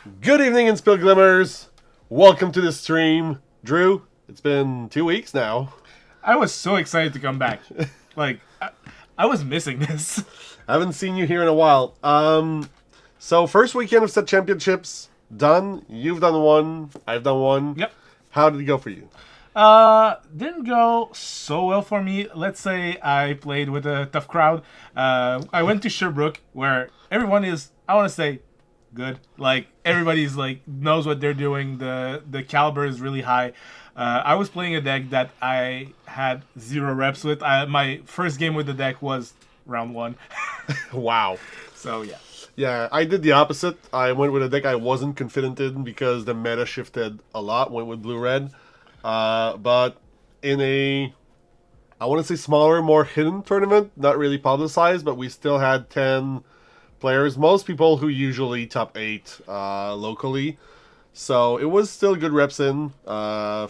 Good evening, Inspill Glimmers. Welcome to the stream. Drew, it's been 2 weeks now. I was so excited to come back. Like, I was missing this. I haven't seen you here in a while. So first weekend of set championships done. You've done one. I've done one. Yep. How did it go for you? Didn't go so well for me. Let's say I played with a tough crowd. I went to Sherbrooke, where everyone is, I want to say, good. Like, everybody's like knows what they're doing. The caliber is really high. I was playing a deck that I had 0 reps with. My first game with the deck was round 1. Wow. So yeah. Yeah, I did the opposite. I went with a deck I wasn't confident in because the meta shifted a lot. Went with blue-red. But in a, I want to say smaller, more hidden tournament, not really publicized, but we still had 10 players. Most people who usually top 8 locally. So it was still good reps in.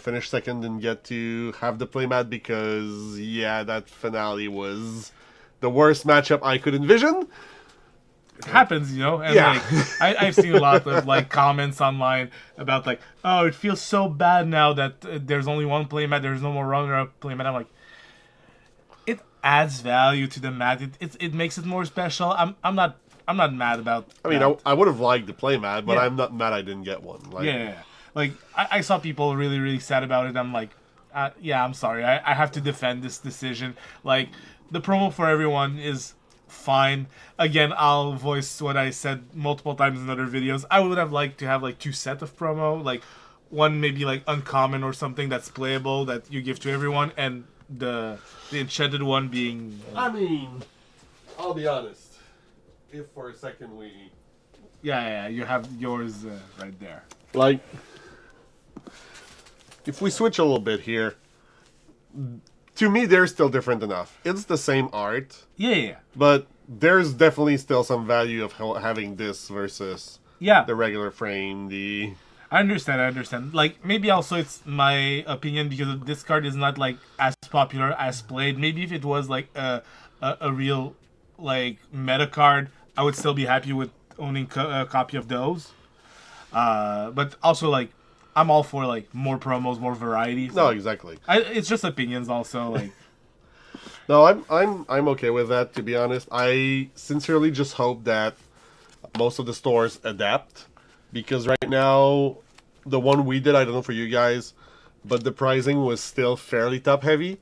Finished second and get to have the playmat because, yeah, that finale was the worst matchup I could envision. It happens, you know, and Yeah. like I've seen a lot of like comments online about like, oh, it feels so bad now that there's only one playmat, there's no more runner-up playmat. I'm like, it adds value to the mat. It makes it more special. I'm not mad about. I mean, that. I would have liked the playmat, but Yeah. I'm not mad I didn't get one. Like, Yeah. Like I saw people really sad about it. I'm like, yeah, I'm sorry. I have to defend this decision. Like, the promo for everyone is fine. Again, I'll voice what I said multiple times in other videos. I would have liked to have like 2 sets of promo, like one maybe like uncommon or something that's playable that you give to everyone, and the enchanted one being. I mean, I'll be honest. If for a second we... Yeah, you have yours right there. Like, if we switch a little bit here, to me, they're still different enough. It's the same art, Yeah. but there's definitely still some value of having this versus Yeah. the regular frame, the... I understand. Like, maybe also it's my opinion because this card is not like as popular as played. Maybe if it was like a real like meta card, I would still be happy with owning a copy of those. But also like I'm all for like more promos, more variety. No, exactly. It's just opinions also. Like, No, I'm okay with that, to be honest. I sincerely just hope that most of the stores adapt, because right now, the one we did, I don't know for you guys, but the pricing was still fairly top heavy.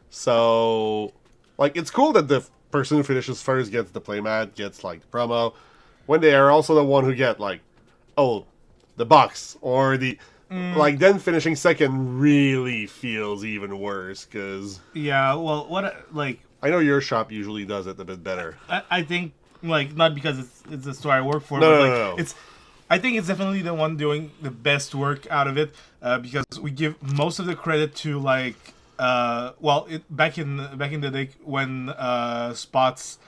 So, like, it's cool that the person who finishes first gets the playmat, gets like the promo, when they are also the one who get like, oh, the box or the... Like, then finishing second really feels even worse, because yeah. Well, like I know your shop usually does it a bit better. I think like not because it's the store I work for, No, but no, like no. it's. I think it's definitely the one doing the best work out of it because we give most of the credit to like back in the day when spots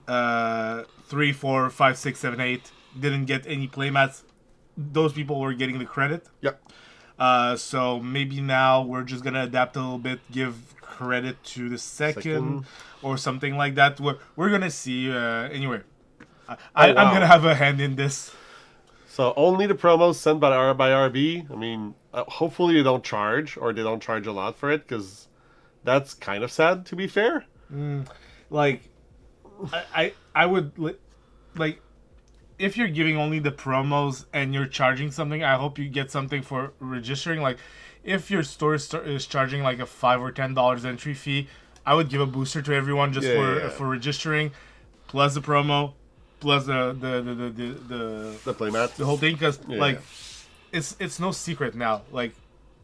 3, 4, 5, 6, 7, 8 didn't get any playmats. Those people were getting the credit. Yep. So maybe now we're just gonna adapt a little bit, give credit to the second or something like that. We're gonna see. Anyway, I'm wow. gonna have a hand in this. So only the promos sent by RB. I mean, hopefully they don't charge, or they don't charge a lot for it, because that's kind of sad, to be fair. Like, I would like. If you're giving only the promos and you're charging something, I hope you get something for registering. Like, if your store is charging like a $5 or $10 entry fee, I would give a booster to everyone just for registering, plus the promo, plus the playmat, the whole thing. Because it's no secret now. Like,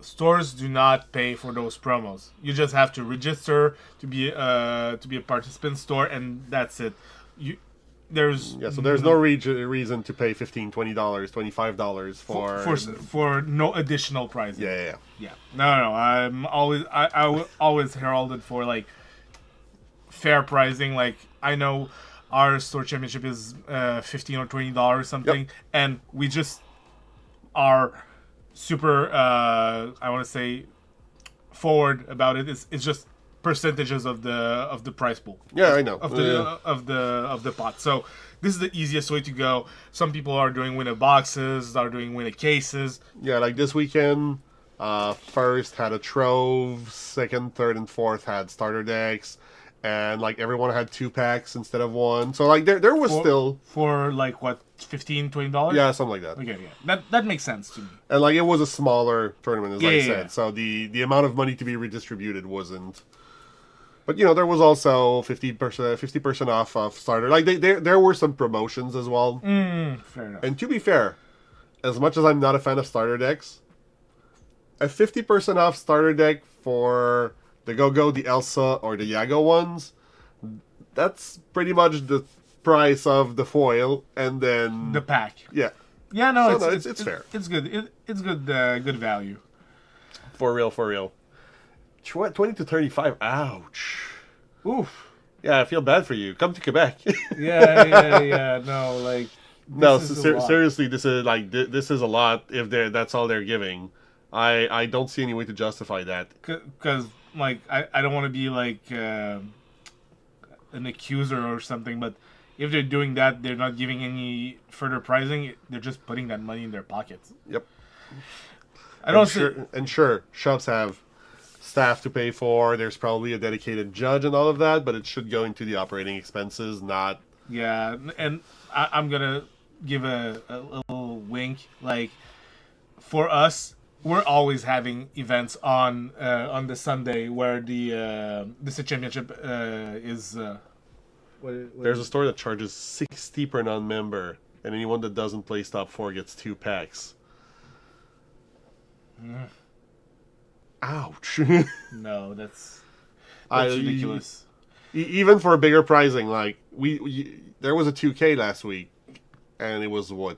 stores do not pay for those promos. You just have to register to be a participant store, and that's it. So there's no reason to pay $15, $20, $25 for no additional pricing. Yeah. No. I always heralded for like fair pricing. Like, I know our store championship is $15 or $20 something, and we just are super. I want to say forward about it. It's just percentages of the price pool. Yeah, I know. Of the pot. So this is the easiest way to go. Some people are doing winner boxes, are doing winner cases. Yeah, like this weekend, first had a trove, second, third, and fourth had starter decks, and like everyone had 2 packs instead of 1. So like there was still for like what, $15-$20? yeah, something like that. Okay, yeah, that makes sense to me. And like it was a smaller tournament, as I Yeah, said. yeah. So the amount of money to be redistributed wasn't. But you know, there was also 50% off of starter. Like there were some promotions as well. Fair enough. And to be fair, as much as I'm not a fan of starter decks, a 50% off starter deck for the Go-Go, the Elsa, or the Yago ones, that's pretty much the price of the foil, and then The pack. yeah, Yeah, no, So, it's fair. It's good. It's good. Good value. for real. 20 to 35. Ouch. Oof. Yeah, I feel bad for you. Come to Quebec. Yeah. No, like. No, this is a lot. seriously, this is like this is a lot. If that's all they're giving, I don't see any way to justify that. Because like I don't want to be like an accuser or something, but if they're doing that, they're not giving any further pricing. They're just putting that money in their pockets. Yep. I don't Sure, shops have staff to pay for. There's probably a dedicated judge and all of that, but it should go into the operating expenses, not. Yeah, and I'm gonna give a little wink. Like, for us, we're always having events on the Sunday where the championship is. There's a store that charges 60 per non-member, and anyone that doesn't play top 4 gets 2 packs. Ouch. No, that's I- ridiculous. Even for bigger pricing, like there was a 2K last week, and it was what,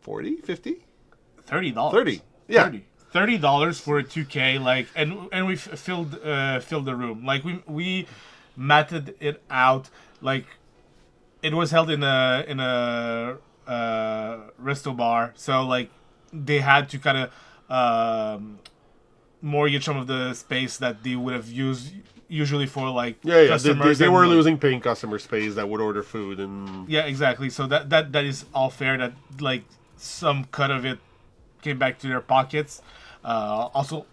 40, 50? $30. 30. Yeah. $30 for a 2K, like, and we filled the room. Like we matted it out. Like, it was held in a resto bar, so like they had to kind of mortgage some of the space that they would have used usually for like Yeah. customers. They and, were like, losing paying customer space that would order food and. Yeah, exactly. So that is all fair. That like some cut of it came back to their pockets. Also,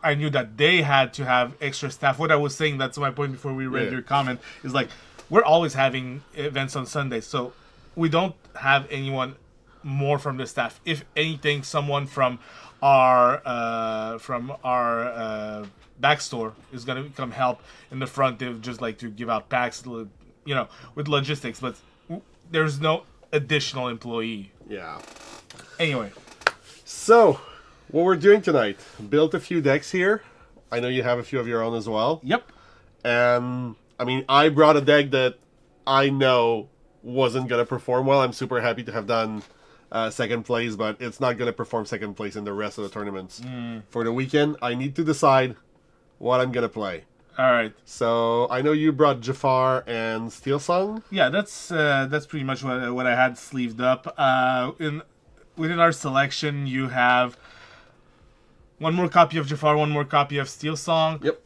I knew that they had to have extra staff. What I was saying, that's my point before we read Yeah. your comment, is like we're always having events on Sundays, so we don't have anyone more from the staff. If anything, someone from our backstore is gonna come help in the front. They just like to give out packs, you know, with logistics, but there's no additional employee. Yeah. Anyway, So, what we're doing tonight, built a few decks here. I know you have a few of your own as well. yep. And, I mean, I brought a deck that I know wasn't going to perform well. I'm super happy to have done second place, but it's not going to perform second place in the rest of the tournaments. For the weekend, I need to decide what I'm going to play. All right. So, I know you brought Jafar and Steel Song. Yeah, that's pretty much what I had sleeved up. Within our selection, you have one more copy of Jafar, one more copy of Steel Song. Yep.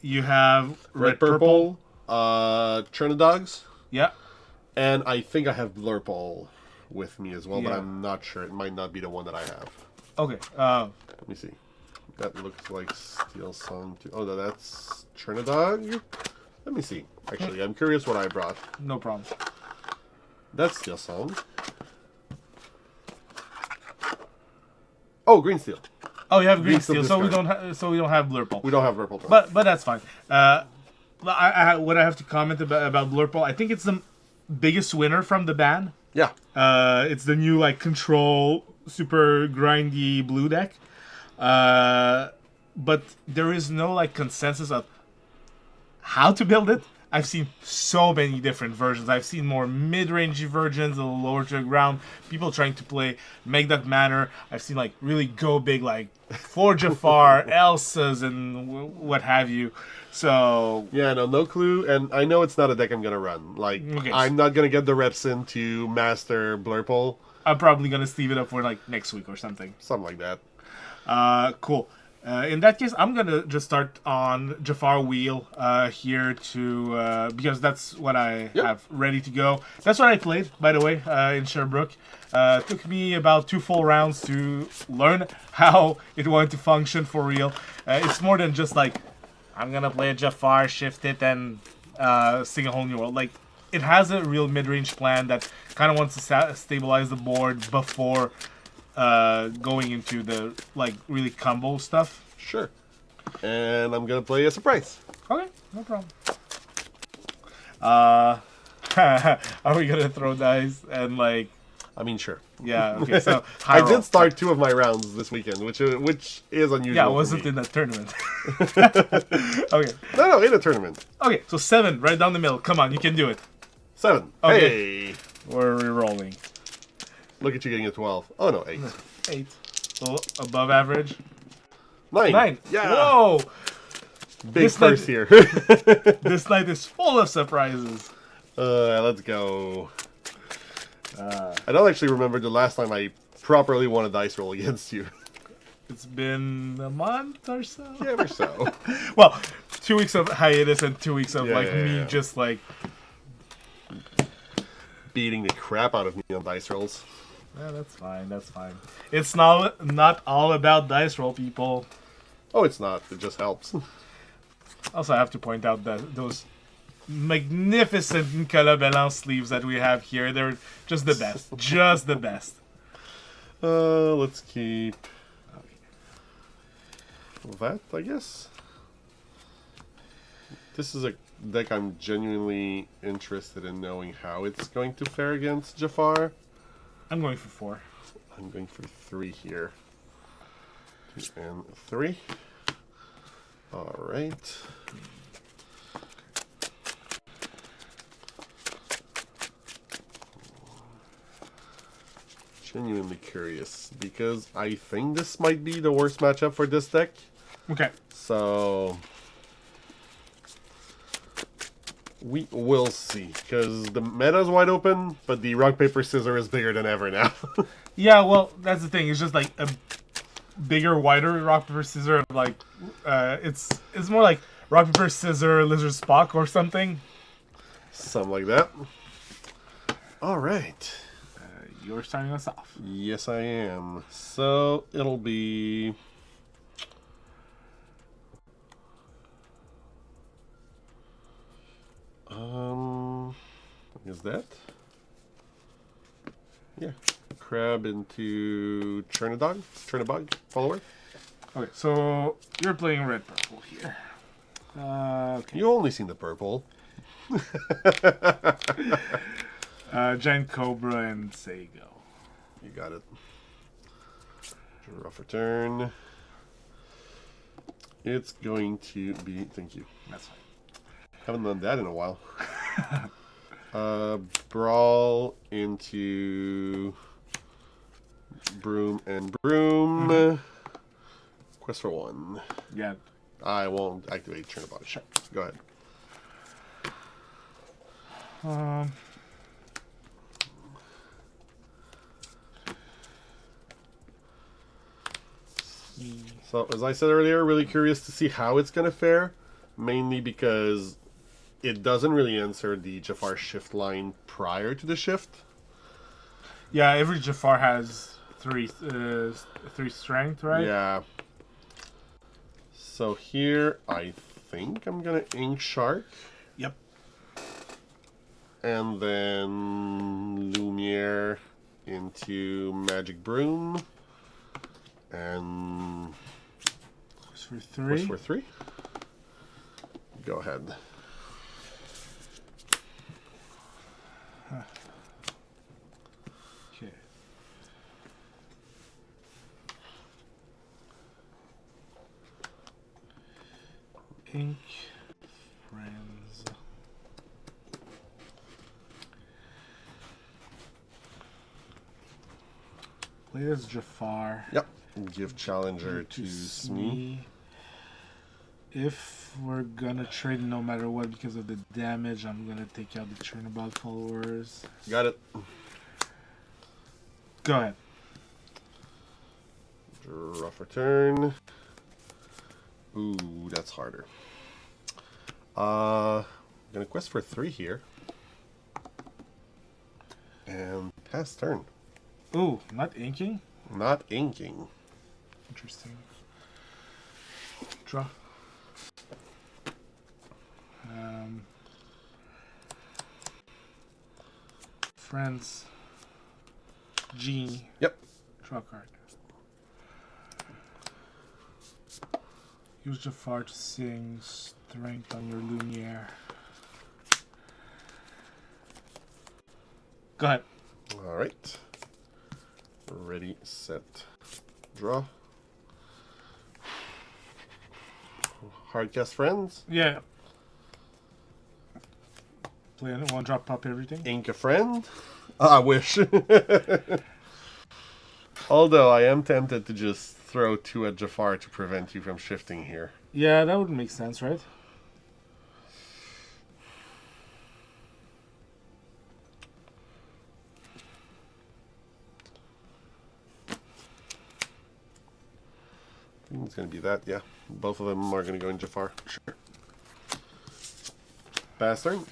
You have Red Purple, Chernodogs, Yeah. and I think I have Blurple with me as well, but Yeah. I'm not sure. It might not be the one that I have. Okay. Let me see. That looks like Steel Song too. Oh, no, that's Chernodog? Let me see. Actually, I'm curious what I brought. No problem. That's Steel Song. Oh, Green Steel. Oh, you have Green Green Steel Steel, so we discard. don't we don't have Blurple. We don't have Purple. But that's fine. What I have to comment about Blurple, I think it's the biggest winner from the ban. Yeah. It's the new like control super grindy blue deck. But there is no like consensus of how to build it. I've seen so many different versions. I've seen more mid-range versions, a little lower to the ground. People trying to make that matter. I've seen like really go big, like 4 Jafar, Elsas, and what have you. So Yeah, no clue. And I know it's not a deck I'm going to run. Like, Okay. I'm not going to get the reps in to master Blurple. I'm probably gonna sleeve it up for like next week or something. Something like that. Cool. In that case, I'm gonna just start on Jafar Wheel here to because that's what I have ready to go. That's what I played, by the way, in Sherbrooke. Took me about 2 full rounds to learn how it wanted to function for real. It's more than just like I'm gonna play a Jafar, shift it, and sing a whole new world. Like it has a real mid-range plan that kind of wants to stabilize the board before going into the like really combo stuff. Sure. And I'm gonna play a surprise. Okay, no problem. Are we gonna throw dice and like? I mean, sure. Yeah. Okay. So I did start 2 of my rounds this weekend, which is unusual. Yeah, I wasn't in that tournament. Okay. No, in a tournament. Okay, so 7 right down the middle. Come on, you can do it. 7. Okay. Hey. We're re-rolling. Look at you getting a 12. Oh no, 8. 8. So above average. 9. 9. Yeah. Whoa. Big This first night- here. This night is full of surprises. Let's go. I don't actually remember the last time I properly won a dice roll against you. It's been a month or so. Yeah, ever so. Well, 2 weeks of hiatus and 2 weeks of Yeah, like yeah, me yeah. just like. Beating the crap out of me on dice rolls. Yeah, that's fine. That's fine. It's not all about dice roll, people. Oh, it's not. It just helps. Also, I have to point out that those magnificent Nicolas Bellan sleeves that we have here, they're just the best. Just the best. Let's keep that, I guess. This is a deck I'm genuinely interested in knowing how it's going to fare against Jafar. I'm going for 4. I'm going for 3 here. 2 and 3. Alright. Genuinely curious, because I think this might be the worst matchup for this deck. Okay. So we will see, because the meta is wide open, but the rock paper scissors is bigger than ever now. Yeah, well, that's the thing. It's just like a bigger, wider rock paper scissors. Like, it's more like rock paper scissors lizard Spock or something. Something like that. All right. You're starting us off. Yes, I am. So it'll be is that? Yeah. Crab into Chernabog follower. Okay, so you're playing red purple here. Okay. You only seen the purple. Giant Cobra and Sego. You got it. Draw for turn. It's going to be. Thank you. That's fine. Haven't done that in a while. Brawl into Broom and Broom. Quest for 1. Yeah. I won't activate Chernabog. Sure. Go ahead. So, as I said earlier, really curious to see how it's going to fare. Mainly because it doesn't really answer the Jafar shift line prior to the shift. Yeah, every Jafar has 3 strength, right? Yeah. So here, I think I'm going to Ink Shark. Yep. And then Lumiere into Magic Broom. And Quest for 3. Quest for 3. Go ahead. Okay. Ink friends. Play as Jafar. Yep. Give Challenger to Smee. If we're gonna trade no matter what because of the damage, I'm gonna take out the Chernabog followers. Got it. Go ahead. Draw for turn. Ooh, that's harder. I'm gonna quest for 3 here. And pass turn. Ooh, not inking? Not inking. Interesting. Draw. Friends. G. Yep. Draw card. Use Jafar to sing Strength on your Lumiere. Go ahead. Alright. Ready, set, draw. Hardcast friends. Yeah. Play it, one drop, pop everything. Ink a friend. I wish. Although I am tempted to just throw 2 at Jafar to prevent you from shifting here. Yeah, that would make sense, right? I think it's going to be that, yeah. Both of them are going to go in Jafar. Sure. Pass turn.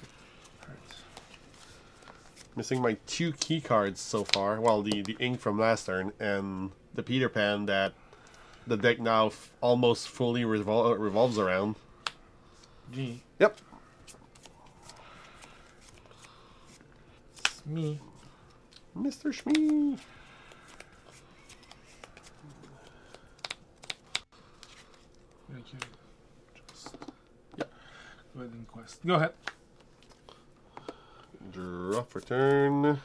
Missing my 2 key cards so far. Well, the ink from last turn and the Peter Pan that the deck now almost fully revolves around. G. Yep. It's me. Mr. Shmee. Okay. Just, yeah. Go ahead and quest. Go ahead. Draw for turn.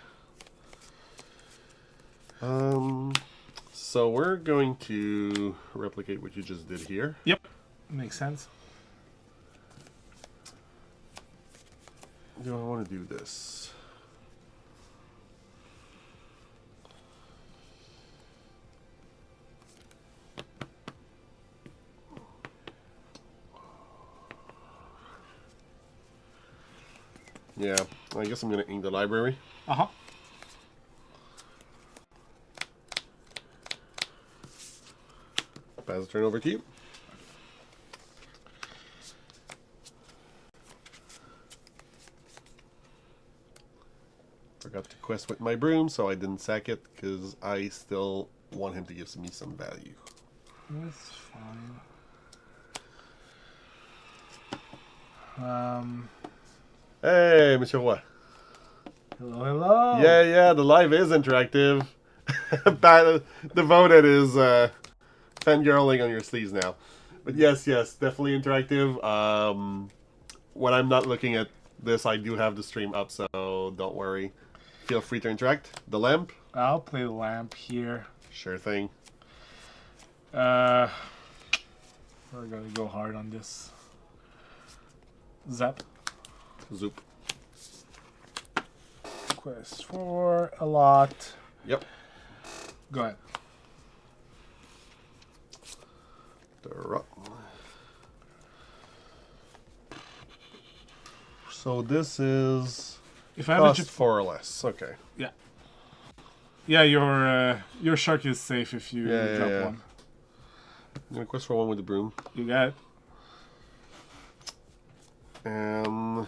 So we're going to replicate what you just did here. Yep. Makes sense. Do I want to do this? Yeah, I guess I'm going to ink the library. Uh-huh. Pass the turn over to you. Forgot to quest with my broom, so I didn't sack it because I still want him to give me some value. That's fine. Hey, Monsieur Roy. Hello, hello. Yeah, the live is interactive. Devoted is fangirling on your sleeves now. But yes, definitely interactive. When I'm not looking at this, I do have the stream up, so don't worry. Feel free to interact. The lamp? I'll play the lamp here. Sure thing. We're gonna go hard on this. Zap. Zoop. Quest for a lot. Yep. Go ahead. So this is If I have a cost 4 or less. Okay. yeah. Yeah, your shark is safe if you drop one. I'm gonna quest for 1 with the broom. You got it. And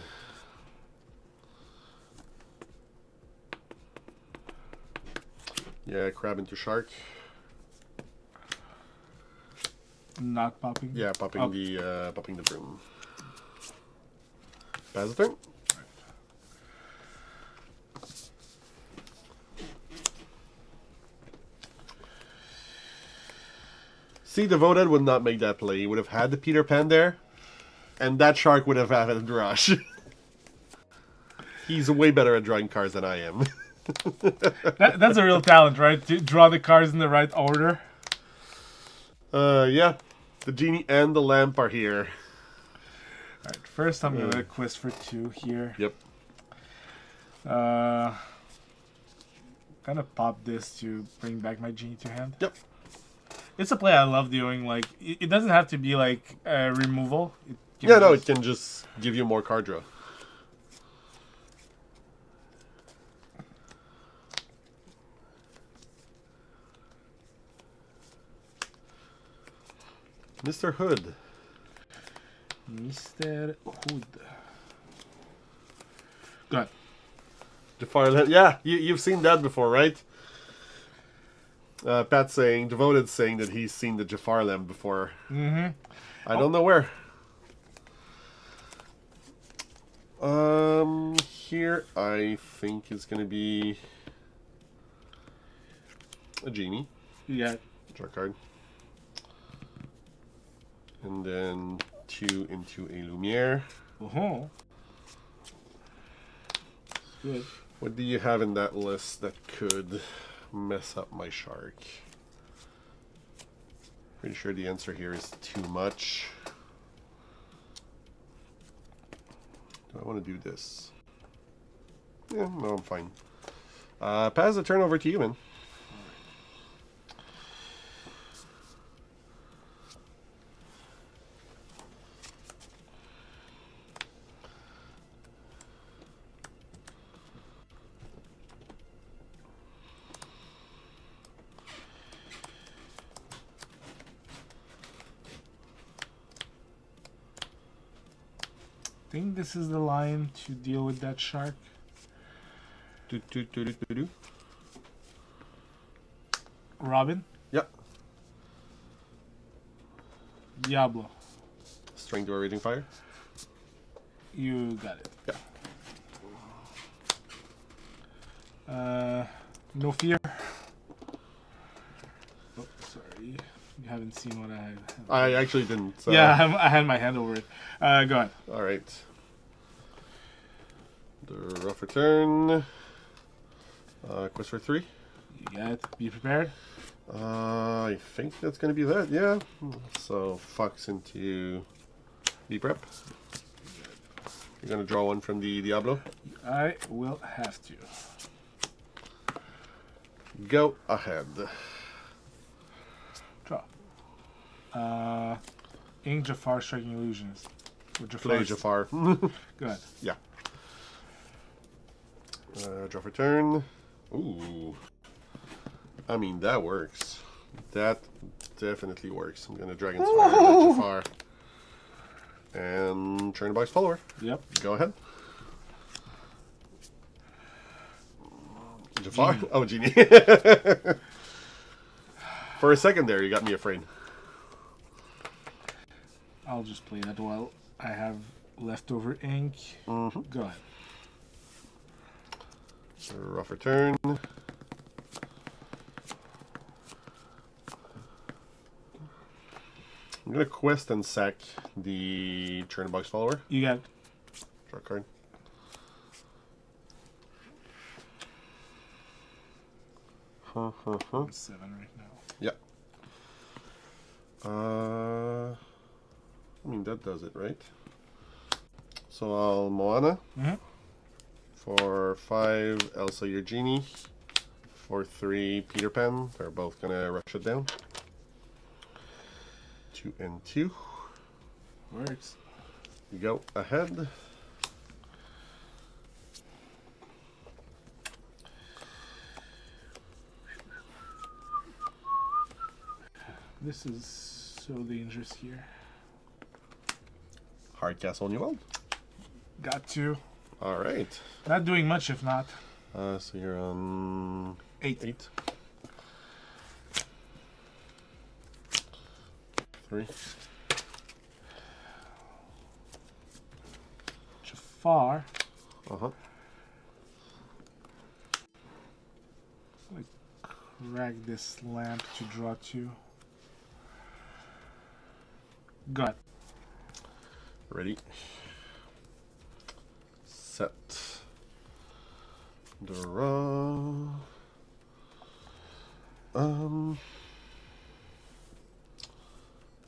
yeah, crab into shark. Not popping. Yeah, popping the broom. Pass the turn. See, Devoted would not make that play. He would have had the Peter Pan there, and that shark would have had a rush. He's way better at drawing cards than I am. That's a real talent, right? To draw the cards in the right order. Yeah. The genie and the lamp are here. Alright, first I'm gonna quest for 2 here. Yep. Gonna pop this to bring back my genie to hand. Yep. It's a play I love doing. Like, it doesn't have to be like removal. It can just give you more card draw. Mr. Hood. Mr. Hood. Good. Jafar Land. Yeah, you've seen that before, right? Pat's saying, Devoted's saying that he's seen the Jafar Lamb before. Mm-hmm. I don't know where. Here I think it's gonna be a genie. You got Draw a card. And then 2 into a Lumiere. uh-huh. Good. What do you have in that list that could mess up my shark? Pretty sure the answer here is too much. Do I want to do this? Yeah, no, I'm fine. Pass the turn over to you, man. I think this is the line to deal with that shark. Robin? Yep. Diablo. Strength or Raging Fire? You got it. Yeah. No fear. Oh, sorry. You haven't seen what I had. I actually didn't. So. Yeah, I had my hand over it. Go ahead. Alright. The rough return. Quest for 3. You got it. Be prepared. I think that's gonna be that, yeah. So Fox into B prep. You're gonna draw one from the Diablo. I will have to. Go ahead. Draw. Ink Jafar Striking Illusionist. Play Jafar. Go ahead. Yeah. Draw for turn. Ooh. I mean, that works. That definitely works. I'm gonna Dragon's Fire that Jafar. And turn box follower. Yep. Go ahead. Jafar? Genie. Oh, Genie. For a second there, you got me afraid. I'll just play that while I have leftover ink. Mm-hmm. Go ahead. Rough return. I'm gonna quest and sack the turn box follower. You got it. Draw a card. I'm 7 right now. Yeah. I mean, that does it, right? So I'll Moana. Mm-hmm. For 5, Elsa, your genie. For 3, Peter Pan. They're both gonna rush it down. 2 and 2. Works. Go ahead. This is so dangerous here. Hardcastle New World. Got to. All right. Not doing much if not. So you're on 8. 3. Jafar. Uh-huh. Like, crack this lamp to draw 2. Got. Ready. Set. Draw.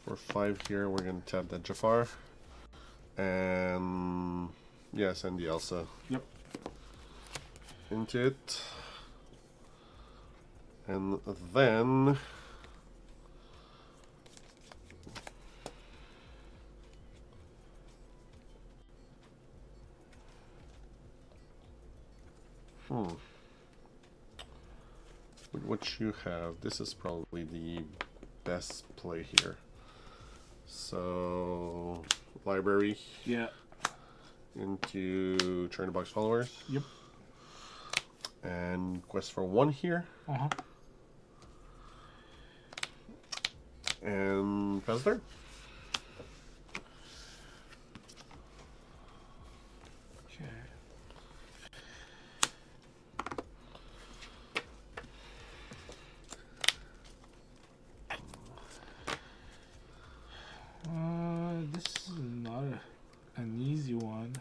For 5 here, we're gonna tap that Jafar. And yeah, send the Elsa. Yep. Into it. And then with what you have, this is probably the best play here. So library Yeah. into turn the box followers. Yep. And quest for 1 here. Uh-huh. And pass turn. Okay. This is not an easy one.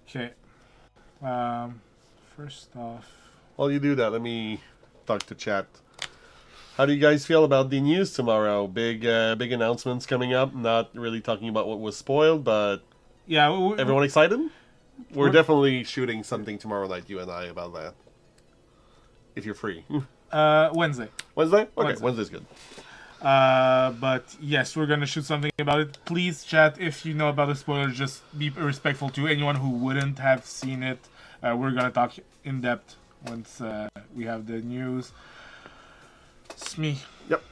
Okay. First off, While you do that, let me talk to chat. How do you guys feel about the news tomorrow? Big announcements coming up. Not really talking about what was spoiled, but yeah, everyone excited? We're definitely shooting something tomorrow night, you and I, about that. If you're free. Wednesday. Wednesday? Okay, Wednesday. Wednesday's good. But yes, we're gonna shoot something about it. Please, chat, if you know about the spoilers, just be respectful to anyone who wouldn't have seen it. We're gonna talk in depth once we have the news. It's me. Yep.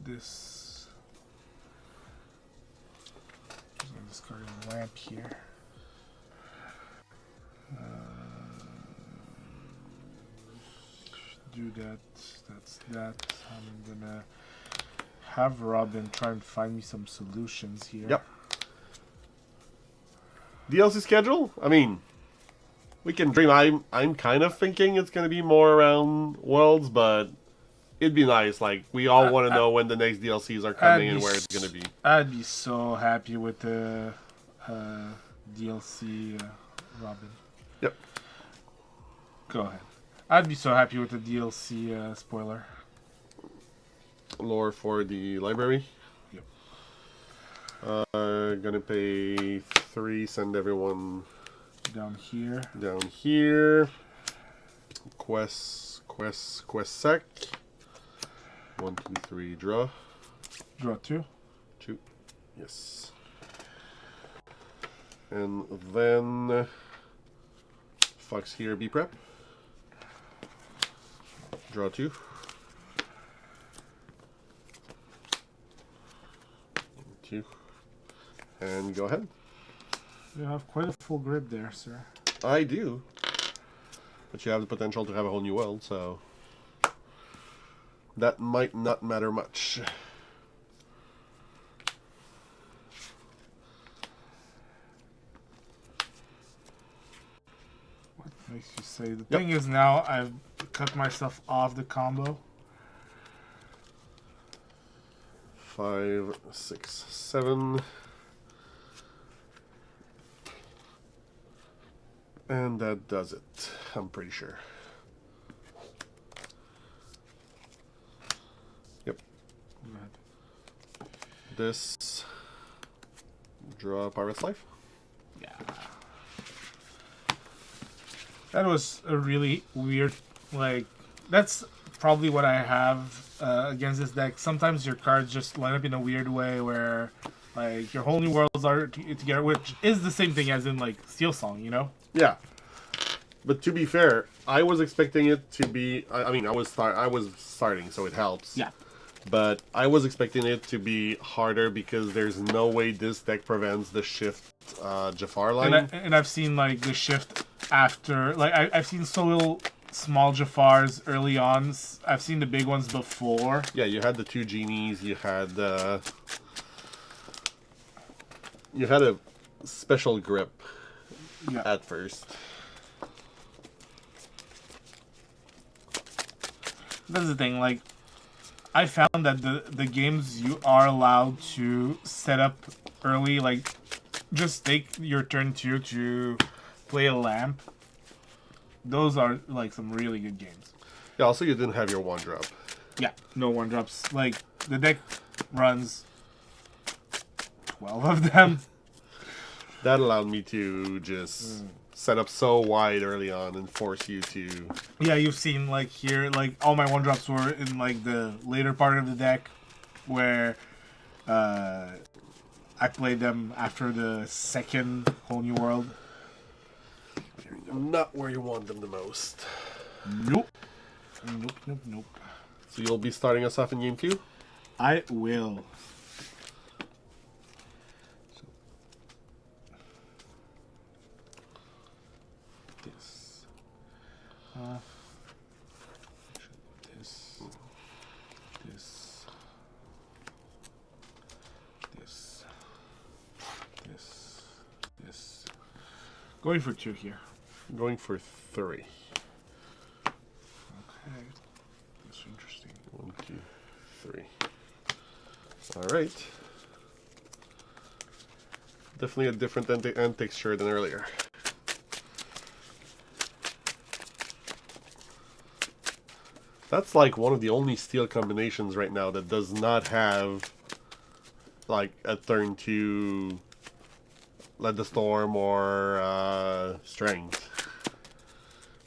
This. I'm gonna discard a lamp here. Do that. That's that. I'm gonna have Robin try and find me some solutions here. Yep. DLC schedule? I mean, we can dream. I'm kind of thinking it's going to be more around Worlds, but it'd be nice. Like, we all want to know when the next DLCs are coming and where it's going to be. I'd be so happy with the DLC, Robin. Yep. Go ahead. I'd be so happy with the DLC spoiler. Lore for the library. Yep. Gonna pay 3, send everyone Down here. down here. Quest sec. 1, 2, 3, draw. Draw 2. 2. Yes. And then Fox here, be prep. Draw 2. 2. And go ahead. You have quite a full grip there, sir. I do. But you have the potential to have a whole new world, so that might not matter much. What makes you say? The thing is, now I've cut myself off the combo. 5, 6, 7. And that does it, I'm pretty sure. Yep. Go ahead. This. Draw Pirate's Life. Yeah. That was a really weird, like, that's probably what I have against this deck. Sometimes your cards just line up in a weird way where, like, your whole new worlds are together, which is the same thing as in, like, Steel Song, you know? Yeah. But to be fair, I was expecting it to be, I mean, I was starting, so it helps. Yeah. But I was expecting it to be harder because there's no way this deck prevents the shift Jafar line. And I've seen, like, the shift after, like, I've seen so little small Jafars early on. I've seen the big ones before. Yeah, you had the 2 genies, you had a special grip at first. That's the thing, like, I found that the games you are allowed to set up early, like, just take your turn 2 to play a lamp. Those are, like, some really good games. Yeah, also you didn't have your 1-drop. Yeah, no 1-drops. Like, the deck runs 12 of them. That allowed me to just set up so wide early on and force you to... Yeah, you've seen, like, here, like, all my 1-drops were in, like, the later part of the deck where I I played them after the second Whole New World. Not where you want them the most. Nope. Nope, nope, nope. So you'll be starting us off in game 2? I will. This. This. This. This. This. This. Going for 2 here. Going for 3. Okay. That's interesting. 1, 2, 3. Alright. Definitely a different end texture than earlier. That's like one of the only steel combinations right now that does not have like a turn 2 Let the Storm or Strength.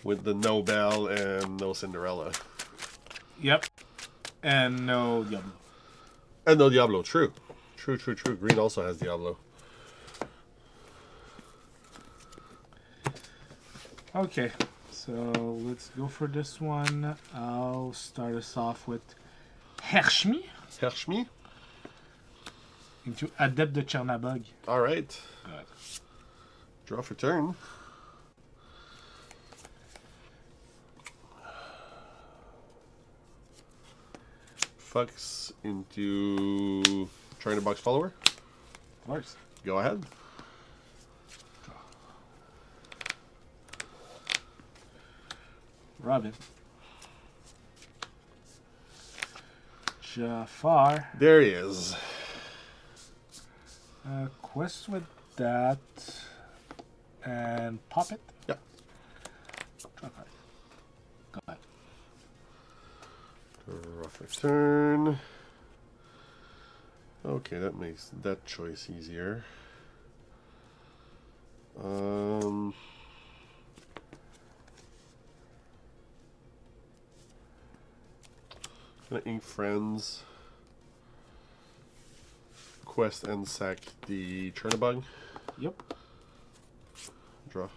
With the no Bell and no Cinderella. Yep. And no Diablo. And no Diablo, true. True, true, true. Green also has Diablo. Okay, so let's go for this one. I'll start us off with Hershmi Hershmi? into Adept de Chernabog. Alright. Good. Draw for turn. Fox into trying to box follower. Of course. Go ahead. Robin. Jafar. There he is. Quest with that. And pop it. Yeah. Draw card. Go ahead. Draw for turn. Okay, that makes that choice easier. Gonna ink friends. Quest and sack the Chernabog. Yep. Draw.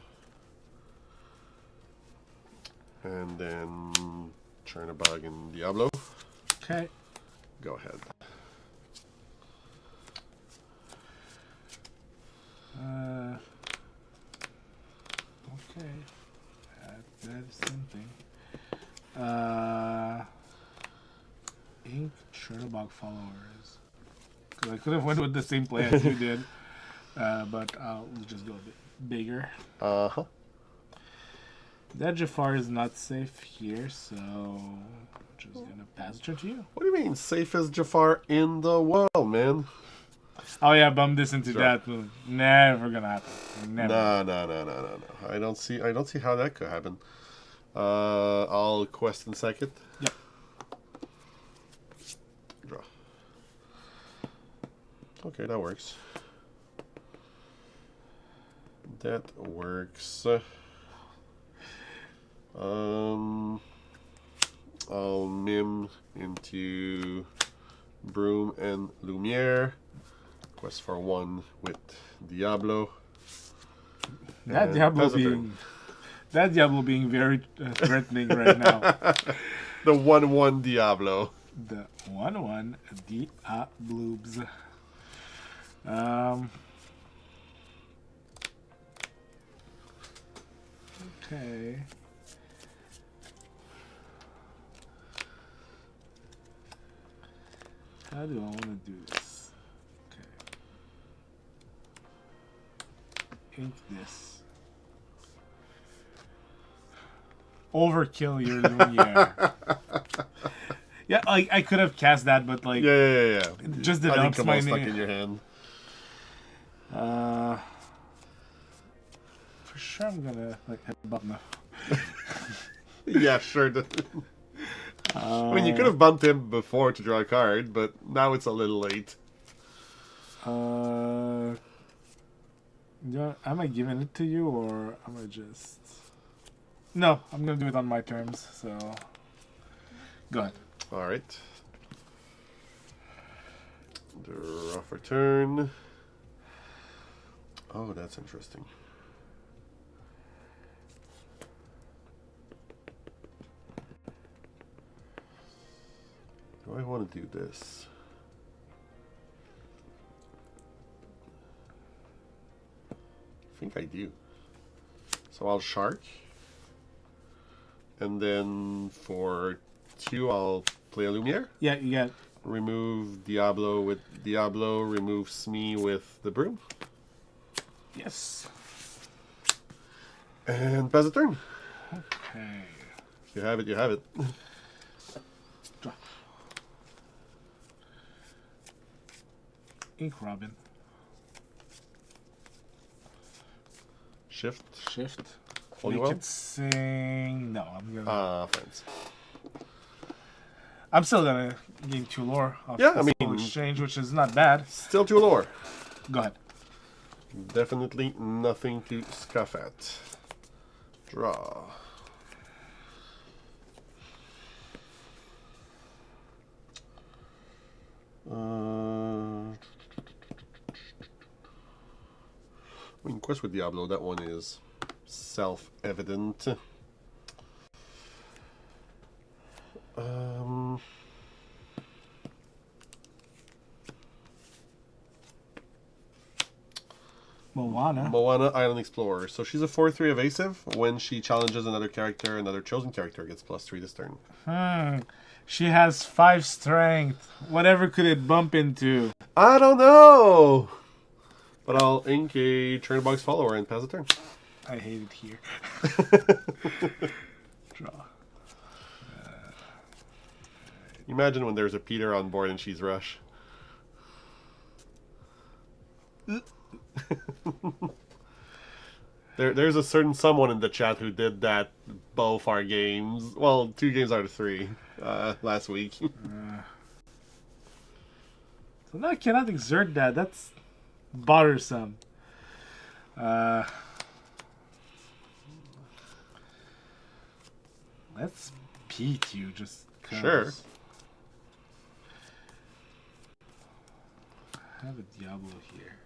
And then Chernabog and Diablo. Okay. Go ahead. Okay. That's the same thing. Ink Chernabog followers. Because I could have went with the same play as you did. But I'll just go a bit bigger. Uh-huh. That Jafar is not safe here, so I'm just gonna pass it to you. What do you mean, safe as Jafar in the world, man? Oh yeah, bump this into Sure. that move. Never gonna happen. Never. No. I don't see how that could happen. I'll quest and sack it. Yep. Draw. Okay, that works. That works. I'll mim into Broom and Lumiere. Quest for 1 with Diablo. That And Diablo pass a turn. being very threatening right now. The 1/1 Diablo. The 1/1 Diabloobs. Okay. How do I want to do this? Okay. Ink this. Overkill your Lumiere. Yeah, like I could have cast that, but like Yeah. it just I think develops come my all stuck name. in your hand. For sure, I'm gonna like hit the button. Yeah, sure. I mean, you could have bumped him before to draw a card, but now it's a little late. Yeah, am I giving it to you or am I just? No, I'm gonna do it on my terms. So, go ahead. All right. Draw for turn. Oh, that's interesting. Do I want to do this? I think I do. So I'll shark. And then for 2, I'll play a Lumiere. Yeah, you got. Remove Diablo with Diablo. Remove Smee with the Broom. Yes. And pass the turn. Okay. You have it, you have it. Draw. Ink Robin. Shift. Shift. Holy We well? could sing. No, I'm gonna. Friends. I'm still gonna gain 2 lore off Yeah, I this mean- whole exchange, which is not bad. Still 2 lore. Go ahead. Definitely nothing to scoff at. Draw. I mean, quest with Diablo, that one is self-evident. Moana. Island Explorer. So she's a 4/3 evasive. When she challenges another character, another chosen character gets +3 this turn. She has 5 strength. Whatever could it bump into? I don't know! But I'll ink a Turnbox follower and pass the turn. I hate it here. Draw. Imagine when there's a Peter on board and she's Rush. There's a certain someone in the chat who did that both our games. Well, 2 games out of 3 last week. So now I cannot exert that. That's bothersome. Let's beat you just 'cause. Sure. I have a Diablo here.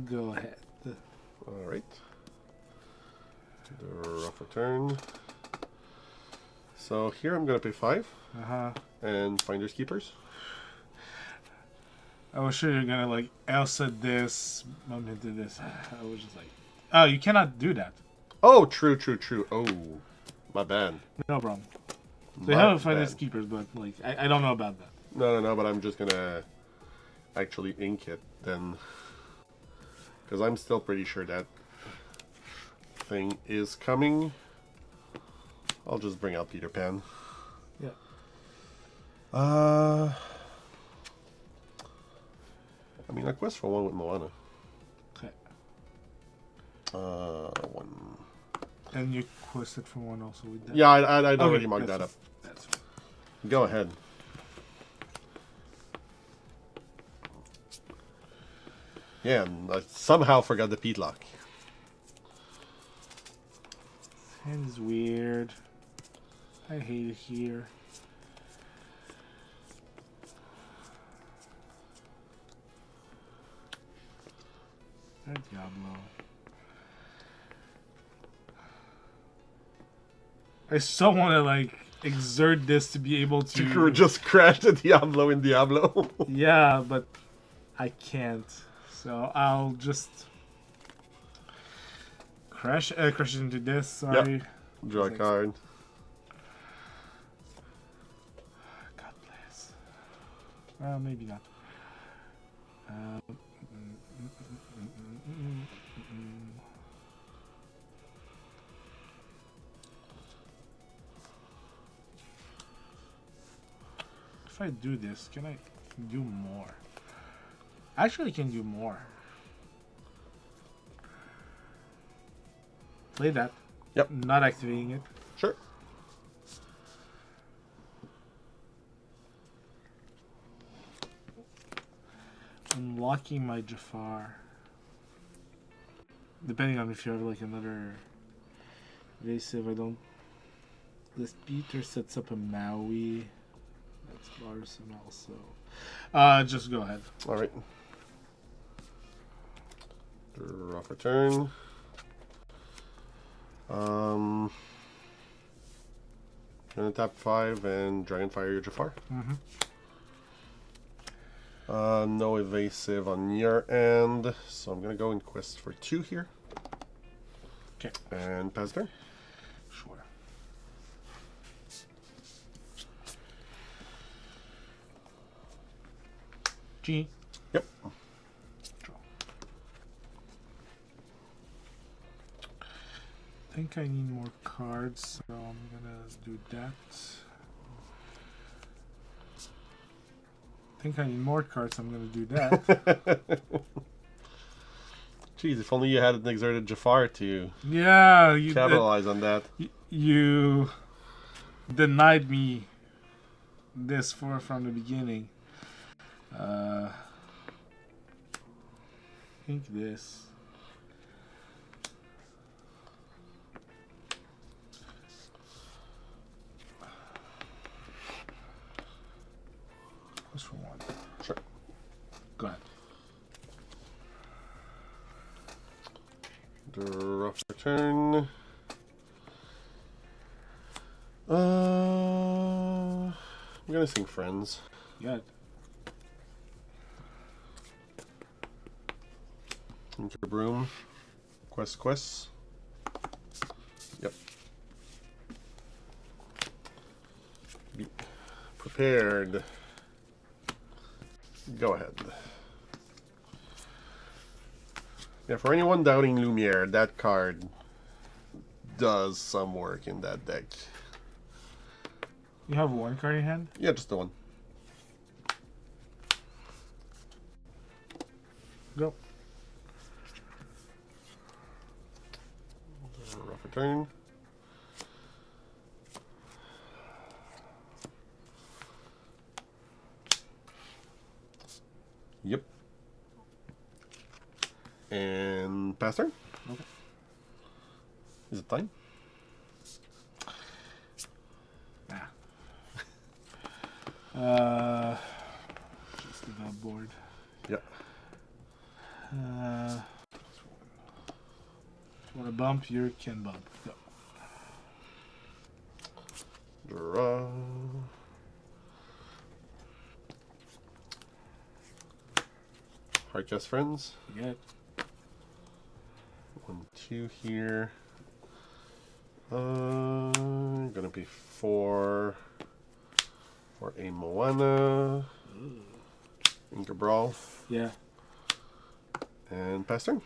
Go ahead. Alright. The rough return. So here I'm going to pay 5. And Finders Keepers. I was sure you're gonna like Elsa this, bump into this. I was just like, oh, you cannot do that. Oh, true. Oh, my bad. No problem. They have Finders Keepers, but like I don't know about that. No, but I'm just going to actually ink it then. Because I'm still pretty sure that thing is coming. I'll just bring out Peter Pan. Yeah. I mean, a quest for 1 with Moana. Okay. 1. And you quested for 1 also with that. Yeah, I'd already marked that up. That's fine. Go ahead. Yeah, and I somehow forgot the Peatlock. Hand is weird. I hate it here. Diablo. I so want to like exert this to be able to Just crash the Diablo in Diablo. Yeah, but I can't. So I'll just crash into this. Sorry. Yep. Draw a card. God bless. Well, maybe not. If I do this, can I do more? Actually, I can do more. Play that. Yep. Not activating it. Sure. Unlocking my Jafar. Depending on if you have like another evasive, I don't This Peter sets up a Maui. That's bothersome also. Just go ahead. All right. Draw for turn. Gonna tap 5 and Dragonfire your Jafar. Mm-hmm. No evasive on your end, so I'm gonna go in quest for 2 here. Okay. And pass turn. Sure. G. Yep. Draw. I think I need more cards, so I'm gonna do that. I think I need more cards, I'm gonna do that. Jeez, if only you had an exerted Jafar to Yeah, you capitalize on that. you denied me this from the beginning. I think this. What's for one? Sure. Go ahead. Draw for turn. I'm gonna sing Friends. Good. Into the broom. Quest. Yep. Be prepared. Go ahead. Yeah, for anyone doubting Lumiere, that card does some work in that deck. You have one card in hand? Yeah, just the one. Go. Rough return. Yep. And pass turn. Okay. Is it time? Just about board. Yeah. If you want to bump, you can bump. Go. Draw. Archazia friends. Good. 1, 2 here. Gonna be 4 for a Moana. Inca Brawl. Yeah. And pass turn.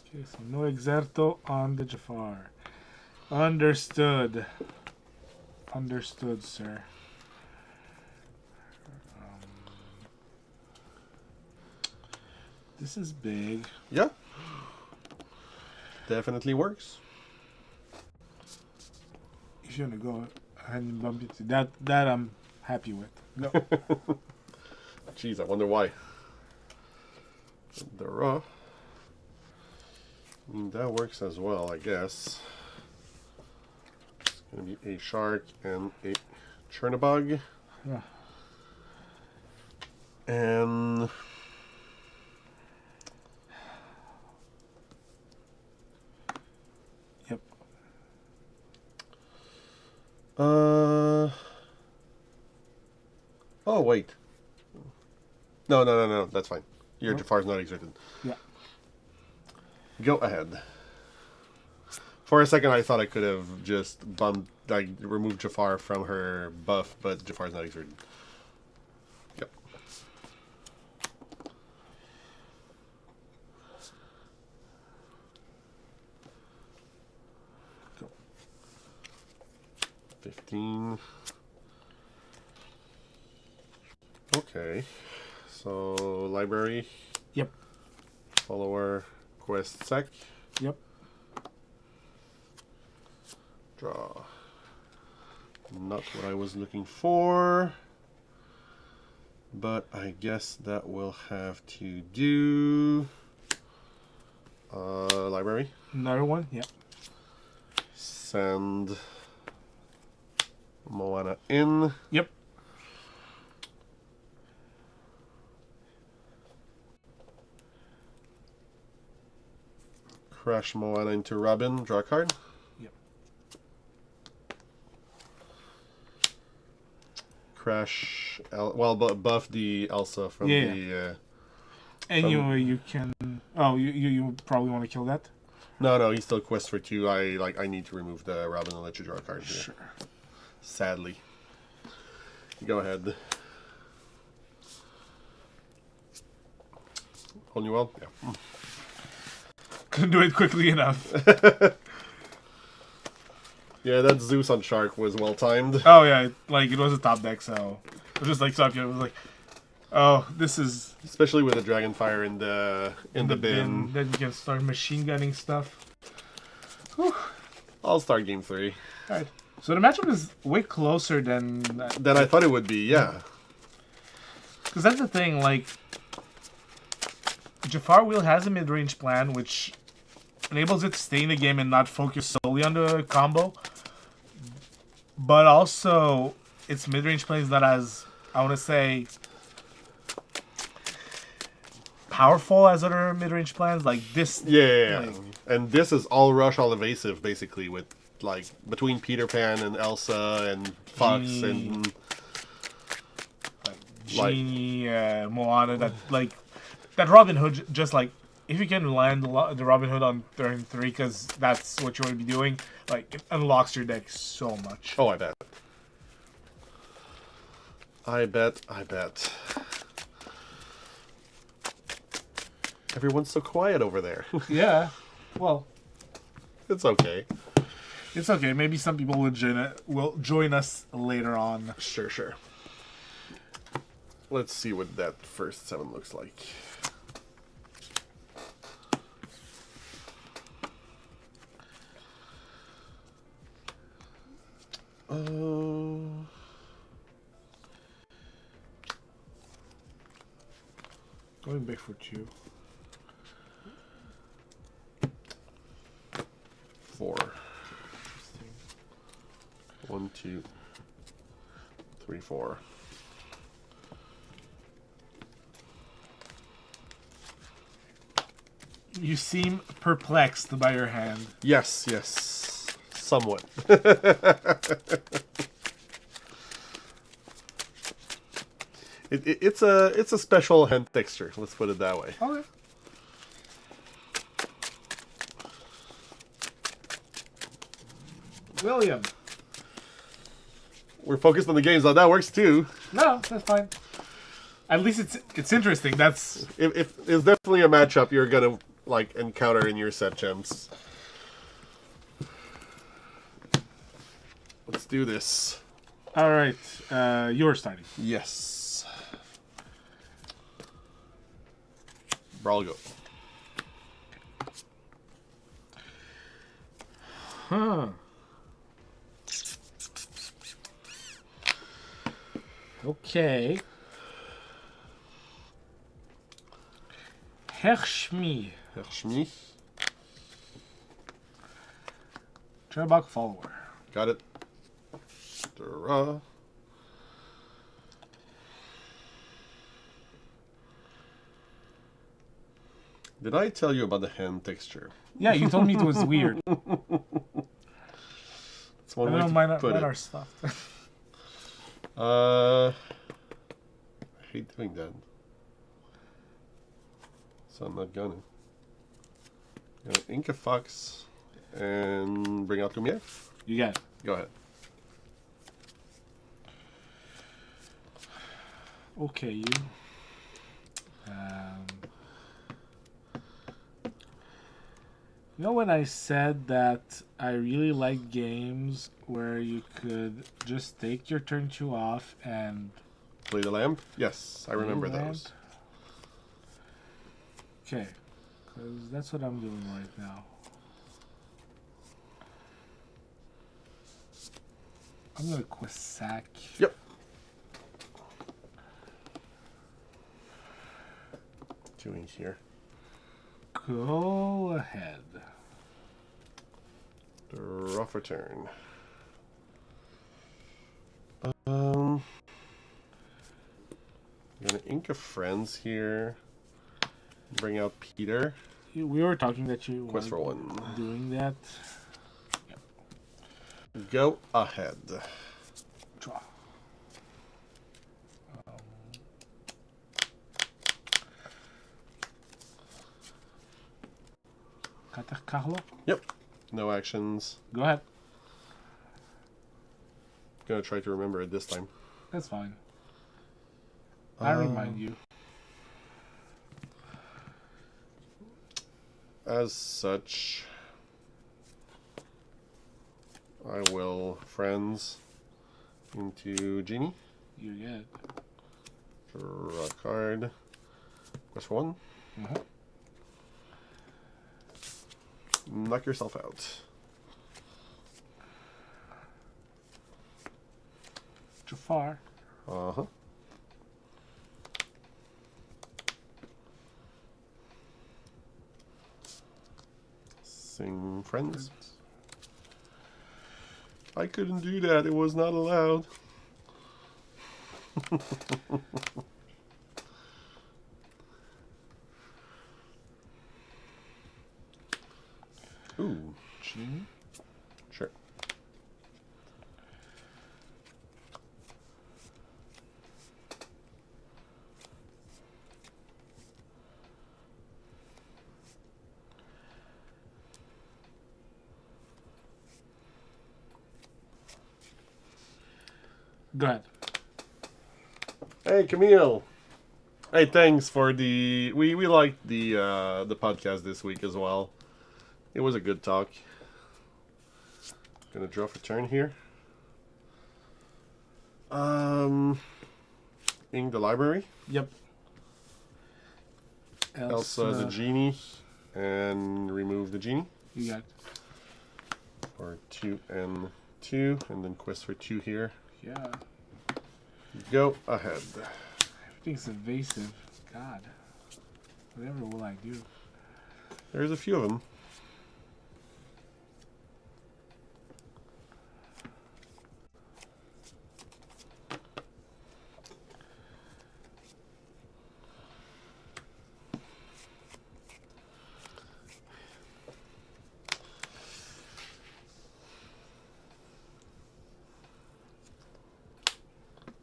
Okay, so no Exerto on the Jafar. Understood. Understood, sir. This is big. Yeah. Definitely works. If you want to go ahead and bump it, that I'm happy with. Go. Jeez, I wonder why. Draw. I mean, that works as well, I guess. It's going to be a shark and a chernabog. Yeah. And Yep. Oh, wait. No. That's fine. Your Jafar's not exerted. Yeah. Go ahead. For a second, I thought I could have just bumped, like, removed Jafar from her buff, but Jafar's not exerted. Yep. Go. 15. Okay. So, library. Yep. Follower. Quest sec. Yep. Draw. Not what I was looking for. But I guess that will have to do. Library. Another one. Yep. Send Moana in. Yep. Crash Moana into Robin. Draw a card. Yep. Crash. Buff the Elsa from Yeah. the. And you can. Oh, you probably want to kill that. No, he's still quest for 2. I need to remove the Robin and let you draw a card here. Sure. Sadly. Go ahead. Only well? Yeah. Couldn't do it quickly enough. Yeah, that Zeus on Shark was well timed. Oh yeah, like it was a top deck, so it was just like something. It was like, oh, this is Especially with the Dragonfire in the bin. Then you can start machine gunning stuff. Whew. I'll start game 3. All right. So the matchup is way closer than Than I thought it would be, yeah. because that's the thing. Like Jafar Wheel has a mid-range plan, which enables it to stay in the game and not focus solely on the combo. But also, its mid-range play is not as, I want to say, powerful as other mid-range plans. Like this. Yeah. Like, And this is all rush, all evasive, basically, with, like, between Peter Pan and Elsa and Fox Genie. and... Genie, Moana, that Robin Hood, just like, if you can land the Robin Hood on turn 3, because that's what you want to be doing, like, it unlocks your deck so much. Oh, I bet. I bet. Everyone's so quiet over there. Yeah, well, It's okay. it's okay. Maybe some people will join us later on. Sure. Let's see what that first 7 looks like. Going back for 2. 4. 1, 2, 3, 4. You seem perplexed by your hand. Yes. Somewhat. It's a special hand texture. Let's put it that way. Okay. William. We're focused on the games. That works too. No, that's fine. At least it's interesting. That's If it's definitely a matchup you're gonna like encounter in your set, gems. Let's do this. all right. You're starting. Yes. Brawl go. Huh. Okay. Hershmi. Hershmi. Trebok follower. Got it. Draw. Did I tell you about the hand texture? Yeah, you told me it was weird. That's one I way don't to mind put it. our stuff. I hate doing that. So I'm not gonna. Ink a Fox and bring out Lumiere. You got it. Go ahead. Okay, you. You know when I said that I really like games where you could just take your turn 2 off and Play the lamp? Yes, I remember lamp? those. Okay, because that's what I'm doing right now. I'm gonna quest sack. Yep. Doing here. Go ahead. Draw for turn. I'm gonna ink a friends here. Bring out Peter. We were talking that you Quest for were one. doing that. Go ahead. Draw. Carlo? Yep. No actions. Go ahead. Gonna try to remember it this time. That's fine. I remind you. As such, I will friends into Genie. You get it. Draw a card. Quest for one. Uh-huh. Knock yourself out. Jafar. Uh-huh. Sing friends. I couldn't do that. It was not allowed. Ooh. Genie. Sure. Go ahead. Hey, Camille. Hey, thanks for the... We liked the podcast this week as well. It was a good talk. Gonna draw for turn here. Ink the library. Yep. Elsa the genie. And remove the genie. You got it. For 2 and 2. And then quest for 2 here. Yeah. Go ahead. Everything's evasive. God. Whatever will I do? There's a few of them.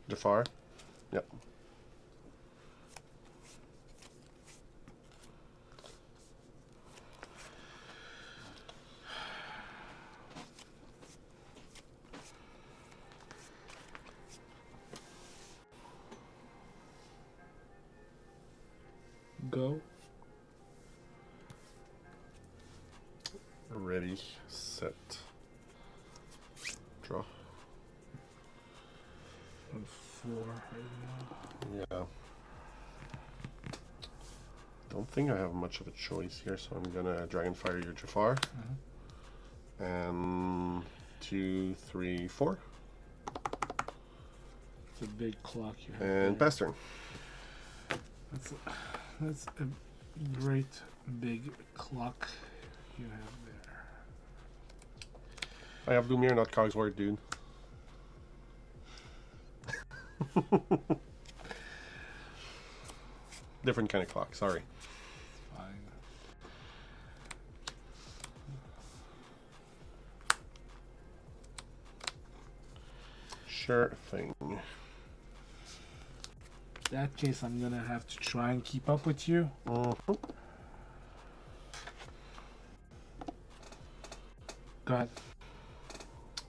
Jafar. Yep. Go. Ready, set, draw. On 4 right now. Yeah. Don't think I have much of a choice here, so I'm gonna Dragonfire your Jafar. And 2, 3, 4. It's a big clock you have. And there. pass turn. That's a great big clock you have there. I have Lumiere, not Cogsworth, dude. Different kind of clock, sorry. Fine. Sure thing. In that case, I'm gonna have to try and keep up with you. Mm-hmm. Go ahead.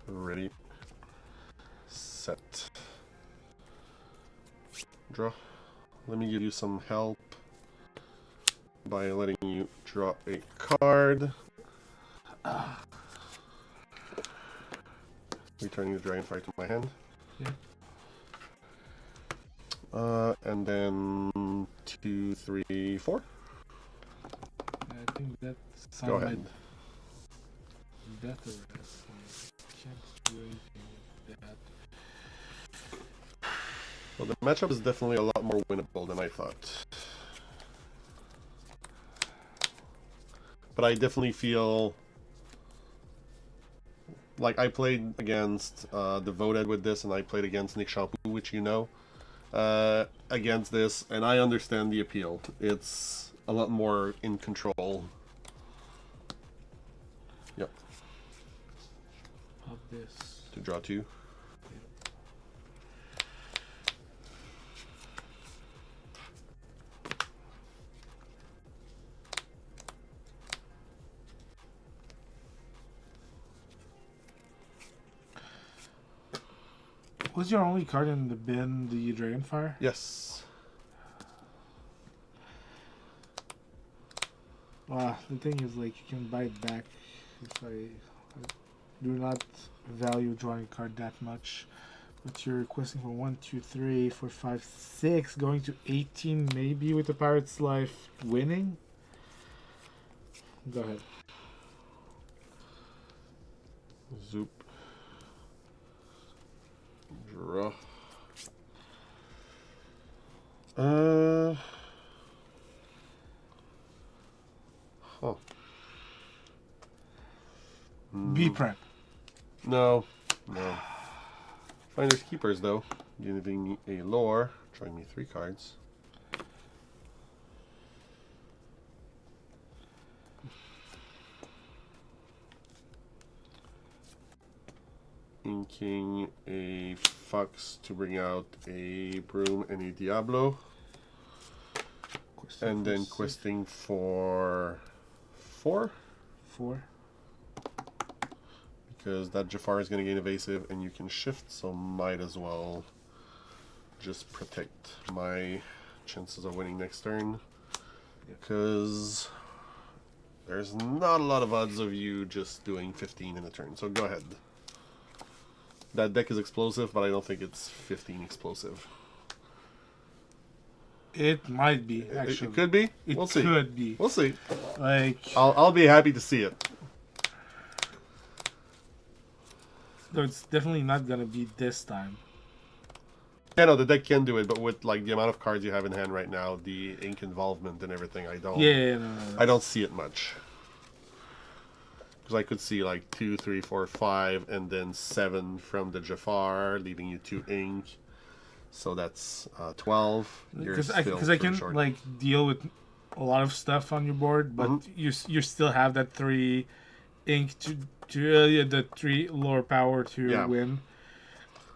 Ready, set, draw. Let me give you some help by letting you draw a card. Returning the Dragonfire to my hand. Yeah. And then 2, 3, 4. I think that sounds Go like ahead. death arrest. Can't do anything with that. Well, the matchup is definitely a lot more winnable than I thought. But I definitely feel Like, I played against Devoted with this, and I played against Nick Shampoo, which you know, against this, and I understand the appeal. It's a lot more in control. Yep. Of this. To draw 2. Was your only card in the bin the Dragonfire? Yes. Wow, the thing is, like, you can buy it back if I do not value drawing a card that much. But you're requesting for 1, 2, 3, 4, 5, 6, going to 18 maybe with the Pirate's Life winning? Go ahead. Zoop. Draw. Huh. B prep. No. No. Finders Keepers, though. Giving a lore. Drawing me 3 cards. Inking a Fox to bring out a Broom and a Diablo. And then questing for 4. 4. Because that Jafar is going to gain evasive and you can shift, so might as well just protect my chances of winning next turn. Because there's not a lot of odds of you just doing 15 in a turn, so go ahead. That deck is explosive, but I don't think it's 15 explosive. It might be, actually. It could be. We'll see. It could be. We'll see. Like, I'll be happy to see it. though it's definitely not gonna be this time. Yeah, no, the deck can do it, but with like the amount of cards you have in hand right now, the ink involvement and everything, I don't. Yeah, no. I don't see it much. Because I could see like 2, 3, 4, 5, and then 7 from the Jafar, leaving you 2 ink. So that's 12. Because I can short. like deal with a lot of stuff on your board, but you still have that 3 ink to the 3 lore power to win.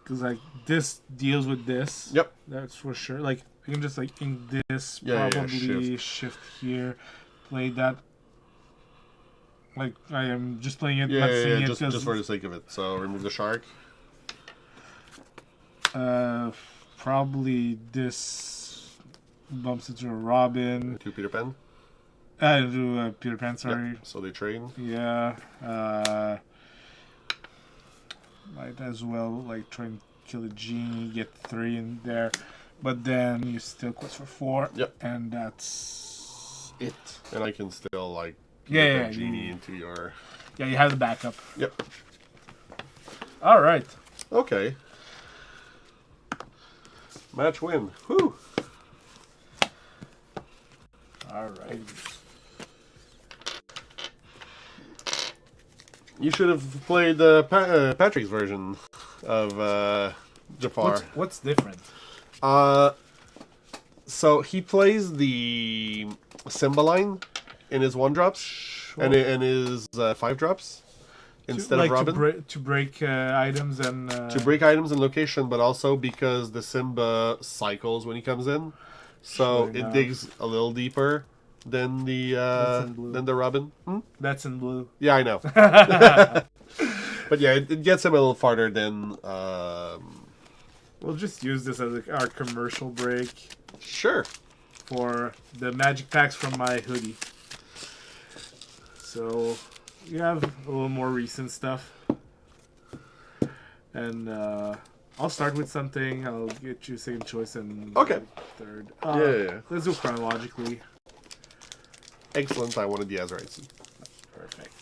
Because like this deals with this. Yep. That's for sure. Like I can just like ink this, Yeah, probably shift here, play that. Like I am just playing it, not seeing it. Just for the sake of it. So remove the shark. Probably this bumps into a Robin. 2 Peter Pan. Peter Pan, sorry. Yep. So they trade. Yeah. Might as well like try and kill a genie, get 3 in there, but then you still quest for 4. Yep. And that's it. And I can still like get genie into your. Yeah, you have the backup. Yep. All right. Okay. Match win. Whew. All right. You should have played Patrick's version of Jafar. What's different? So he plays the Cymbaline in his 1-drops and his 5-drops instead of Robin. To break items and... To break items and location, but also because the Simba cycles when he comes in. So it digs a little deeper than the Robin. That's in blue. Yeah, I know. But yeah, it gets him a little farther than... We'll just use this as our commercial break. Sure. For the magic packs from my hoodie. So, you have a little more recent stuff. And I'll start with something. I'll get you second choice and third. Yeah. Let's do chronologically. Excellent. I wanted the Azraite. Perfect.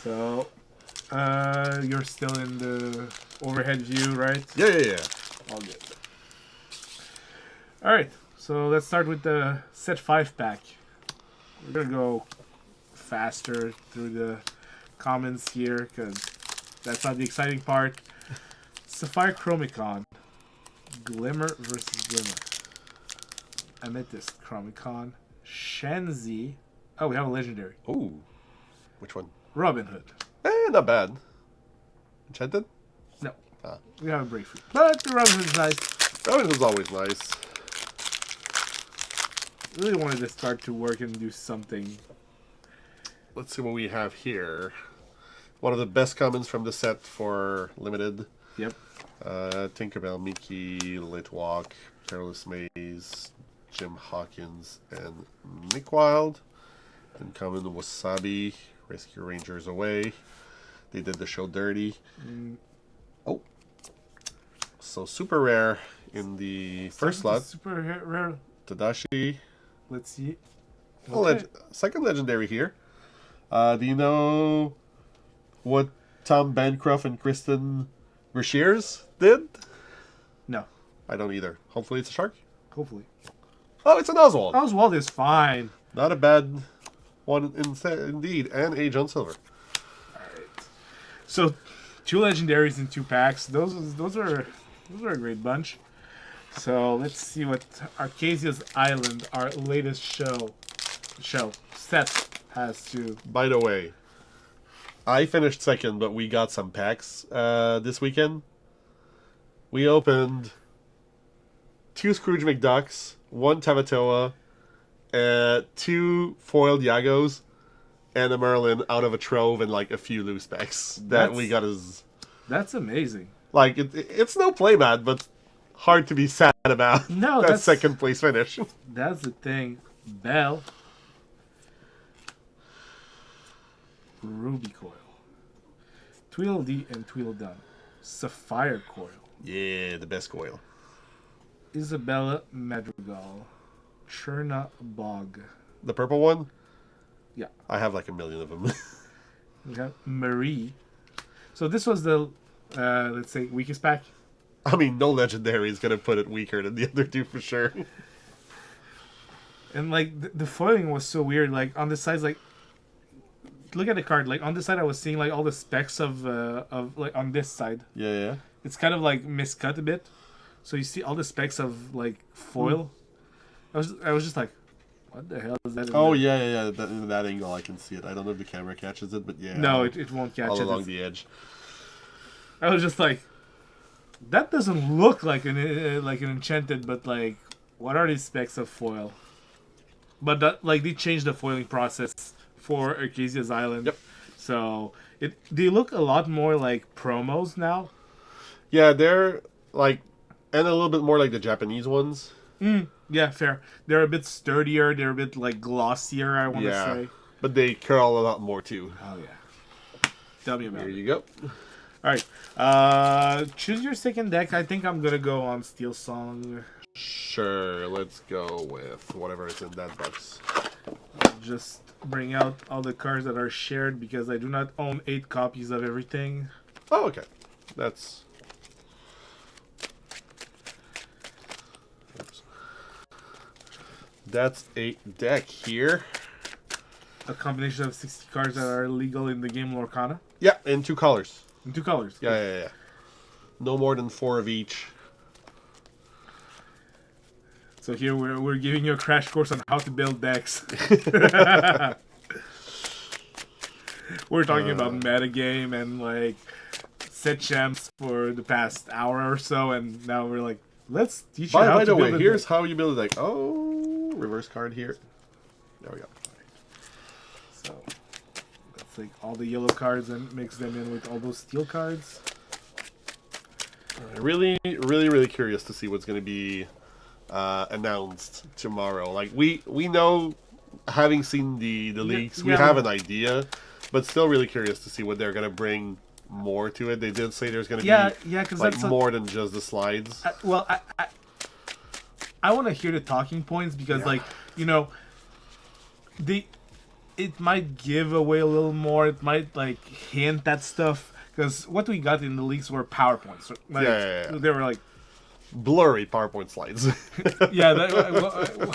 So, you're still in the overhead view, right? Yeah. All good. Alright, so let's start with the set 5 pack. We're gonna go faster through the comments here because That's not the exciting part. Sapphire Chromicon. Glimmer versus Glimmer. Amethyst Chromicon. Shenzi. Oh, we have a legendary. Ooh. Which one? Robin Hood. Not bad. Enchanted? No. Ah. We have a breakthrough. But the Robin Hood is nice. Robin Hood's always nice. Really wanted to start to work and do something. Let's see what we have here. One of the best commons from the set for limited. Yep. Tinkerbell, Mickey, Litwalk, Perilous Maze, Jim Hawkins, and Nick Wilde. And common Wasabi, Rescue Rangers Away. They did the show dirty. Oh. So super rare in the first slot. Super rare. Tadashi. Let's see. Second legendary here. Do you know what Tom Bancroft and Kristen Verscheers did? No. I don't either. Hopefully it's a shark. Hopefully. Oh, it's an Oswald. Oswald is fine. Not a bad one indeed. And a John Silver. Alright. So, 2 legendaries in 2 packs. Those are a great bunch. So let's see what Archazia's Island, our latest set, has to. By the way, I finished second, but we got some packs this weekend. We opened 2 Scrooge McDucks, 1 Tavatoa, 2 foiled Yagos, and a Merlin out of a trove and like a few loose packs that we got as. That's amazing. Like it's no playmat, but hard to be sad about. No, that that's second place finish. That's the thing. Bell. Ruby Coil. Tweedledee and Tweedledum. Sapphire Coil. Yeah, the best coil. Isabella Madrigal. Cherna Bog. The purple one? Yeah. I have like a million of them. We have Marie. So this was the, let's say, weakest pack. I mean, no legendary is going to put it weaker than the other 2 for sure. And, like, the foiling was so weird. Like, on the sides, like, look at the card. Like, on this side, I was seeing, like, all the specs of like, on this side. Yeah. It's kind of, like, miscut a bit. So you see all the specs of, like, foil. I was just like, what the hell is that? Oh, yeah. In that angle, I can see it. I don't know if the camera catches it, but yeah. No, it won't catch all it. along the edge. I was just like, that doesn't look like an enchanted, but, like, what are these specs of foil? But, that, like, they changed the foiling process for Archazia's Island. Yep. So, they look a lot more like promos now. Yeah, they're, like, and a little bit more like the Japanese ones. Yeah, fair. They're a bit sturdier. They're a bit, like, glossier, I want to say. But they curl a lot more, too. Oh, yeah. Tell me about Here it. you go. Alright. Choose your second deck. I think I'm going to go on Steel Song. Sure, let's go with whatever is in that box. Just bring out all the cards that are shared because I do not own 8 copies of everything. Oh, okay. That's... Oops. That's a deck here. A combination of 60 cards that are legal in the game Lorcana. Yeah, in 2 colors. In 2 colors. Yeah. No more than 4 of each. So here we're giving you a crash course on how to build decks. We're talking about metagame and like set champs for the past hour or so, and now we're like, let's teach you how to build a deck. By the way, here's how you build a deck. Oh, reverse card here. There we go. So let's take all the yellow cards and mix them in with all those steel cards. Really curious to see what's going to be announced tomorrow. Like we know, having seen the leaks, we have an idea, but still really curious to see what they're going to bring more to it. They did say there's going to be because like that's more than just the slides. I want to hear the talking points because like, you know, it might give away a little more. It might like hint at stuff because what we got in the leaks were PowerPoints. Like, they were like blurry PowerPoint slides.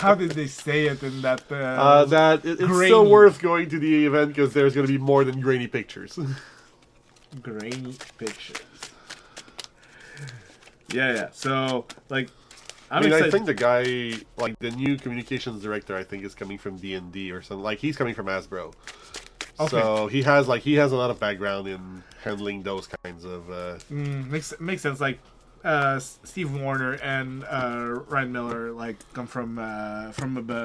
How did they say it in that? That it's still worth going to the event because there's going to be more than grainy pictures. Grainy pictures. Yeah. So, like, I'm I excited. think the guy, like the new communications director, I think is coming from D&D or something. Like he's coming from Hasbro, so he has a lot of background in handling those kinds of. Makes sense. Like, Steve Warner and Ryan Miller like come from a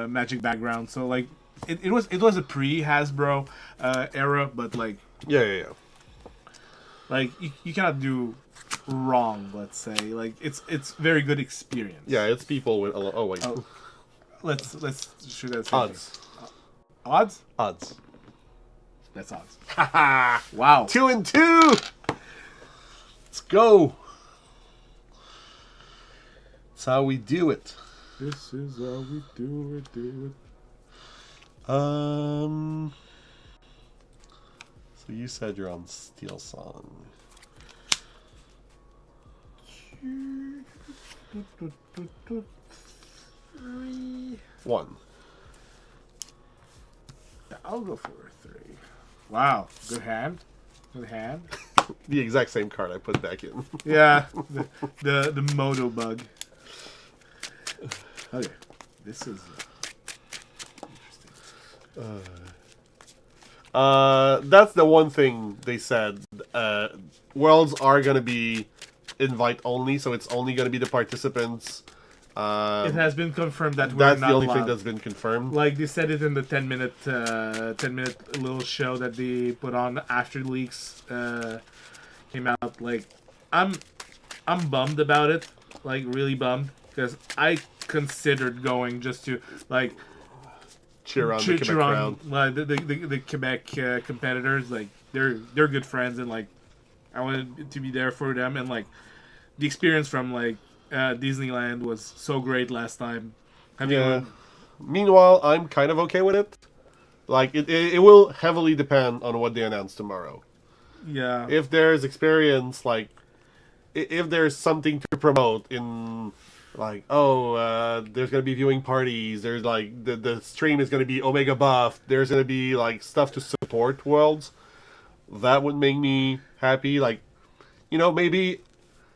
Magic background, so like it was a pre Hasbro era, but like Yeah. like you cannot do wrong. Let's say like it's very good experience. Yeah, it's people with. Oh wait. Oh, let's shoot that. Odds. Odds. Odds. That's odds. Wow. 2 and 2. Let's go. That's how we do it. This is how we do it. So you said you're on Steel Song. 1. I'll go for a 3. Wow, good hand. The exact same card I put back in. Yeah, the Moto bug. Okay, this is interesting. That's the one thing they said. Worlds are gonna be invite only, so it's only gonna be the participants. It has been confirmed that we're That's not the only allowed. thing that's been confirmed. Like they said it in the 10-minute little show that they put on after the leaks came out. Like I'm bummed about it, like really bummed, because I considered going just to like cheer on the Quebec crowd. like the Quebec competitors. Like they're good friends, and like I wanted to be there for them, and like the experience from like Disneyland was so great last time. Meanwhile, I'm kind of okay with it. Like it will heavily depend on what they announce tomorrow. Yeah. If there's experience, like if there's something to promote in, like there's gonna be viewing parties. There's like the stream is gonna be Omega buff. There's gonna be like stuff to support Worlds. That would make me happy. Like, maybe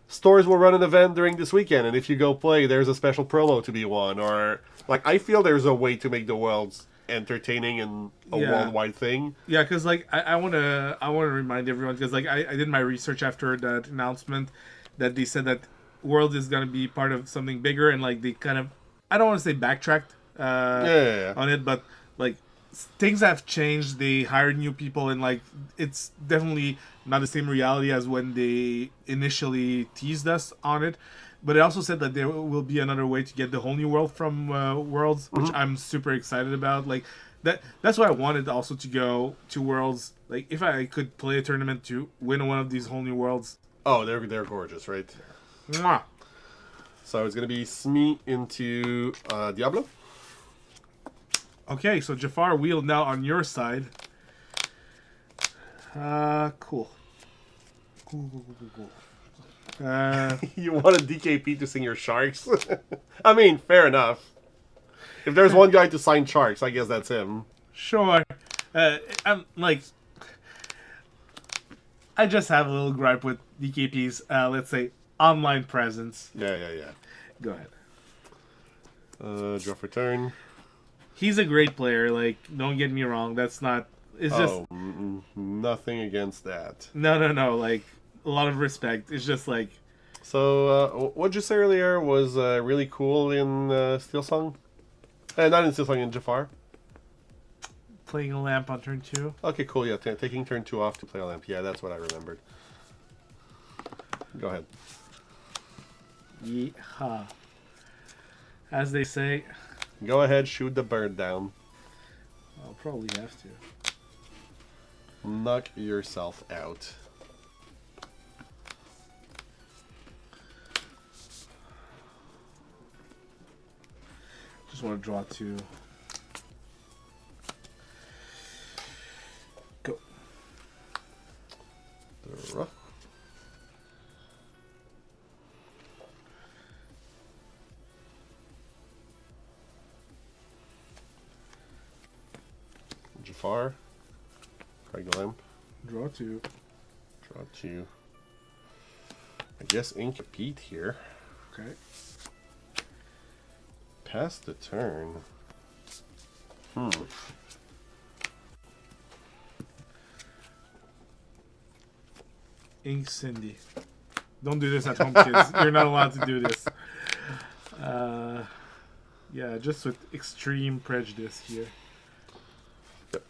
stores will run an event during this weekend, and if you go play, there's a special promo to be won. Or like, I feel there's a way to make the Worlds entertaining and a worldwide thing. Yeah, because like I wanna remind everyone, because like I did my research after that announcement that they said that World is gonna be part of something bigger, and like they kind of, I don't want to say backtracked on it, but like things have changed. They hired new people, and like it's definitely not the same reality as when they initially teased us on it. But it also said that there will be another way to get the whole new world from Worlds, which I'm super excited about. Like that's why I wanted also to go to Worlds. Like if I could play a tournament to win one of these whole new worlds. Oh, they're gorgeous, right? Mwah. So it's gonna be Smee into Diablo. Okay, so Jafar wheel now on your side. Cool. You want a DKP to sing your Sharks? I mean, fair enough. If there's one guy to sign Sharks, I guess that's him. Sure. I'm like, I just have a little gripe with DKP's, let's say, online presence. Yeah. Go ahead. Draw for turn. He's a great player. Like, don't get me wrong. That's not. It's just nothing against that. No. Like, a lot of respect. It's just like. So, what'd you say earlier was really cool in Steel Song? Not in Steel Song, in Jafar. Playing a lamp on turn 2. Okay, cool. Yeah, taking turn 2 off to play a lamp. Yeah, that's what I remembered. Go ahead. Yeehaw. As they say. Go ahead, shoot the bird down. I'll probably have to. Knock yourself out. Just want to draw 2. Go. Draw. Jafar. Craig the Lamp. Draw 2. Draw About to, I guess, ink-a-pete here. Okay. Pass the turn. Ink Cindy. Don't do this at home, kids. You're not allowed to do this. Yeah, just with extreme prejudice here. Yep.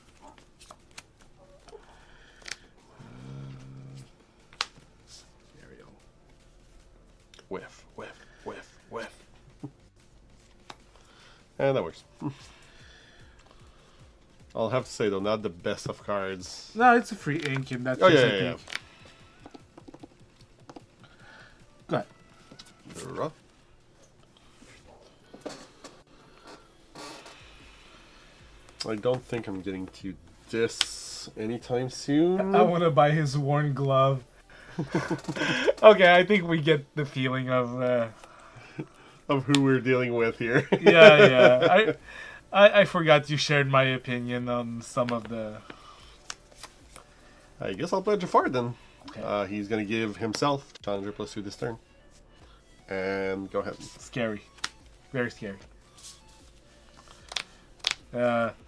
There we go. Whiff, whiff, whiff, whiff. And that works. I'll have to say, though, not the best of cards. No, it's a free ink in that case, Oh, yeah, I yeah, think. yeah. Go ahead. Draw. I don't think I'm getting to this anytime soon. I want to buy his worn glove. Okay, I think we get the feeling of who we're dealing with here. yeah. I forgot you shared my opinion on some of the. I guess I'll play Jafar then. Okay. He's going to give himself Challenger +2 this turn. And go ahead. Scary. Very scary.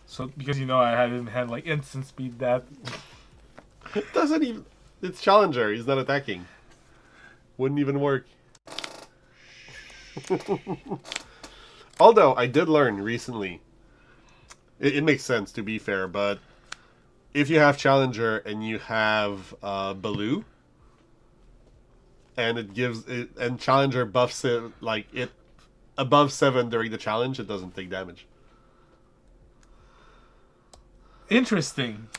So because I hadn't had like instant speed that. It doesn't even... It's Challenger. He's not attacking. Wouldn't even work. Although, I did learn recently. It makes sense, to be fair, but if you have Challenger and you have Baloo, and it gives it, and Challenger buffs it like it above 7 during the challenge, it doesn't take damage. Interesting.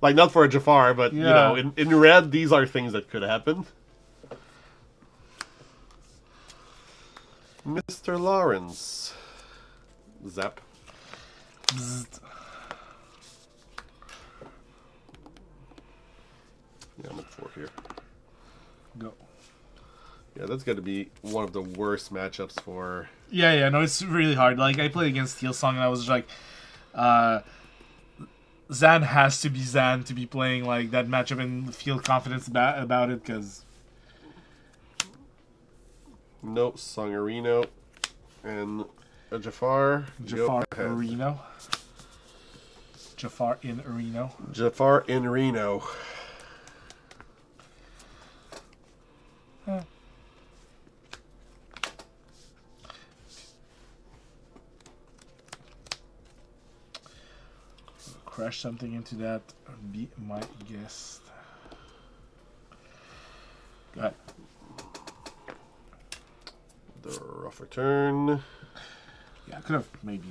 Like, not for a Jafar, but Yeah. in red, these are things that could happen. Mr. Lawrence. Zap. Bzzzt. Yeah, I'm at 4 here. Go. Yeah, that's got to be one of the worst matchups for... Yeah, no, it's really hard. Like, I played against Steel Song, and I was like, Zan has to be Zan to be playing like that matchup and feel confidence about it, because... No, Songarino. And a Jafar. Jafar Go ahead. Reno. Jafar in Reno. Jafar in Reno. Crash something into that. Be my guest. Go ahead. The rougher turn. Yeah, I could have maybe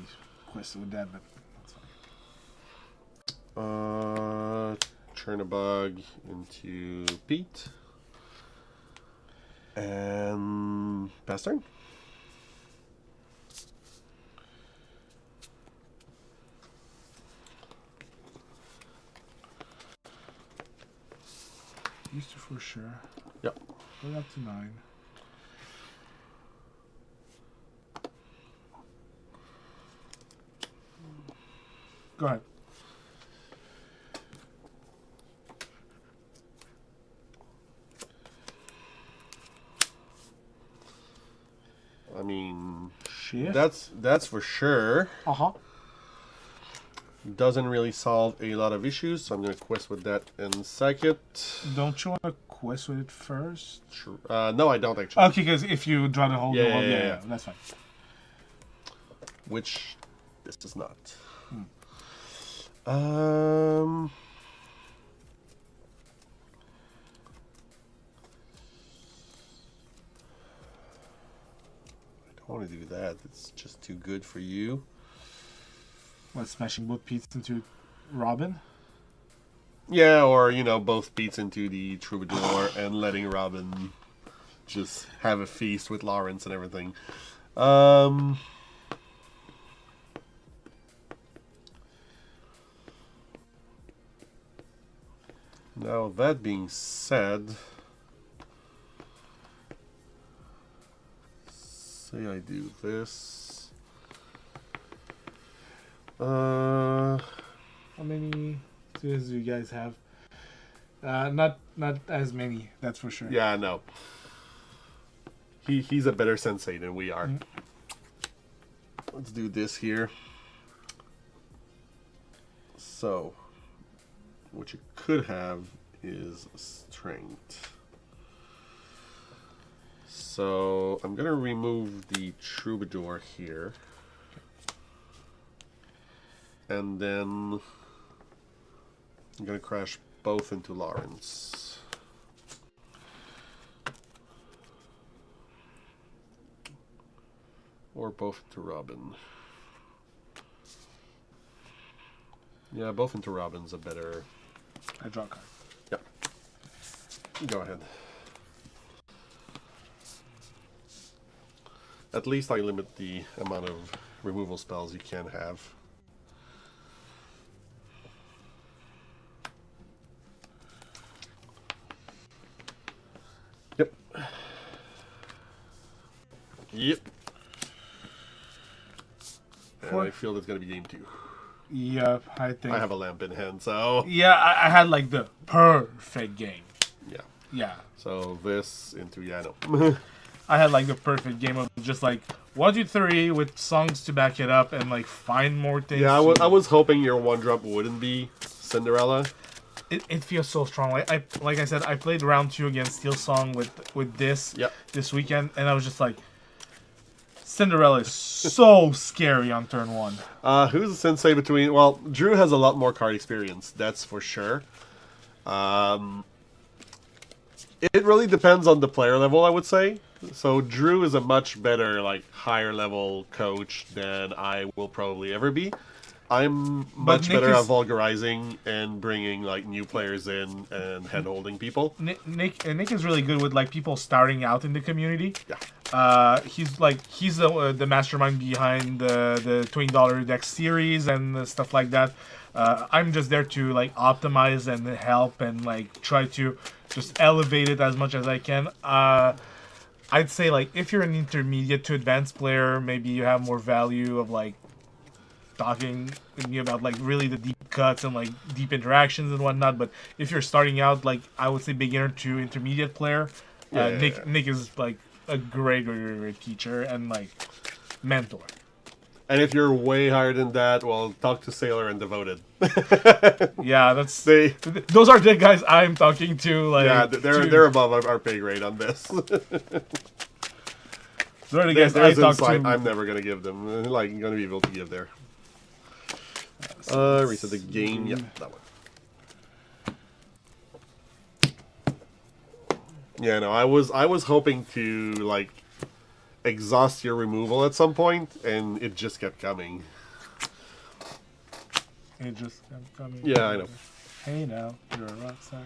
quested with that, but that's fine. Chernabog into Pete. And pass turn. Used to for sure. Yep. Put up to 9. Go ahead. I mean, Shit. that's for sure. Uh-huh. Doesn't really solve a lot of issues, so I'm going to quest with that in second. Don't you want to quest with it first? Sure. No, I don't actually. Okay, because if you draw the whole Yeah. that's fine. Which this is not. I don't want to do that. It's just too good for you. What, smashing both Pete's into Robin? Yeah, or, both beats into the Troubadour and letting Robin just have a feast with Lawrence and everything. Now, that being said, say I do this. How many students do you guys have? Not as many, that's for sure. Yeah, no. He's a better sensei than we are. Let's do this here. So, what you could have is strength. So, I'm going to remove the troubadour here. And then I'm going to crash both into Lawrence. Or both into Robin. Yeah, both into Robin's a better... I draw a card. Yep. Go ahead. At least I limit the amount of removal spells you can have. Yep. Yep. And I feel that's going to be game 2. Yep, I think. I have a lamp in hand, so... Yeah, I had like the perfect game. Yeah. Yeah. So this into... Yeah, no. I had like the perfect game of just like 1, 2, 3 with songs to back it up and like find more things. Yeah, I was hoping your 1-drop wouldn't be Cinderella. It feels so strong. Like I said, I played round 2 against Steel Song with this this weekend, and I was just like, Cinderella is so scary on turn 1. Who's the sensei between... Well, Dru has a lot more card experience, that's for sure. It really depends on the player level, I would say. So Dru is a much better, like, higher level coach than I will probably ever be. I'm much better at vulgarizing and bringing like new players in and hand-holding people. Nick is really good with like people starting out in the community. Yeah. He's the mastermind behind the $20 deck series and stuff like that. I'm just there to like optimize and help and like try to just elevate it as much as I can. I'd say like if you're an intermediate to advanced player, maybe you have more value of like talking with me about like really the deep cuts and like deep interactions and whatnot. But if you're starting out, like I would say beginner to intermediate player, Nick is like a great teacher and like mentor. And if you're way higher than that, well, talk to Sailor and Devoted. Yeah, those are the guys I'm talking to. Like, yeah, they're above our pay grade on this. Those are the guys I talk to. I'm never gonna give them. Like, I'm gonna be able to give there. Reset the game. Yep, that one. Yeah, no, I was hoping to like exhaust your removal at some point, and it just kept coming. It just kept coming. Yeah, I know. Hey, now you're a rock star.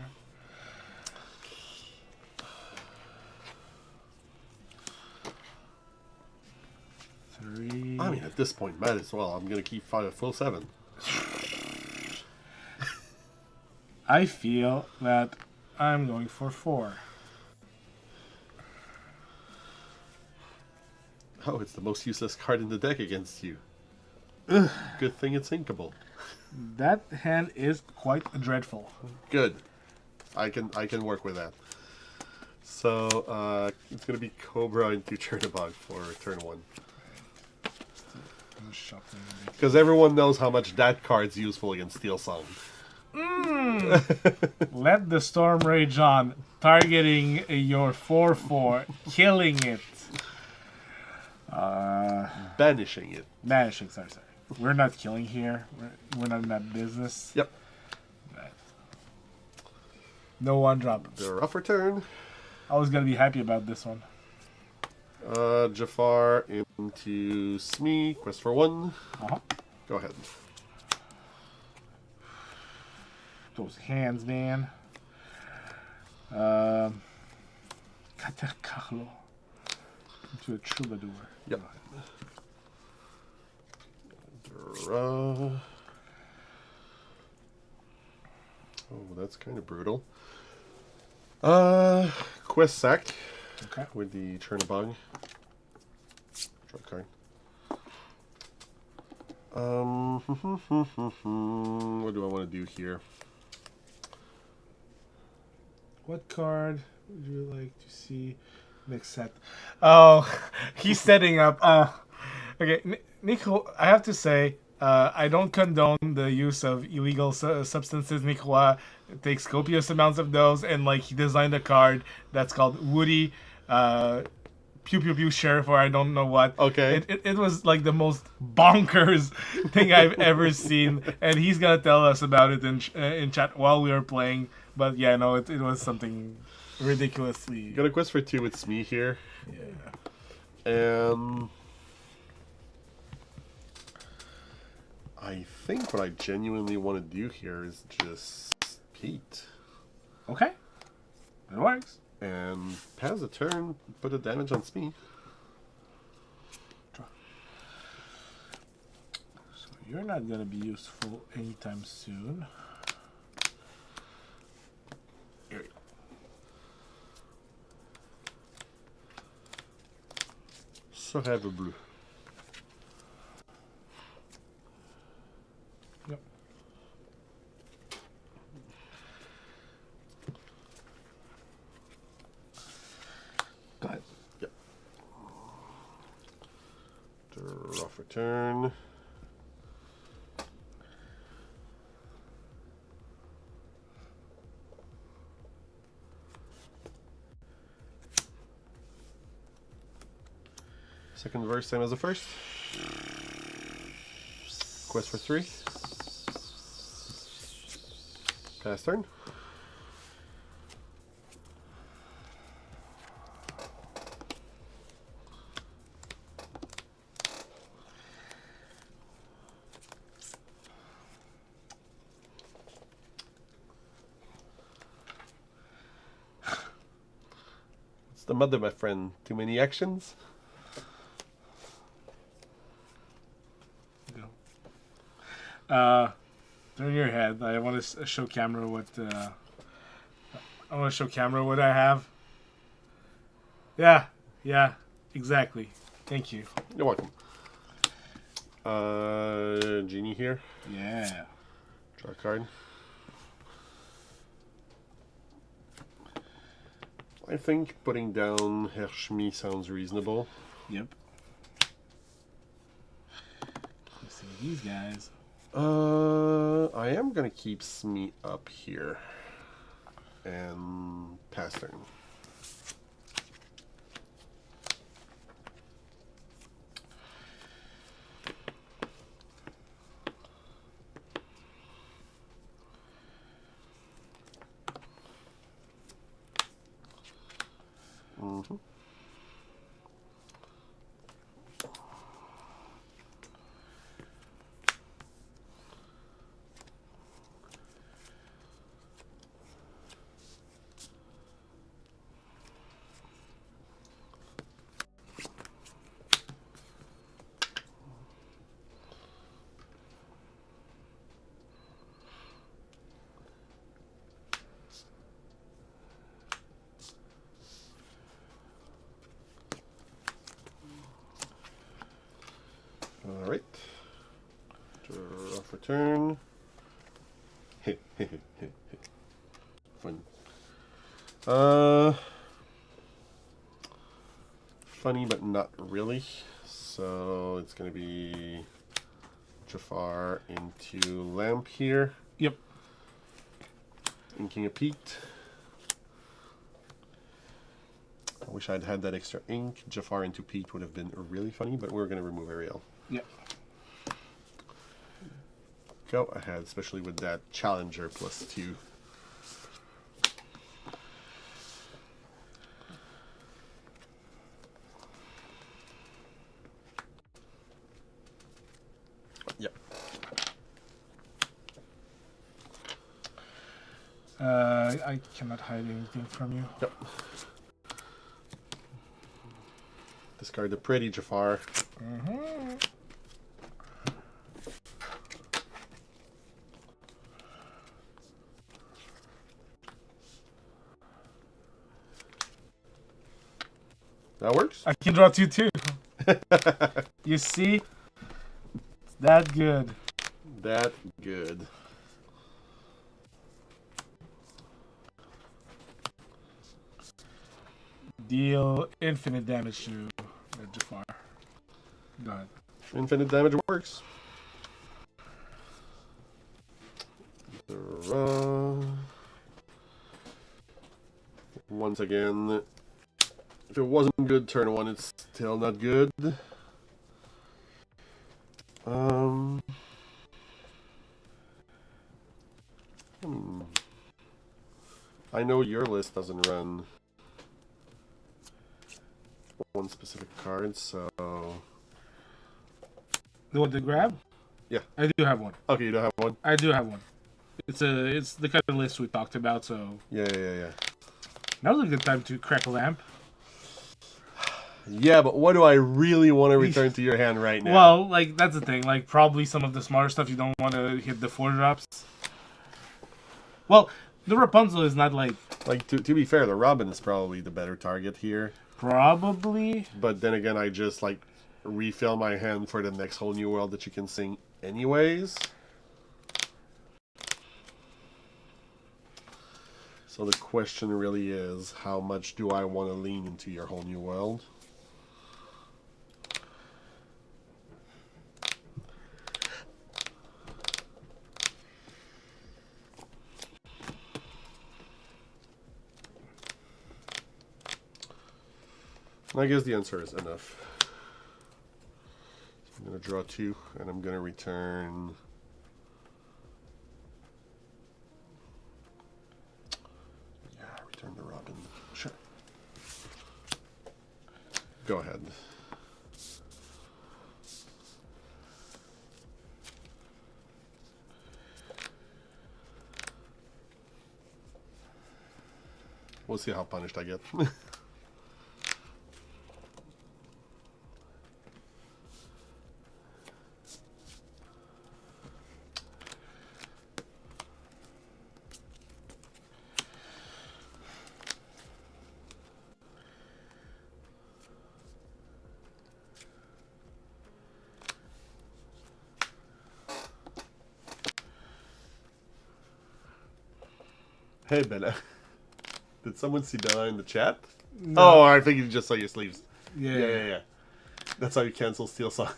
Three. I mean, at this point, might as well. I'm gonna keep full 7. I feel that I'm going for 4. Oh, it's the most useless card in the deck against you. Good thing it's inkable. That hand is quite dreadful. Good. I can work with that. So it's gonna be Cobra into Chernobog for turn 1. Because everyone knows how much that card's useful against Steel Song. Let the storm rage on, targeting your 4/4, killing it. Banishing it. Banishing, sorry. We're not killing here. We're not in that business. Yep. Right. No 1-drop. They're up for turn. I was gonna be happy about this one. Jafar into Smee. Quest for 1. Go ahead. Those hands, man. Carlo into a troubadour. Yep. Oh, that's kind of brutal. Quest sack. Okay. With the Chernobog. Draw a card. What do I want to do here? What card would you like to see next set? Oh, he's setting up. Okay, Nico, I have to say, I don't condone the use of illegal substances. Nicola takes copious amounts of those, and like he designed a card that's called Woody. Pew pew pew sheriff, or I don't know what. Okay. It was like the most bonkers thing I've ever seen, and he's gonna tell us about it in chat while we were playing. But yeah, no, it was something ridiculously. Got a quest for 2 with Smee here. Yeah. And I think what I genuinely want to do here is just Pete. Okay. It works. And pass the turn, put the damage on Smee. So you're not gonna be useful anytime soon. Here we go. So have a blue. Yep. Go ahead. Yep. Draw for turn. Second verse, same as the first. Quest for 3. Pass turn. What's the matter, my friend? Too many actions? Turn your head. I want to show camera what I want to show camera what I have. Yeah, exactly. Thank you. You're welcome. Genie here. Yeah. Draw a card. I think putting down Hershmi sounds reasonable. Yep. Let's see these guys. I am gonna keep Smee up here and pass turn. Mm-hmm. All right. Draw for turn. Fun. Funny, but not really. So it's gonna be Jafar into Lamp here. Yep. Inking a Pete. I wish I'd had that extra ink. Jafar into Pete would have been really funny, but we're gonna remove Ariel. Yep. Go ahead, especially with that Challenger +2. Yep. I cannot hide anything from you. Yep. Discard the pretty Jafar. Mm-hmm. That works? I can draw 2 too. You see? It's that good. That good. Deal infinite damage to Jafar. Go ahead. Infinite damage works. Once again, if it wasn't good turn 1, it's still not good. I know your list doesn't run one specific card, so... You want to grab? Yeah. I do have one. Okay, you don't have one? I do have one. It's the kind of list we talked about, so... Yeah. That was a good time to crack a lamp. Yeah, but what do I really want to return to your hand right now? Well, like, that's the thing. Like, probably some of the smarter stuff you don't want to hit the 4-drops. Well, the Rapunzel is not like... Like, to be fair, the Robin is probably the better target here. Probably. But then again, I just, like, refill my hand for the next whole new world that you can sing anyways. So the question really is, how much do I want to lean into your whole new world? And I guess the answer is enough. So I'm going to draw 2, and I'm going to return... Return the Robin. Sure. Go ahead. We'll see how punished I get. Hey, Bella. Did someone see Bella in the chat? No. Oh, I think you just saw your sleeves. Yeah. That's how you cancel Steel Song.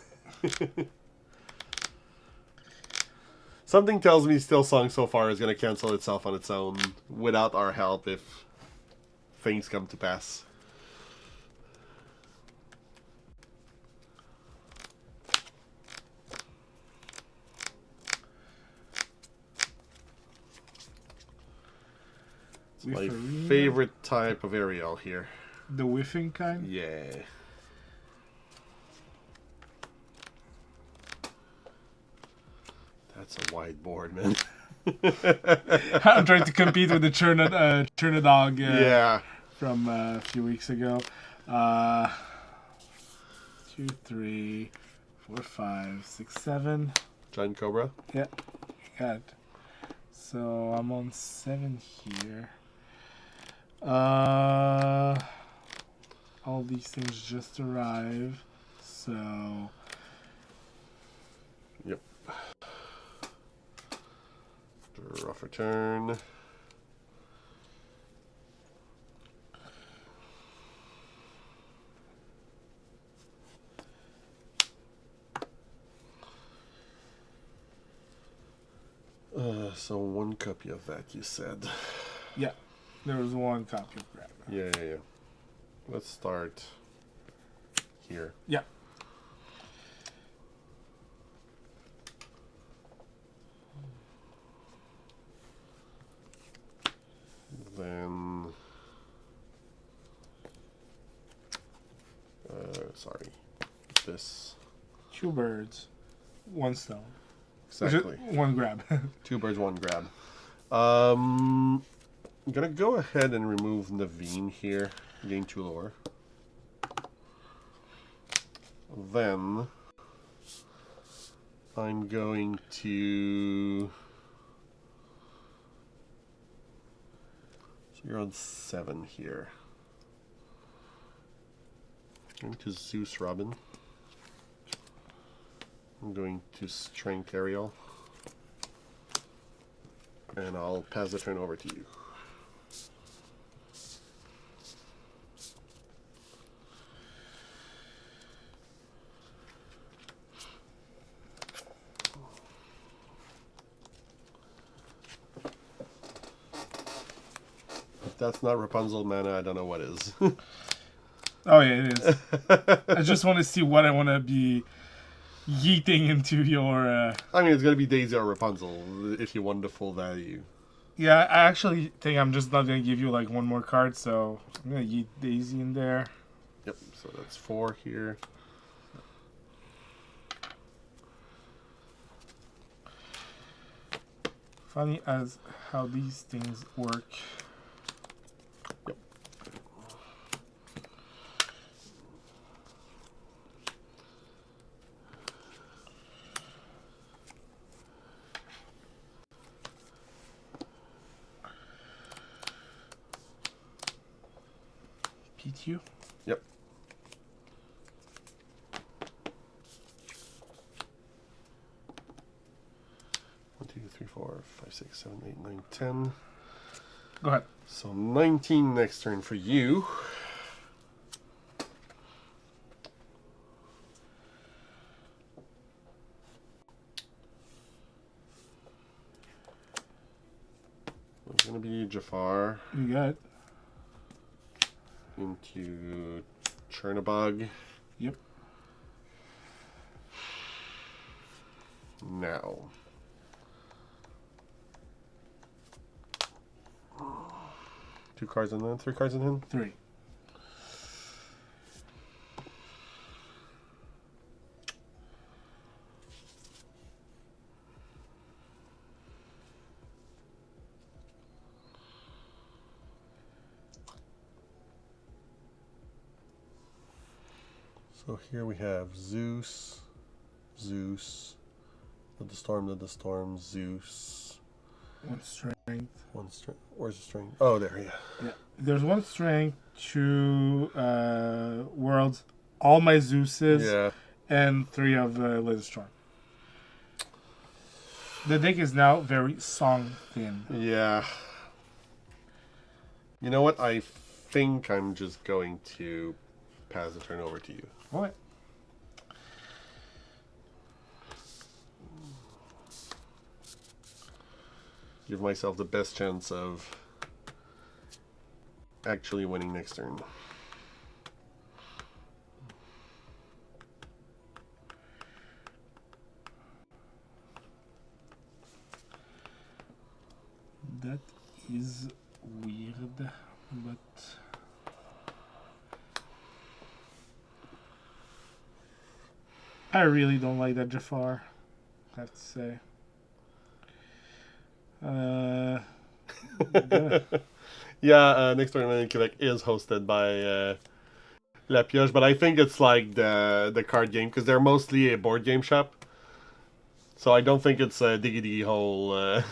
Something tells me Steel Song so far is going to cancel itself on its own without our help if things come to pass. It's my favorite type of aerial here. The whiffing kind? Yeah. That's a wide board, man. I'm trying to compete with the Chernadog yeah. from a few weeks ago. 2, 3, 4, 5, 6, 7. Giant Cobra? Yeah, got it. So I'm on 7 here. All these things just arrived, so... Yep. Draw for turn. So 1 copy of that, you said. Yeah, there was 1 copy of Grab. Yeah. Let's start here. Yeah. Then... sorry. This. 2 birds, 1 stone. Exactly. 1 grab. 2 birds, 1 grab. I'm gonna go ahead and remove Naveen here. Gain 2 lore. Then I'm going to... So you're on 7 here. I'm going to Zeus Robin. I'm going to Strength Ariel. And I'll pass the turn over to you. that's not Rapunzel mana, I don't know what is. Oh yeah, it is. I just want to see what I want to be yeeting into your... I mean, it's going to be Daisy or Rapunzel if you want the full value. Yeah, I actually think I'm just not going to give you like one more card, so I'm going to yeet Daisy in there. Yep, so that's 4 here. Funny as how these things work. Yep. PTU? Yep. One, 2, 3, 4, 5, 6, 7, 8, 9, 10. Go ahead. So 19 next turn for you. It's going to be Jafar You got it. into Chernabog. Yep. Now. Two cards in hand, 3 cards in hand. 3. So here we have Zeus, Zeus, the storm, Zeus. 1 strength. 1 strength. Where's the strength? Oh, there, yeah. Yeah. There's 1 strength, 2 worlds, all my Zeuses, Yeah. and 3 of Laser Storm. The deck is now very song thin. Yeah. You know what? I think I'm just going to pass the turn over to you. What? Give myself the best chance of actually winning next turn. That is weird, but I really don't like that Jafar, I have to say. Yeah, next tournament in Quebec is hosted by La Pioche, but I think it's like the card game because they're mostly a board game shop. So I don't think it's a diggy hole. I'm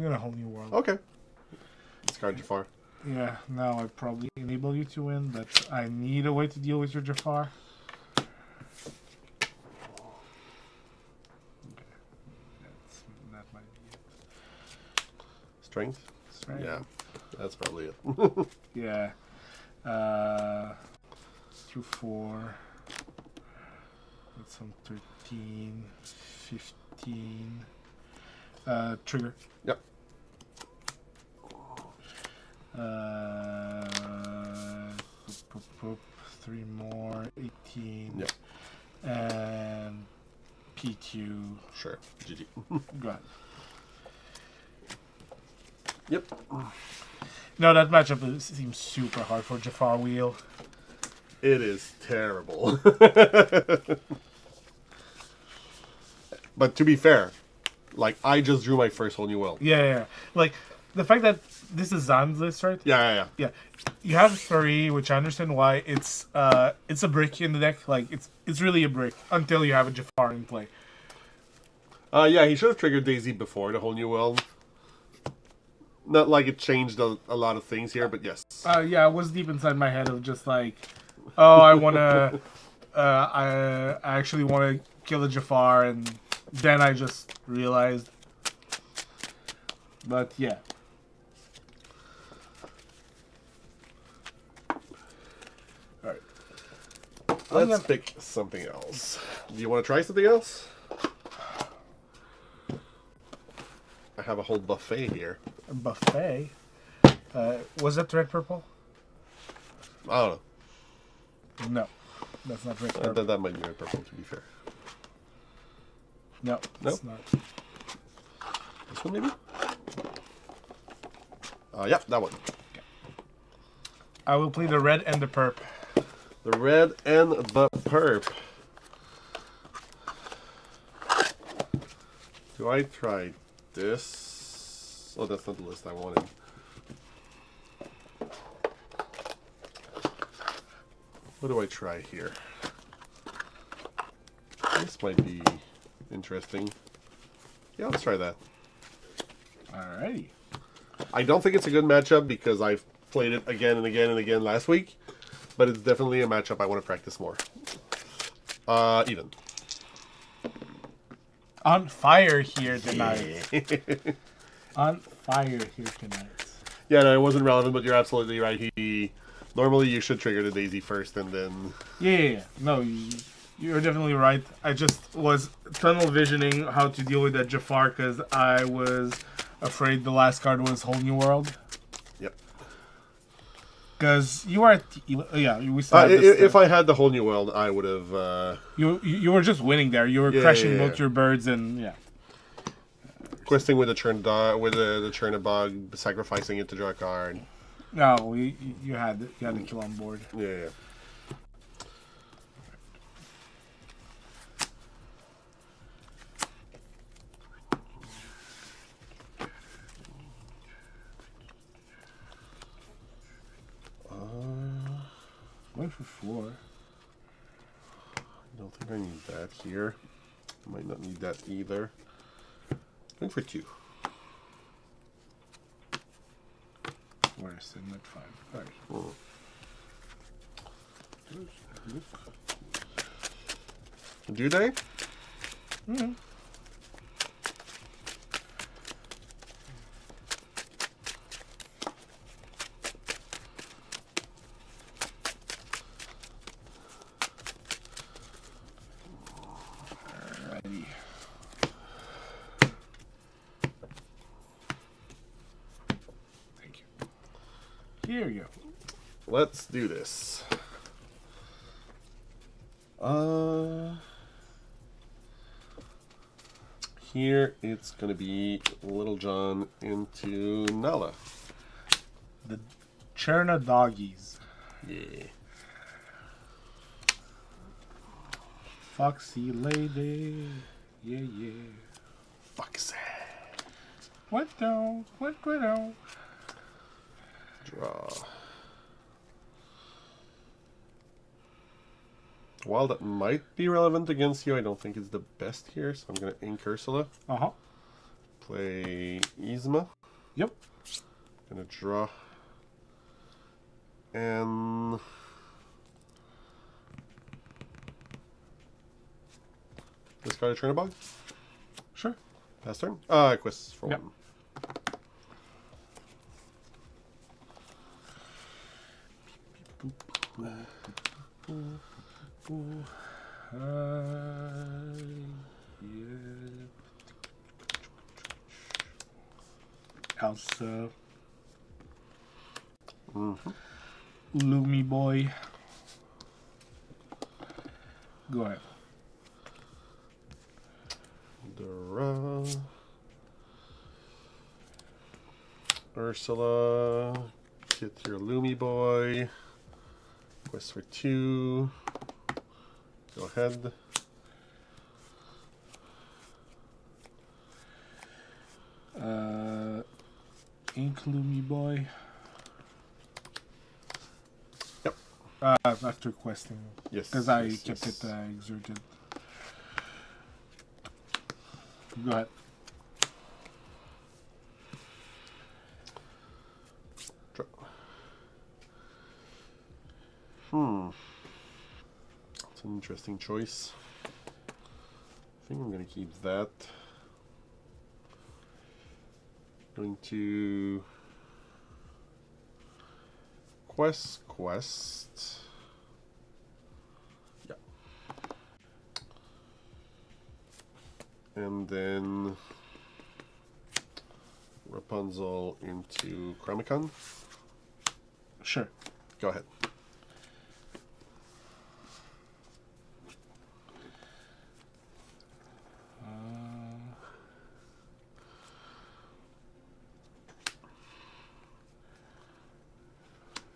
gonna whole new world. Okay. Discard Jafar. Yeah, now I probably enable you to win, but I need a way to deal with your Jafar. That might be it. Strength? Strength. Yeah, that's probably it. Yeah. 2, 4. That's some 13, 15. Trigger. Yep. 3 more, 18. Yep. And P2. Sure. GG. Go ahead. Yep. No, that matchup seems super hard for Jafar Wheel. It is terrible. But to be fair, like, I just drew my first whole new world. Yeah. Like, the fact that this is Zan's list, right? Yeah. Yeah. You have 3, which I understand why it's a brick in the deck. Like, it's really a brick until you have a Jafar in play. Yeah, he should have triggered Daisy before the whole new world. Not like it changed a lot of things here, but yes. Yeah, I was deep inside my head of just like, oh, I wanna, I actually want to kill the Jafar, and then I just realized. But yeah. All right. Let's pick something else. Do you want to try something else? I have a whole buffet here. A buffet? Was that red purple? I don't know. No. That's not red purple. That might be red purple, to be fair. No, No? it's not. This one, maybe? Yeah, that one. Okay. I will play the red and the perp. The red and the perp. Do I try this? Oh, that's not the list I wanted. What do I try here? This might be interesting. Yeah, let's try that. Alrighty. I don't think it's a good matchup because I've played it again and again and again last week, but it's definitely a matchup I want to practice more. Even. On fire here tonight. On fire here tonight. Yeah, no, it wasn't relevant, but you're absolutely right. Normally you should trigger the daisy first and then... Yeah. No, you're definitely right. I just was tunnel visioning how to deal with that Jafar because I was afraid the last card was Whole New World. Yep. Because you are at... Yeah, we saw if I had the Whole New World, I would have... You were just winning there. You were crushing both your birds and... Yeah. Questing with the Chernabog, sacrificing it to draw a card. No, you had the kill on board. Yeah. Went for 4. I don't think I need that here. I might not need that either. Going for 2. Where's in at 5? Alright. Oh. Do they? Mm-hmm. Alrighty. Thank you. Here we go. Let's do this. Here it's gonna be Little John into Nala. The Cherna Doggies. Yeah. Foxy lady. Yeah. Foxy. What don't? What don't? Draw. While that might be relevant against you, I don't think it's the best here, so I'm going to ink Ursula. Uh-huh. Play Yzma. Yep. Gonna draw. And... discard a Chernabog? Sure. Pass turn? Quest for Yep. 1. Yeah. Elsa. Loomy boy. Go ahead. Dra. Ursula. Get your Loomy boy. Quest for 2. Go ahead. Ink Loomy boy. Yep. After questing. Yes. Because I yes, kept yes. it exerted. Go ahead. Draw. It's an interesting choice. I think I'm going to keep that. Going to quest. Yeah. And then Rapunzel into Chromicon. Sure. Go ahead.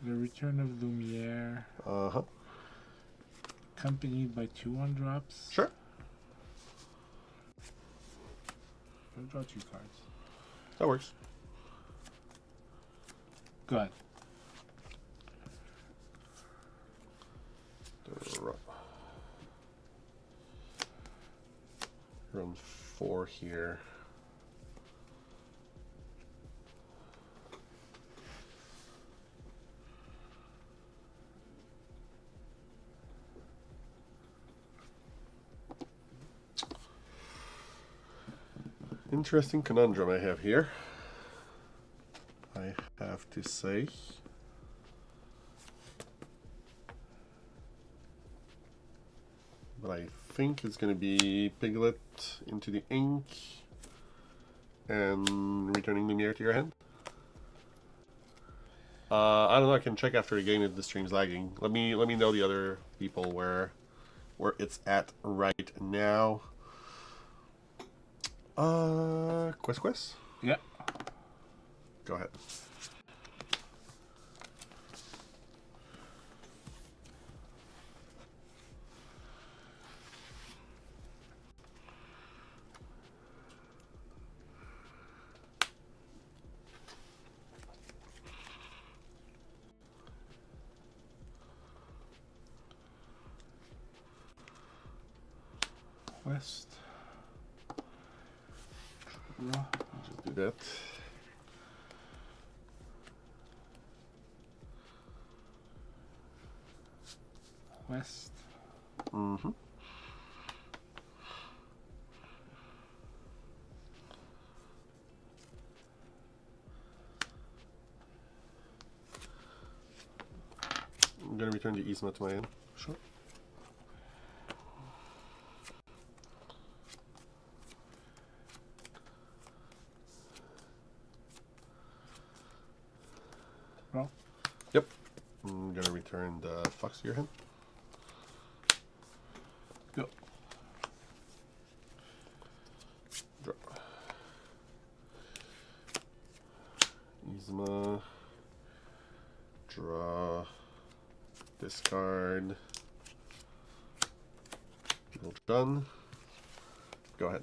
The Return of Lumiere. Uh-huh. Accompanied by 2 1-drops. Sure. I'll draw 2 cards. That works. Go ahead. Run 4 here. Interesting conundrum I have here. I have to say. But I think it's going to be Piglet into the ink and returning Lumiere to your hand. I don't know. I can check after the game if the stream's lagging. Let me know the other people where it's at right now. Quest? Yeah. Go ahead. Quest. Draw. Just do that. Quest. Mm-hmm. I'm gonna return the Yzma to my hand. Sure. Well. Yep. I'm gonna return the Fox to your hand. Go. Draw. Yzma. Draw. Discard. Well done. Go ahead.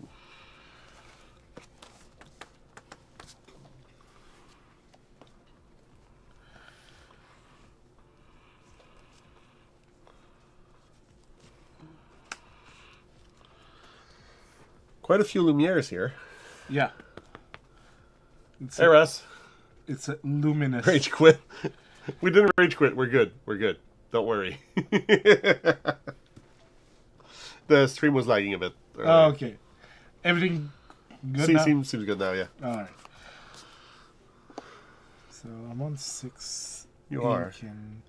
Quite a few Lumieres here. Yeah. It's Hey, Russ. It's a luminous. Rage quit. We didn't rage quit. We're good. We're good. Don't worry. The stream was lagging a bit. Oh, okay. Everything good now? Seems good now, yeah. All right. So I'm on 6. You are. And,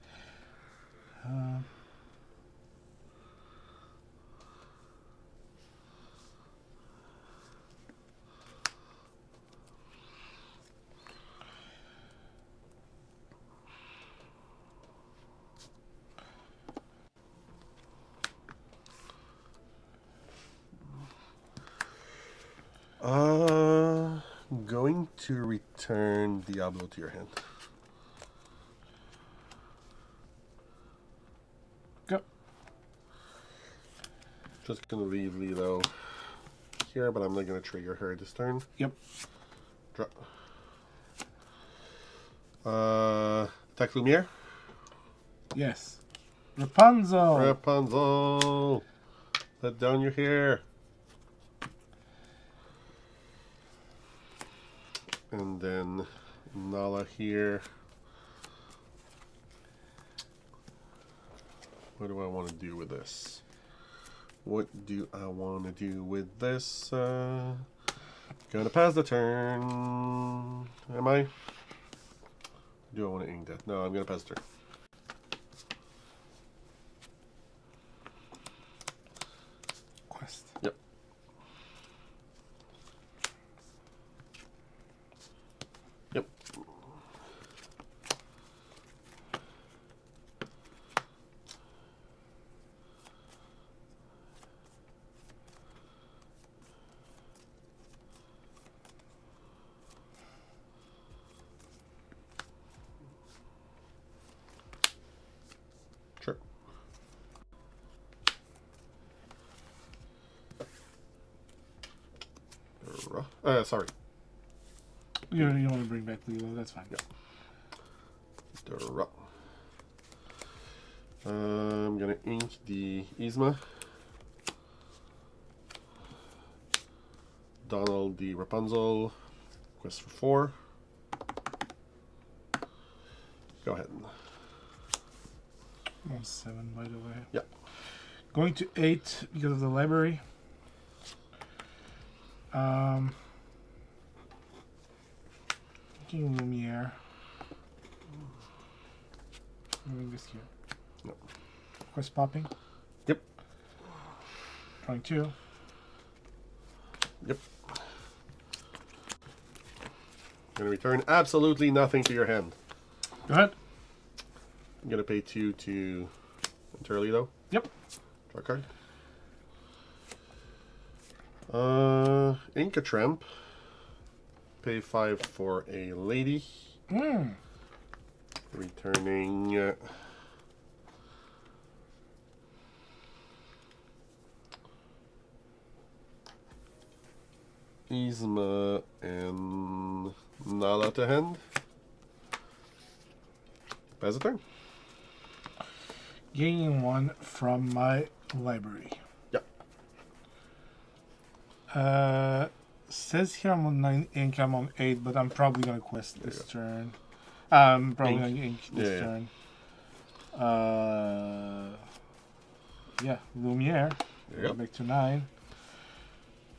going to return Diablo to your hand. go. Just gonna leave Lilo here, but I'm not gonna trigger her this turn. Yep. Drop. Attack Lumiere. Yes. Rapunzel. Rapunzel. Let down your hair. And then Nala here. What do I want to do with this? What do I want to do with this? Gonna pass the turn. Am I? Do I want to ink that? No, I'm gonna pass the turn. Quest. Yep. Sorry. You don't want to bring back Lilo, that's fine. Yeah. Dru. I'm gonna ink the Yzma. Donald the Rapunzel. Quest for 4. Go ahead. I'm on 7, by the way. Yeah. Going to 8 because of the library. Taking Lumiere. Moving this here. No. Quest popping. Yep. Drawing 2. Yep. Gonna return absolutely nothing to your hand. Go ahead. I'm gonna pay 2 to Interlido. Yep. Draw a card. Ink a Tramp. Pay 5 for a lady. Returning Yzma and Nala to hand. Pass a turn. Gaining 1 from my library. Yep. Says here I'm on 9 ink, I'm on 8, but I'm probably gonna quest this turn. Probably gonna ink this turn. Yeah, Lumiere. There you go. Back to 9.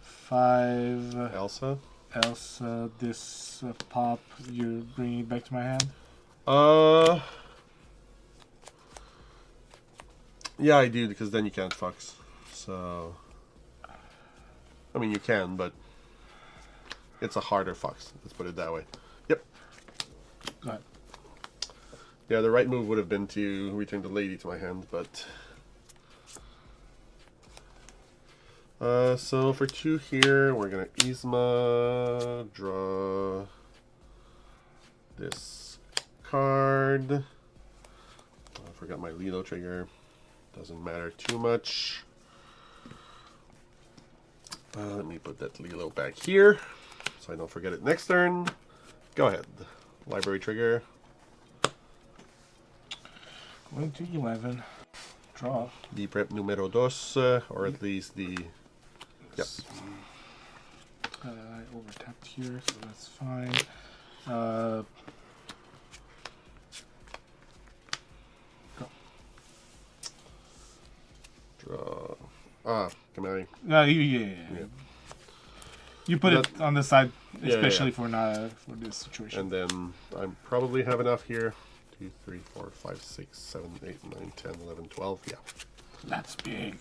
5. Elsa. Elsa, this pop, you're bringing it back to my hand? Yeah, I do, because then you can't fucks. So, I mean, you can, but it's a harder fucks. Let's put it that way. Yep. Go ahead. Yeah, the right move would have been to return the lady to my hand, but... so for 2 here, we're gonna Yzma, draw this card. I forgot my Lilo trigger. Doesn't matter too much. Let me put that Lilo back here so I don't forget it next turn. Go ahead. Library trigger. Going to 11. Draw. The prep numero 2, or at least the... Yep. I overtapped here, so that's fine. Go. Draw. Command. Yeah. You put it on the side, Yeah, especially for this situation. And then I probably have enough here. 2, 3, 4, 5, 6, 7, 8, 9, 10, 11, 12. Yeah. That's big.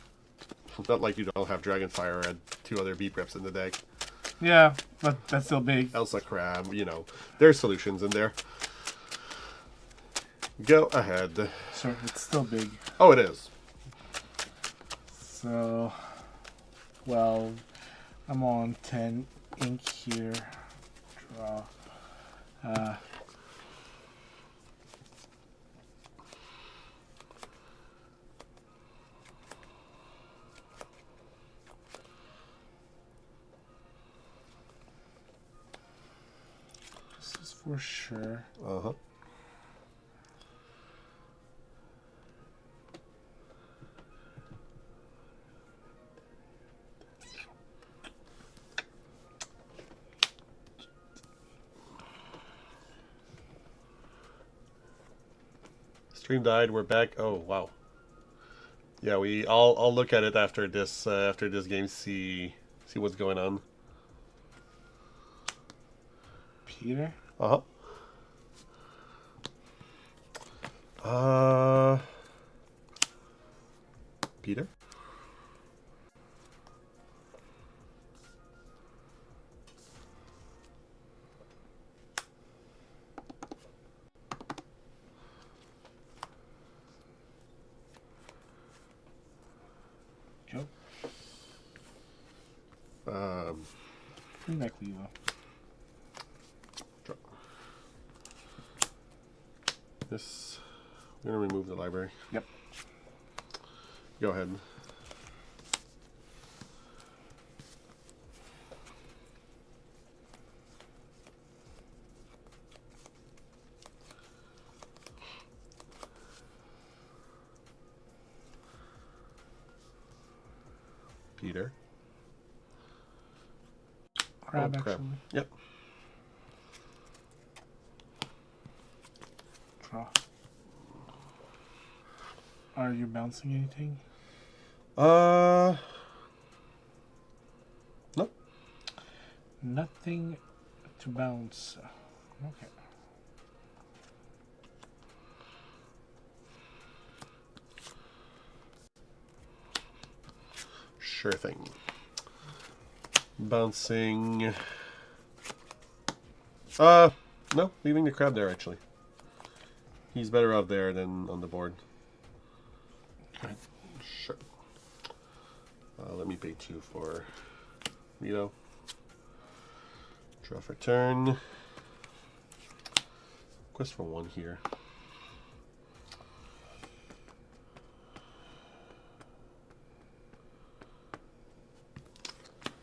Not like you don't have Dragonfire and 2 other B preps in the deck. Yeah, but that's still big. Elsa Crab, you know. There's solutions in there. Go ahead. Sure, it's still big. Oh, it is. So, 12. I'm on 10 ink here. Draw. This is for sure. Uh-huh. Stream died. We're back. Oh wow. Yeah, I'll look at it after this game. See what's going on. Peter. Peter. Go. Bring back Lilo. Drop. This. I'm gonna remove the library. Yep. Go ahead. Peter. Crab, Oh, crab. actually. Yep. Draw. Are you bouncing anything? No. Nothing to bounce. Okay. Sure thing. Bouncing. No, leaving the crab there actually. He's better out there than on the board. Right. Sure. Let me pay 2 for Rito. Draw for turn. Quest for 1 here.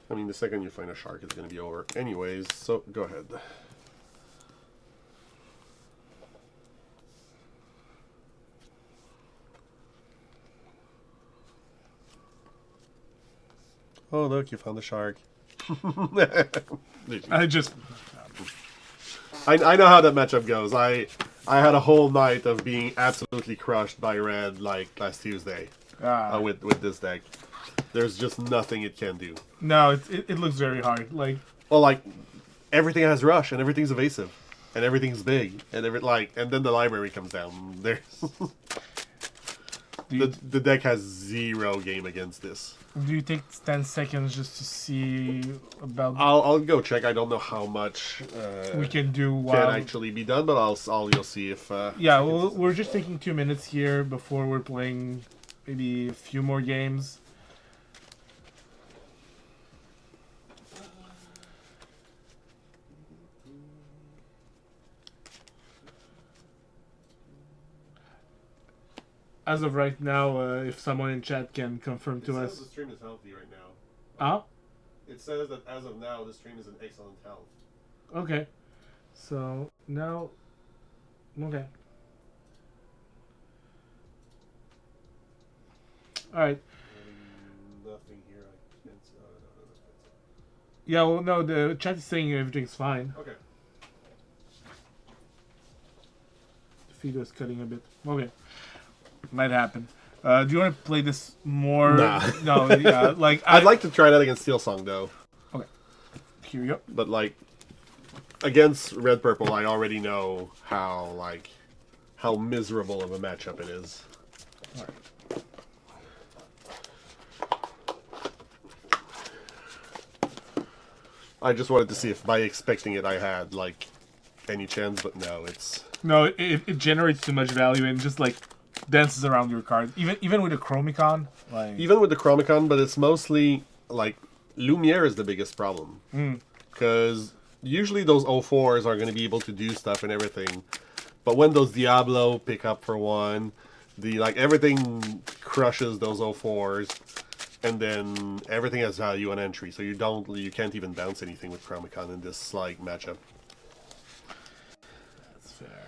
I mean, the second you find a shark, it's going to be over anyways, so go ahead. Oh, look, you found the shark. I just. I know how that matchup goes. I had a whole night of being absolutely crushed by red like last Tuesday with this deck. There's just nothing it can do. No, it looks very hard. Like, Well, like everything has rush and everything's evasive and everything's big and and then the library comes down. There's the deck has 0 game against this. do you take 10 seconds just to see about I'll go check. I don't know how much we can do can while actually be done, but you'll see if. yeah, well, we're just taking 2 minutes here before we're playing maybe a few more games. As of right now, if someone in chat can confirm to us. The stream is healthy right now. Ah, It says that as of now, the stream is in excellent health. okay. So now, okay. All right. Nothing here. I can't see. Yeah. Well, no. The chat is saying everything's fine. Okay. The feed was cutting a bit. Okay. Might happen. Do you want to play this more? Nah. No. Yeah. Like I'd like to try that against Steel Song though. Okay. Here we go. But like against Red Purple, I already know how miserable of a matchup it is. All right. I just wanted to see if by expecting it I had like any chance, but no, it's No, it generates too much value and just like dances around your card. Even with a Chromicon, like even with the Chromicon, but it's mostly like Lumiere is the biggest problem because usually those O4s are going to be able to do stuff and everything, but when those Diablo pick up for 1, everything crushes those O4s. And then everything has value on entry, so you can't even bounce anything with Chromicon in this matchup. That's fair.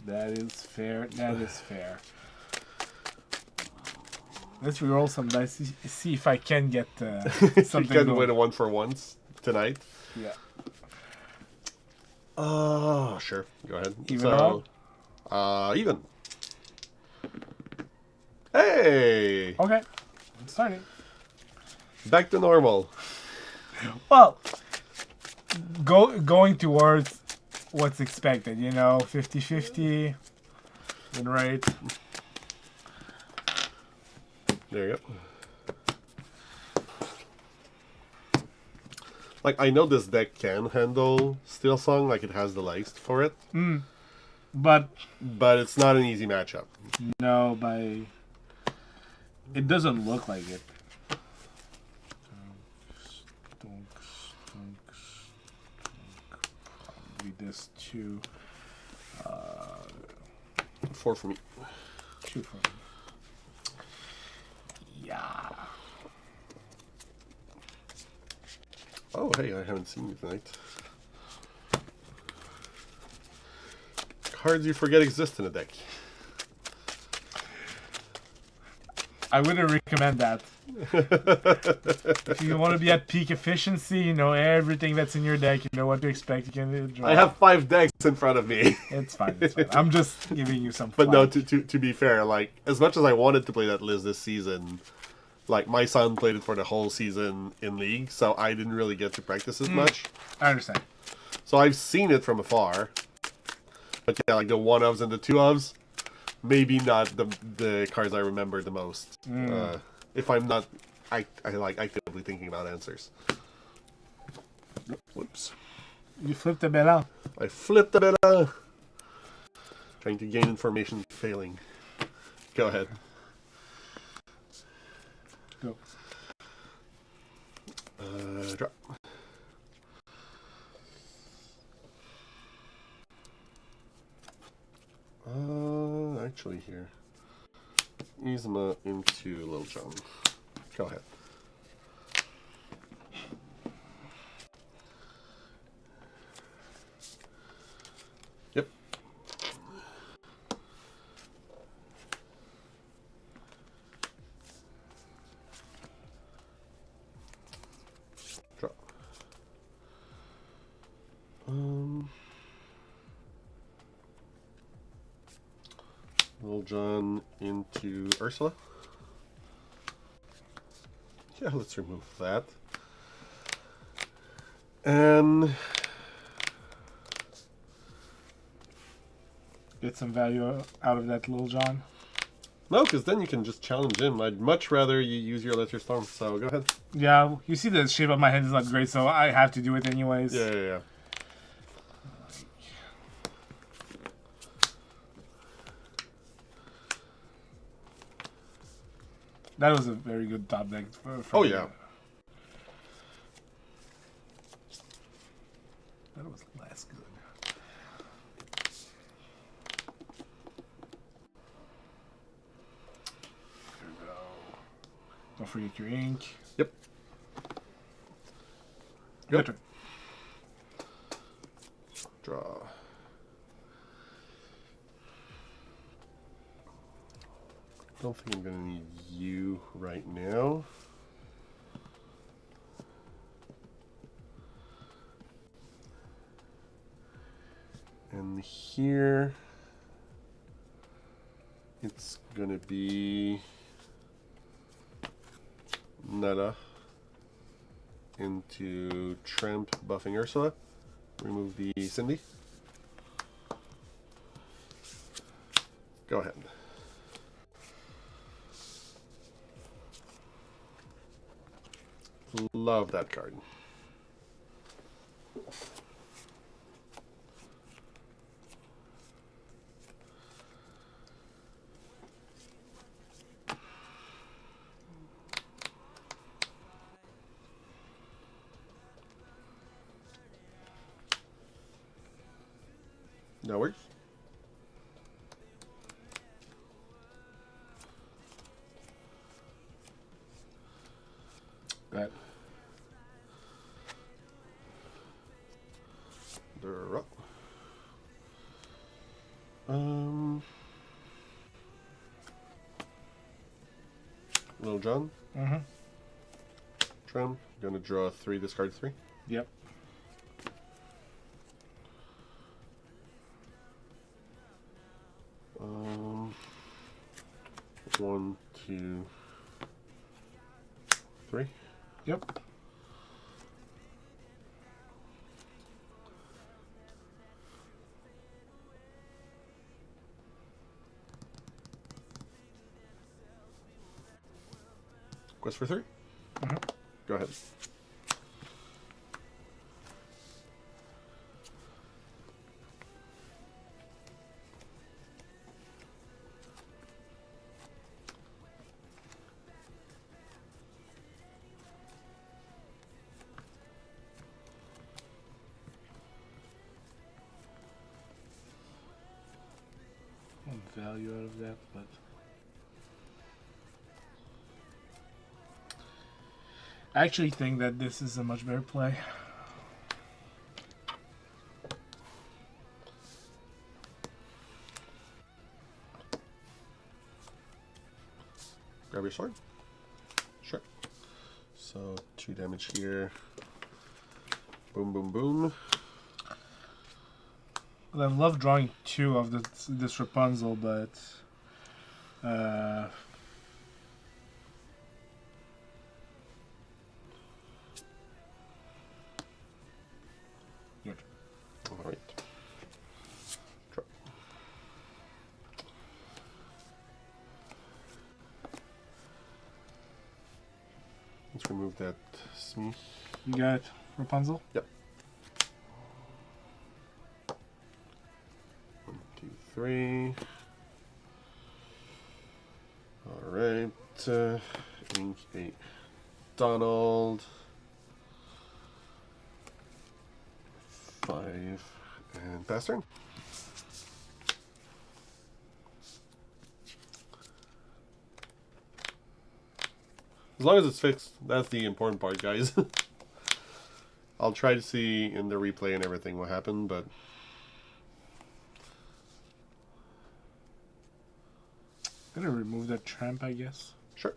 That is fair. That is fair. Let's reroll some dice. See if I can get something. You can going. win a 1-for-1s tonight. Yeah. Oh, sure. Go ahead. Even even. Hey! Okay. I'm starting. Back to normal. Well, going towards what's expected, 50-50 win rate. There you go. I know this deck can handle Steel Song, it has the legs for it. But But it's not an easy matchup. no, it doesn't look like it. Probably this 2. 4 for me. 2 for me. Yeah. Oh, hey, I haven't seen you tonight. Cards you forget exist in a deck. I wouldn't recommend that. If you want to be at peak efficiency, you know everything that's in your deck, you know what to expect. You can draw. I have 5 decks in front of me. It's fine. It's fine. I'm just giving you some. But no, flack. to be fair, like as much as I wanted to play that list this season, like my son played it for the whole season in League, so I didn't really get to practice as much. I understand. So I've seen it from afar. But yeah, like the 1-ofs and the 2-ofs, maybe not the cards I remember the most. If I'm not I like actively thinking about answers. Whoops. You flipped a bella. I flipped a bit. Trying to gain information, failing. Go ahead. Go. Drop. Actually here. Yzma into Lil Jon. Go ahead. Yep. Drop. Lil Jon into Ursula. Yeah, let's remove that. And Get some value out of that Lil Jon. no, because then you can just challenge him. I'd much rather you use your Letter Storm, so go ahead. Yeah, you see the shape of my hand is not great, so I have to do it anyways. Yeah. That was a very good top deck. For Oh, me. yeah. That was less good. There we go. Don't forget your ink. Yep. Your Yep. turn. Draw. Don't think I'm gonna need you right now. And here it's gonna be Netta into Tramp buffing Ursula. Remove the Cindy. Go ahead. Love that card. That works. That. Dru. Lil Jon. Mm-hmm. Tramp. Gonna draw 3, discard 3. Yep. One, 2, 3. Yep. Quest for 3. Mm-hmm. Go ahead. Value out of that, but I actually think that this is a much better play. Grab your sword. Sure. So 2 damage here. Boom, boom, boom. I love drawing 2 of this Rapunzel, but all right. Drop. Let's remove that Smee. You got Rapunzel? Yep. 1, 2, 3. All right. Ink 8. Donald. 5. And pass turn. As long as it's fixed, that's the important part, guys. I'll try to see in the replay and everything what happened, but... Gonna remove that tramp, I guess. Sure.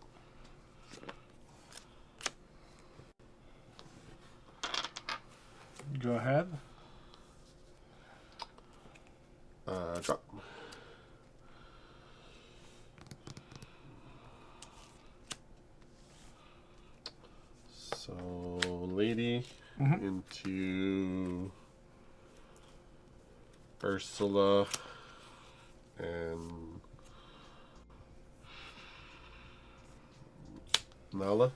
Go ahead. Drop. So, lady into Ursula and Nala.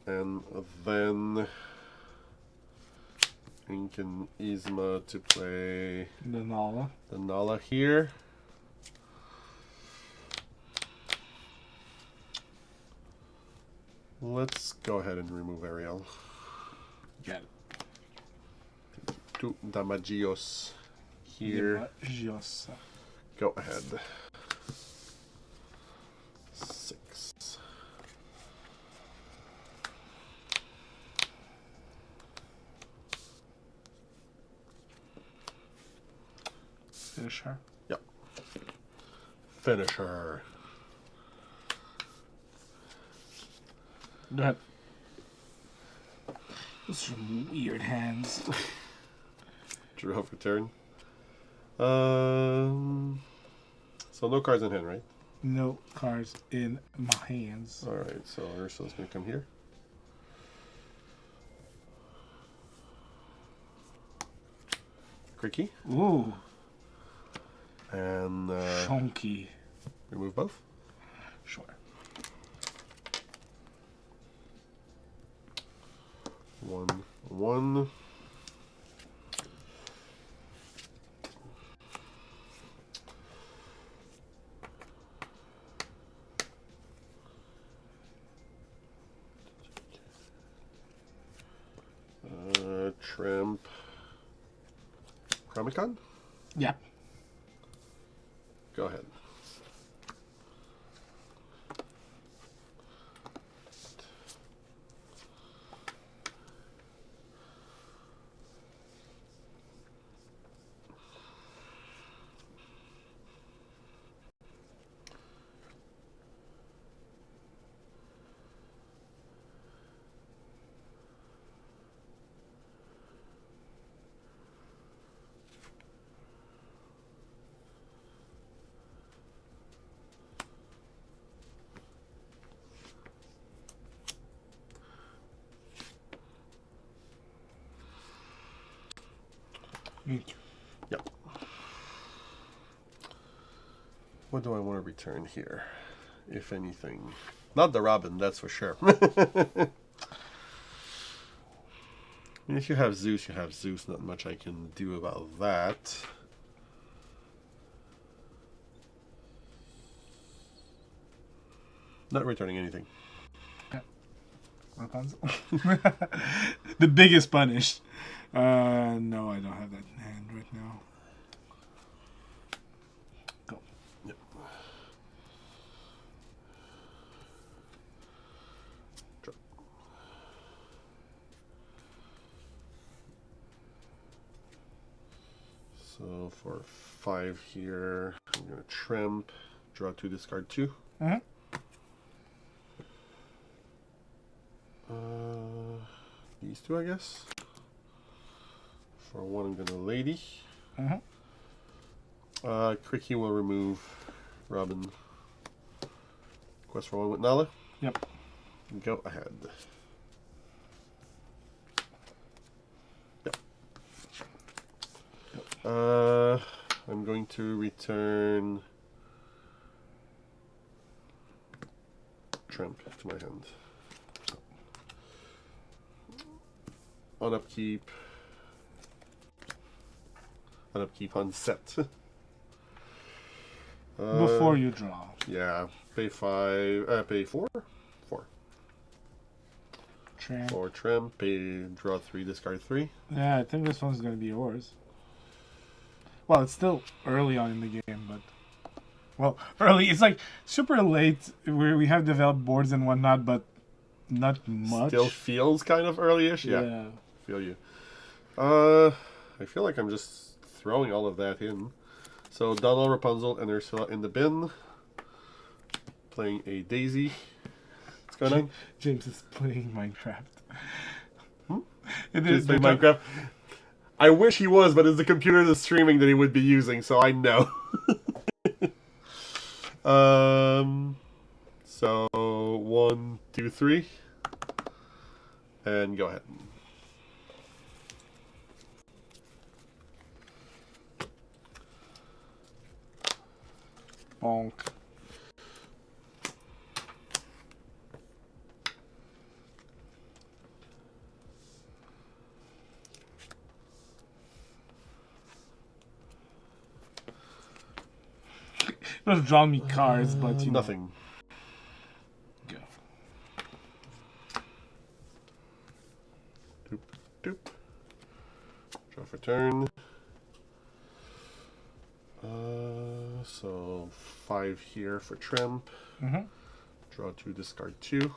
And then Ink and Yzma to play The Nala. the Nala here. Let's go ahead and remove Ariel. Got it. 2 Damagios here. Damagios. Go ahead. 6. Finish her. Yep. Finish her. Go ahead. Those are some weird hands. Drew off a turn. So no cards in hand, right? No cards in my hands. Alright, so Ursula's gonna come here. Cricky. Ooh. And Chunky. remove both. Sure. 1, 1. Tramp. Chromicon? Yep. Go ahead. Yep. What do I want to return here, if anything? Not the Robin, that's for sure. I mean, if you have Zeus, you have Zeus. Not much I can do about that. Not returning anything. Rapunzel. The biggest punish. No, I don't have that in hand right now. Go. Yep. Drop. So for 5 here. I'm gonna tramp, draw 2, discard 2. Mm-hmm. These 2, I guess. For 1, I'm gonna lady. Mm-hmm. Cricky will remove Robin. Quest for 1 with Nala. Yep. Go ahead. Yep. I'm going to return Tramp to my hand. On upkeep. On upkeep on set. Before you draw. Yeah. Pay 5. Pay 4? 4. Tramp. 4 tramp. Pay, draw 3, discard 3. Yeah, I think this one's gonna be yours. Well, it's still early on in the game, but well, early. It's like super late where we have developed boards and whatnot, but not much. Still feels kind of early-ish. Yeah. Feel you. I feel like I'm just throwing all of that in. So Donald, Rapunzel, and Ursula in the bin. Playing a Daisy. What's going on? James is playing Minecraft. It is playing Minecraft. I wish he was, but it's the computer that's streaming that he would be using, so I know. So 1, 2, 3, and go ahead. Bonk. Not draw me cards, but you know. Nothing. Go. Doop, doop. Draw for turn. So 5 here for tramp. Mm-hmm. Draw 2, discard 2.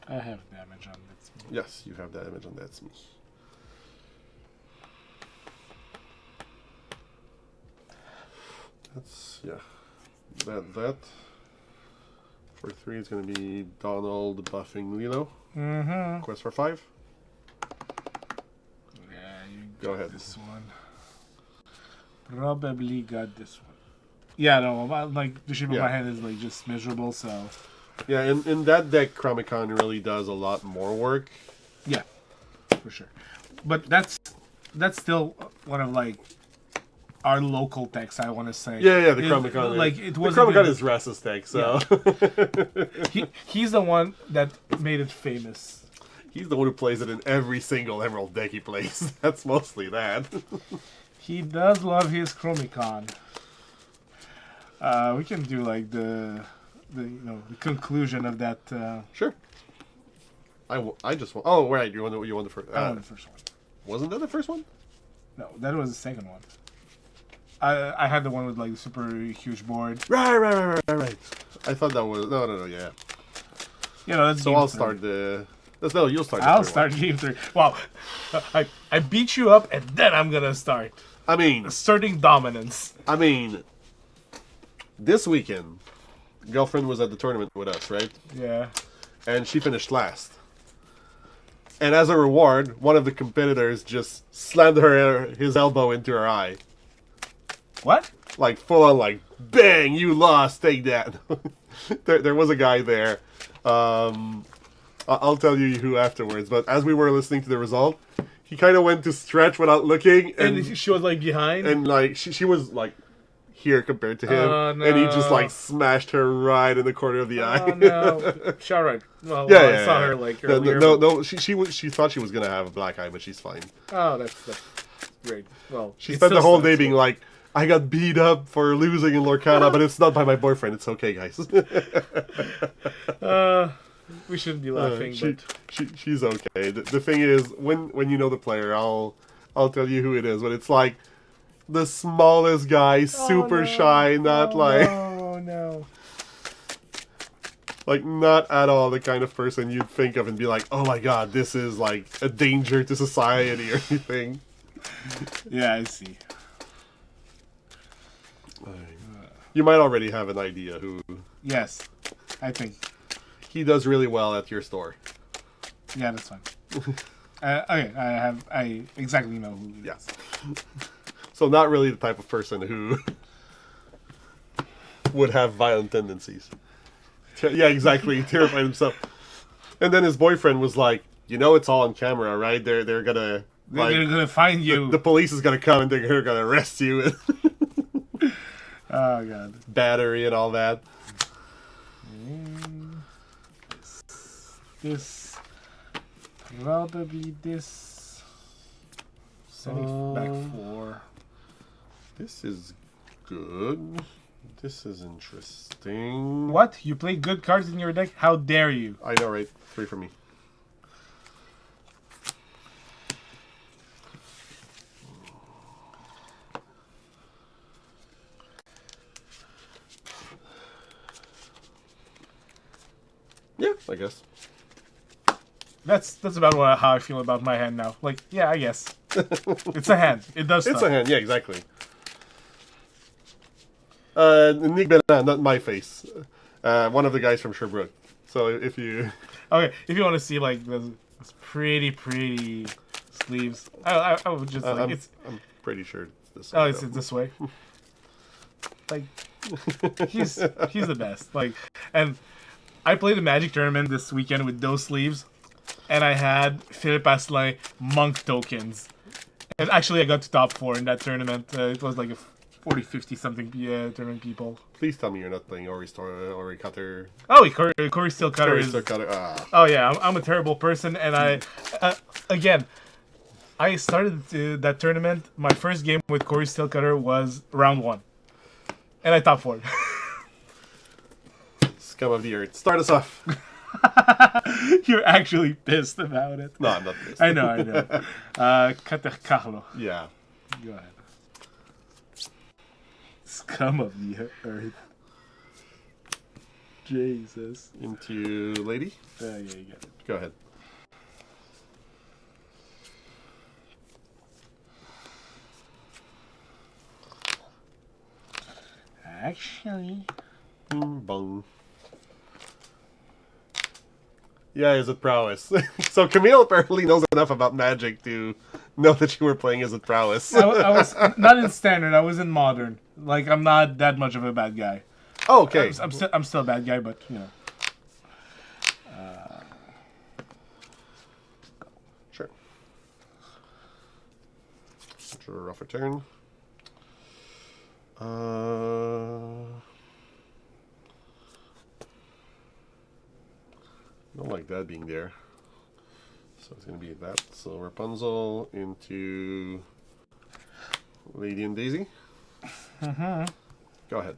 I have damage on this. Yes, you have damage on that's me. That's, yeah. That. For 3, it's going to be Donald buffing Lilo. Mm-hmm. Quest for 5. Yeah, you Go got ahead. this one. Probably got this one. Yeah, no, like the shape of my hand is like just miserable, so. Yeah, in that deck, Chromicon really does a lot more work. Yeah, for sure. But that's still one of like our local decks, I want to say. Yeah, the Chromicon. Like the Chromicon is Rass's deck, so. Yeah. He's the one that made it famous. He's the one who plays it in every single Emerald deck he plays. That's mostly that. He does love his Chromicon. We can do like the conclusion of that. Sure. I just want. Oh, right. You want the first. I want the first one. Wasn't that the first one? No, that was the second one. I had the one with like the super huge board. Right. I thought that was no. Yeah. You know, that's so I'll start the. No, you'll start. I'll start game 3. Wow, I beat you up and then I'm gonna start. I mean, asserting dominance. I mean, this weekend, girlfriend was at the tournament with us, right? Yeah. And she finished last. And as a reward, one of the competitors just slammed his elbow into her eye. What? Like full on, like bang! You lost. Take that. there was a guy there. I'll tell you who afterwards. But as we were listening to the result, he kind of went to stretch without looking, and she was like behind, and like she was like here compared to him, and he just like smashed her right in the corner of the eye. Oh no! She alright. Well, I saw her like earlier. No. She thought she was gonna have a black eye, but she's fine. Oh, that's great. Well, she spent the whole day being like, I got beat up for losing in Lorcana, but it's not by my boyfriend. It's okay, guys. We shouldn't be laughing, but she's okay. The thing is, when you know the player, I'll tell you who it is. But it's like the smallest guy, super shy, not no. Like not at all the kind of person you'd think of and be like, oh my god, this is like a danger to society or anything. Yeah, I see. You might already have an idea who. Yes, I think. He does really well at your store. Yeah, that's fine. Okay, I exactly know who it is. So not really the type of person who would have violent tendencies. Yeah, exactly. He terrified himself. And then his boyfriend was like, you know, it's all on camera, right? They're gonna They're gonna find you. The police is gonna come and they're gonna arrest you. Oh god. Battery and all that. This probably this. Sending back 4. This is good. This is interesting. What? You play good cards in your deck? How dare you? I know, right? 3 for me. Yeah, I guess. That's about how I feel about my hand now. Like, yeah, I guess. It's a hand. It does stuff. It's a hand, yeah, exactly. Nick Benan, not my face. One of the guys from Sherbrooke. So if you... Okay, if you want to see, like, those pretty sleeves, I would just, like, I'm pretty sure it's this way. Oh, it's this way. Like, he's the best. Like, and I played a Magic tournament this weekend with those sleeves, and I had Philippe Asselin monk tokens. And actually, I got to top 4 in that tournament. It was like a 40-50 something tournament people. Please tell me you're not playing Ori Cutter. Oh, Corey Steel Cutter is... Cutter. Oh yeah, I'm a terrible person, and I again, I started that tournament. My first game with Corey Steel Cutter was round 1, and I top 4. Scum of the earth. Start us off. You're actually pissed about it. No, I'm not pissed. I know. Catercarlo. Yeah. Go ahead. Scum of the earth. Jesus. Into lady? Yeah, you got it. Go ahead. Actually. Bung. Yeah, is it prowess? So Camille apparently knows enough about Magic to know that you were playing Is It Prowess. I was not in standard. I was in modern. Like, I'm not that much of a bad guy. Oh, okay. I'm still a bad guy, but you know. Sure. Draw off a turn. Don't like that being there. So it's going to be that. So Rapunzel into Lady and Daisy. Mm-hmm. Go ahead.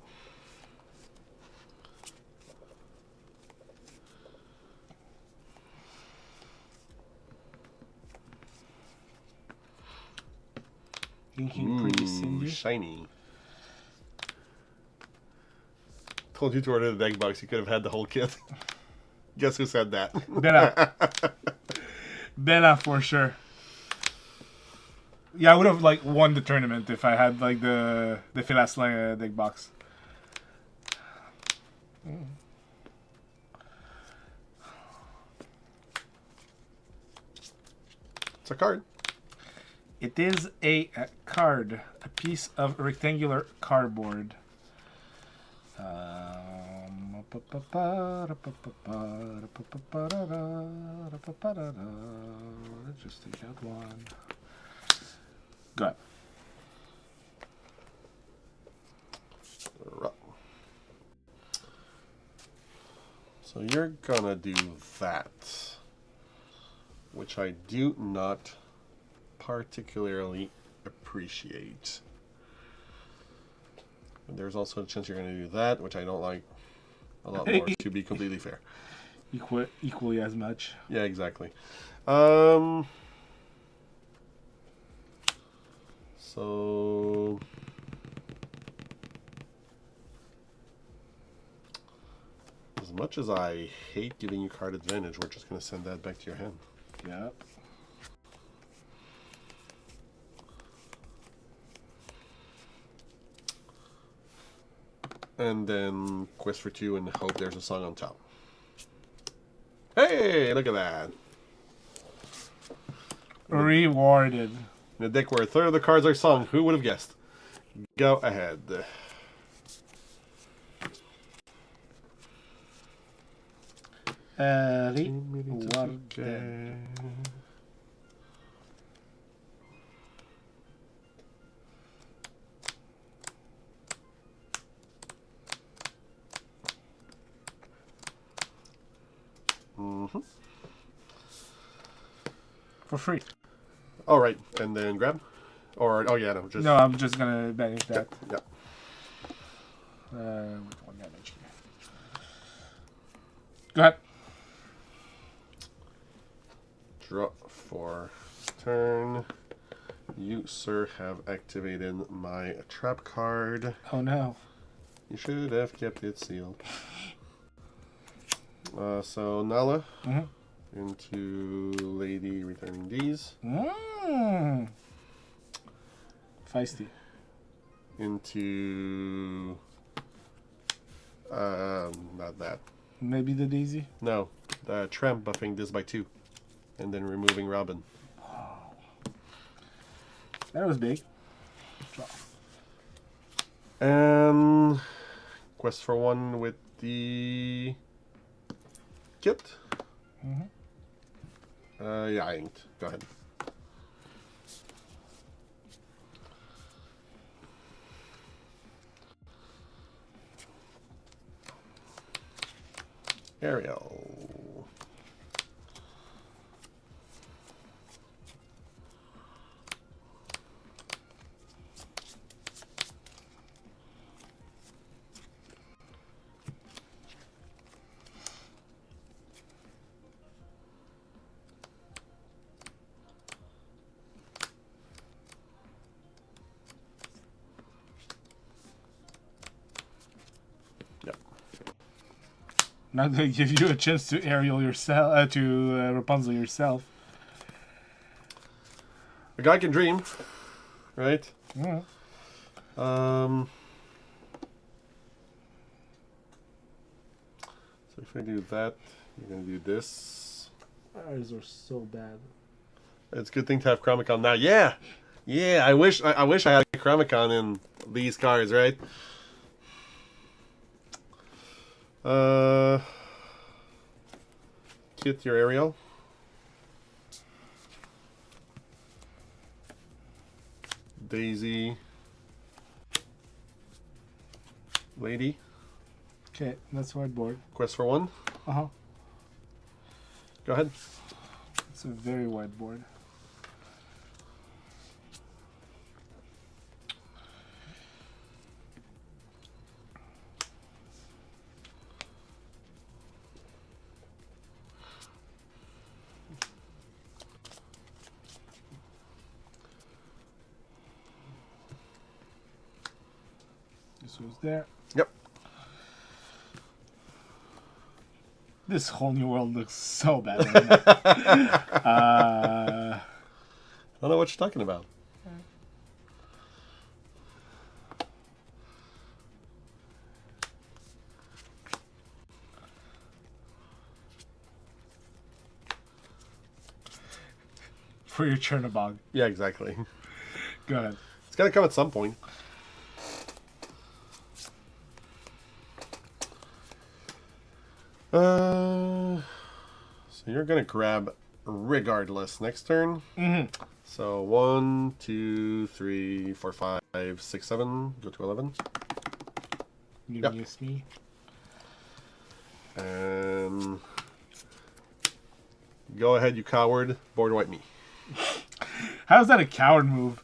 Thinking pretty Cindy. Shiny. Told you to order the deck box. You could have had the whole kit. Guess who said that? Bella for sure. Yeah, I would have like won the tournament if I had like the Philasline deck box. It's a card. It is a card, a piece of rectangular cardboard. Let's just take out one. Go ahead. So you're gonna do that, which I do not particularly appreciate. And there's also a chance you're gonna do that, which I don't like a lot more, to be completely fair. Equally as much. Yeah, exactly. So as much as I hate giving you card advantage, we're just going to send that back to your hand. Yep. And then quest for 2 and hope there's a song on top. Hey, look at that. Rewarded. In a deck where a third of the cards are sung, who would have guessed? Go ahead. Rewarded. For free. All right, and then grab, or oh yeah, no, just No, I'm just gonna banish that. yeah. With 1 damage here. Go ahead. Draw for turn. You, sir, have activated my trap card. Oh no. You should have kept it sealed. So Nala into Lady, returning these. Feisty. Into not that. Maybe the Daisy. No, the Tramp buffing this by 2, and then removing Robin. That was big. Draw. And quest for 1 with the kit. Yeah, I inked. Go ahead. Ariel. Not gonna give you a chance to Ariel yourself, to Rapunzel yourself. A guy can dream, right? Yeah. So if I do that, you're gonna do this. Ours are so bad. It's a good thing to have Chromicon now. Yeah, yeah. I wish I had Chromicon in these cards, right? Kit your Ariel. Daisy. Lady. Okay, that's whiteboard. Quest for 1. Uh-huh. Go ahead. It's a very wide board. This was there. Yep. This whole new world looks so bad right now. I don't know what you're talking about. For your Chernobog. Yeah, exactly. Go ahead. It's gotta come at some point. So you're gonna grab regardless next turn. So 1, 2, 3, 4, 5, 6, 7. Go to 11. You Yep. miss me. And go ahead, you coward. Board wipe me. How's that a coward move?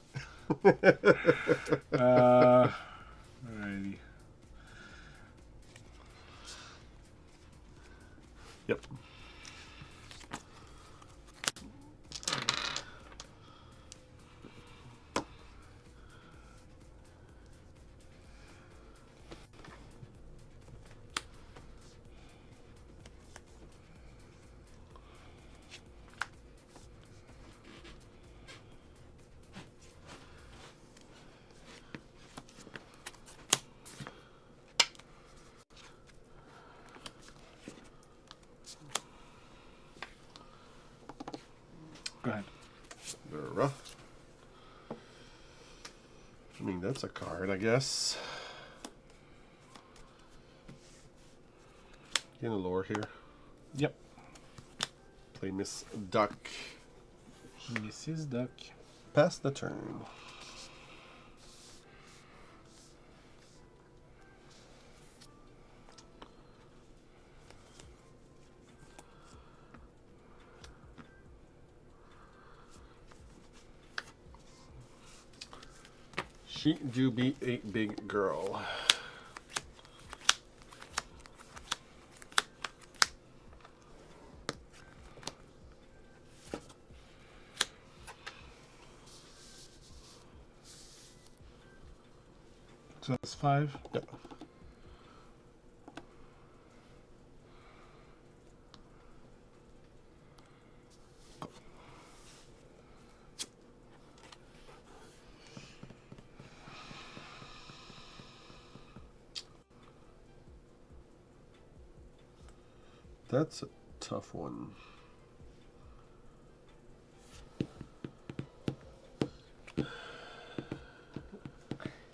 Alrighty. Yep. Sure. I mean, that's a card, I guess. In a lore here. Yep. Play Miss Duck. Mrs. Duck. Pass the turn. She do be a big girl. So that's 5. Yep. That's a tough one.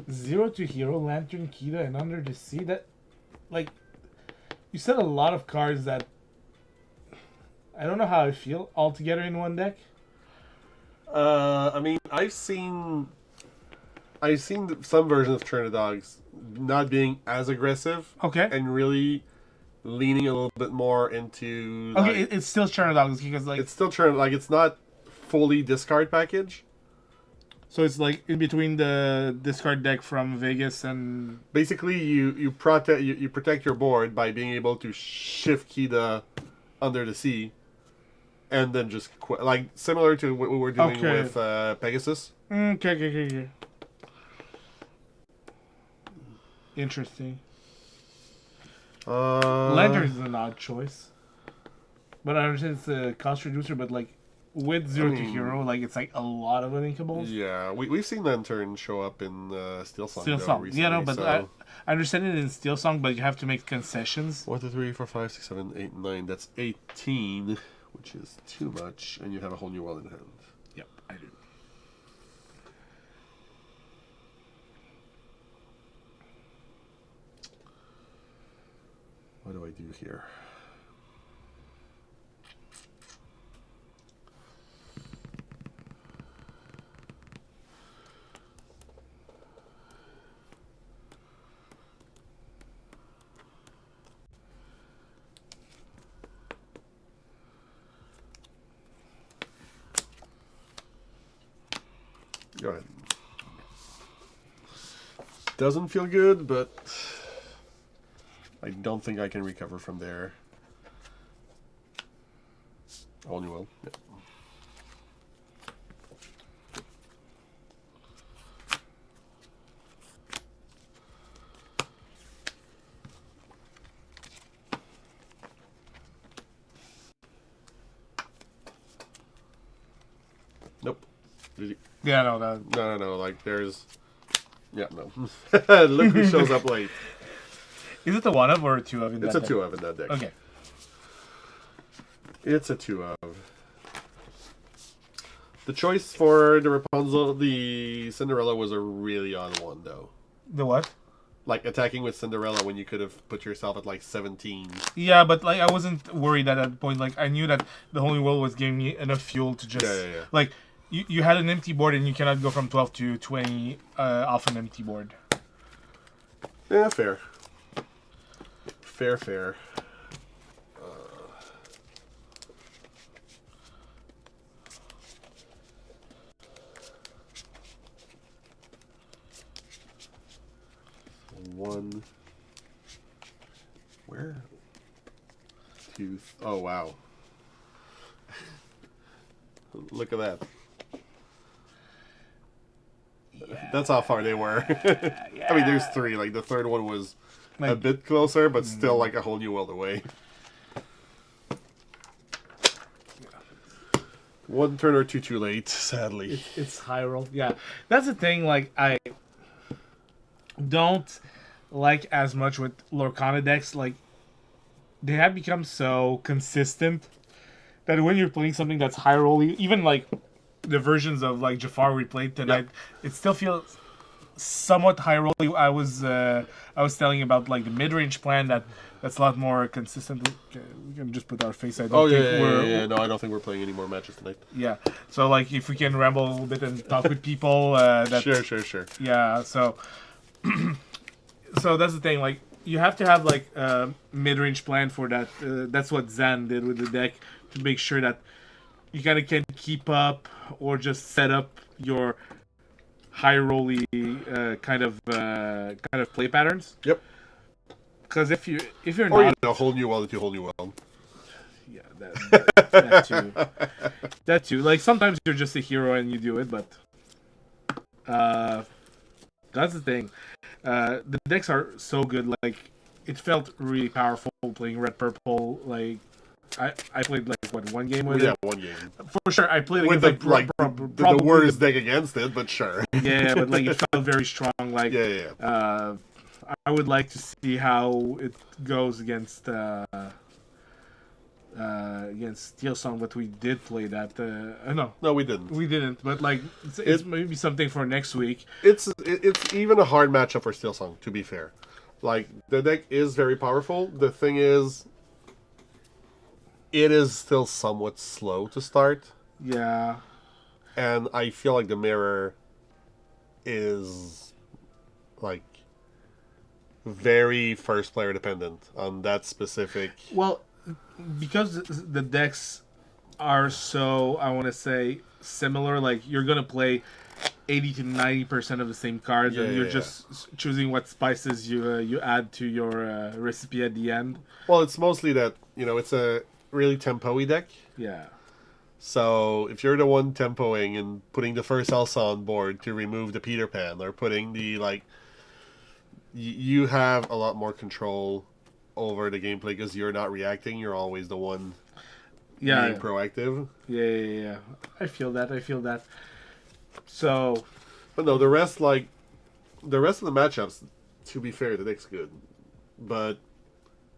Zero to hero, Lantern, Kita, and Under the Sea. That, like, you said a lot of cards that I don't know how I feel all together in one deck. I mean, I've seen some versions of Turner Dogs not being as aggressive. Okay. And really leaning a little bit more into. Okay, Like, it's still Turner Dogs because like it's still Turner. Like, it's not fully discard package. so it's like in between the discard deck from Vegas and Basically, you protect your board by being able to shift key the Under the Sea, and then just like similar to what we were doing Okay. with Pegasus. okay. Interesting. Lantern is an odd choice, but I understand it's a cost reducer. But like with Zero to Hero, like it's like a lot of uninkables. Yeah, we've seen Lantern show up in Steel Song. Steel though, Song, recently, yeah, no, but so... I understand it in Steel Song, but you have to make concessions. 1, 2, 3, 4, 5, 6, 7, 8, 9. That's 18, which is too much, and you have a whole new world in hand. Yep, I do. What do I do here? Go ahead. Doesn't feel good, but I don't think I can recover from there. Only will. Yeah. Nope. Did you? Yeah, no, that. No. Like there's. Yeah, no. Look who shows up late. Is it the one of or a two of in It's that a deck? 2 of in that deck. Okay. It's a 2 of. The choice for the Rapunzel, the Cinderella was a really odd one, though. The what? Like attacking with Cinderella when you could have put yourself at like 17. Yeah, but like I wasn't worried at that point. Like I knew that the Holy Will was giving me enough fuel to just Yeah. like you had an empty board and you cannot go from 12 to 20 off an empty board. Yeah, fair. Fair. One. Where? 2. Oh, wow. Look at that. Yeah. That's how far they were. I mean, there's 3. Like, the third one was a Like, bit closer, but still like a whole new world away. One turn or two too late, sadly. it's high roll. Yeah, that's the thing. Like I don't like as much with Lorcana decks. Like they have become so consistent that when you're playing something that's high roll, even like the versions of like Jafar we played tonight, it still feels somewhat high rolly. I was telling you about like the mid range plan that's a lot more consistent. Okay, we can just put our face. I don't think we're. No, I don't think we're playing any more matches tonight. Yeah, so like if we can ramble a little bit and talk with people. That, Sure. Yeah, so so that's the thing. Like you have to have like a mid range plan for that. That's what Zan did with the deck to make sure that you kind of can keep up or just set up your high rolly kind of play patterns. Yep. Because if you're or not a whole new world into a whole new world. Yeah, that too. That too. Like sometimes you're just a hero and you do it, but that's the thing. The decks are so good. Like it felt really powerful playing red purple. Like I played like what, one game with it? Yeah, one game. For sure, I played with against the worst deck against it, but sure. Yeah, but like it felt very strong. Like I would like to see how it goes against Steel Song, but we did play that. No, we didn't. We didn't. But like, it's maybe something for next week. It's even a hard matchup for Steel Song. To be fair, like the deck is very powerful. The thing is, it is still somewhat slow to start. Yeah. And I feel like the mirror is like very first player dependent on that specific. Well, because the decks are so, I want to say, similar. Like you're gonna play 80 to 90% of the same cards, and you're just choosing what spices you add to your recipe at the end. Well, it's mostly that it's a really tempo-y deck. Yeah. So if you're the one tempoing and putting the first Elsa on board to remove the Peter Pan, or putting the you have a lot more control over the gameplay because you're not reacting. You're always the one being proactive. Yeah. I feel that. So, but no, the rest of the matchups, to be fair, the deck's good. But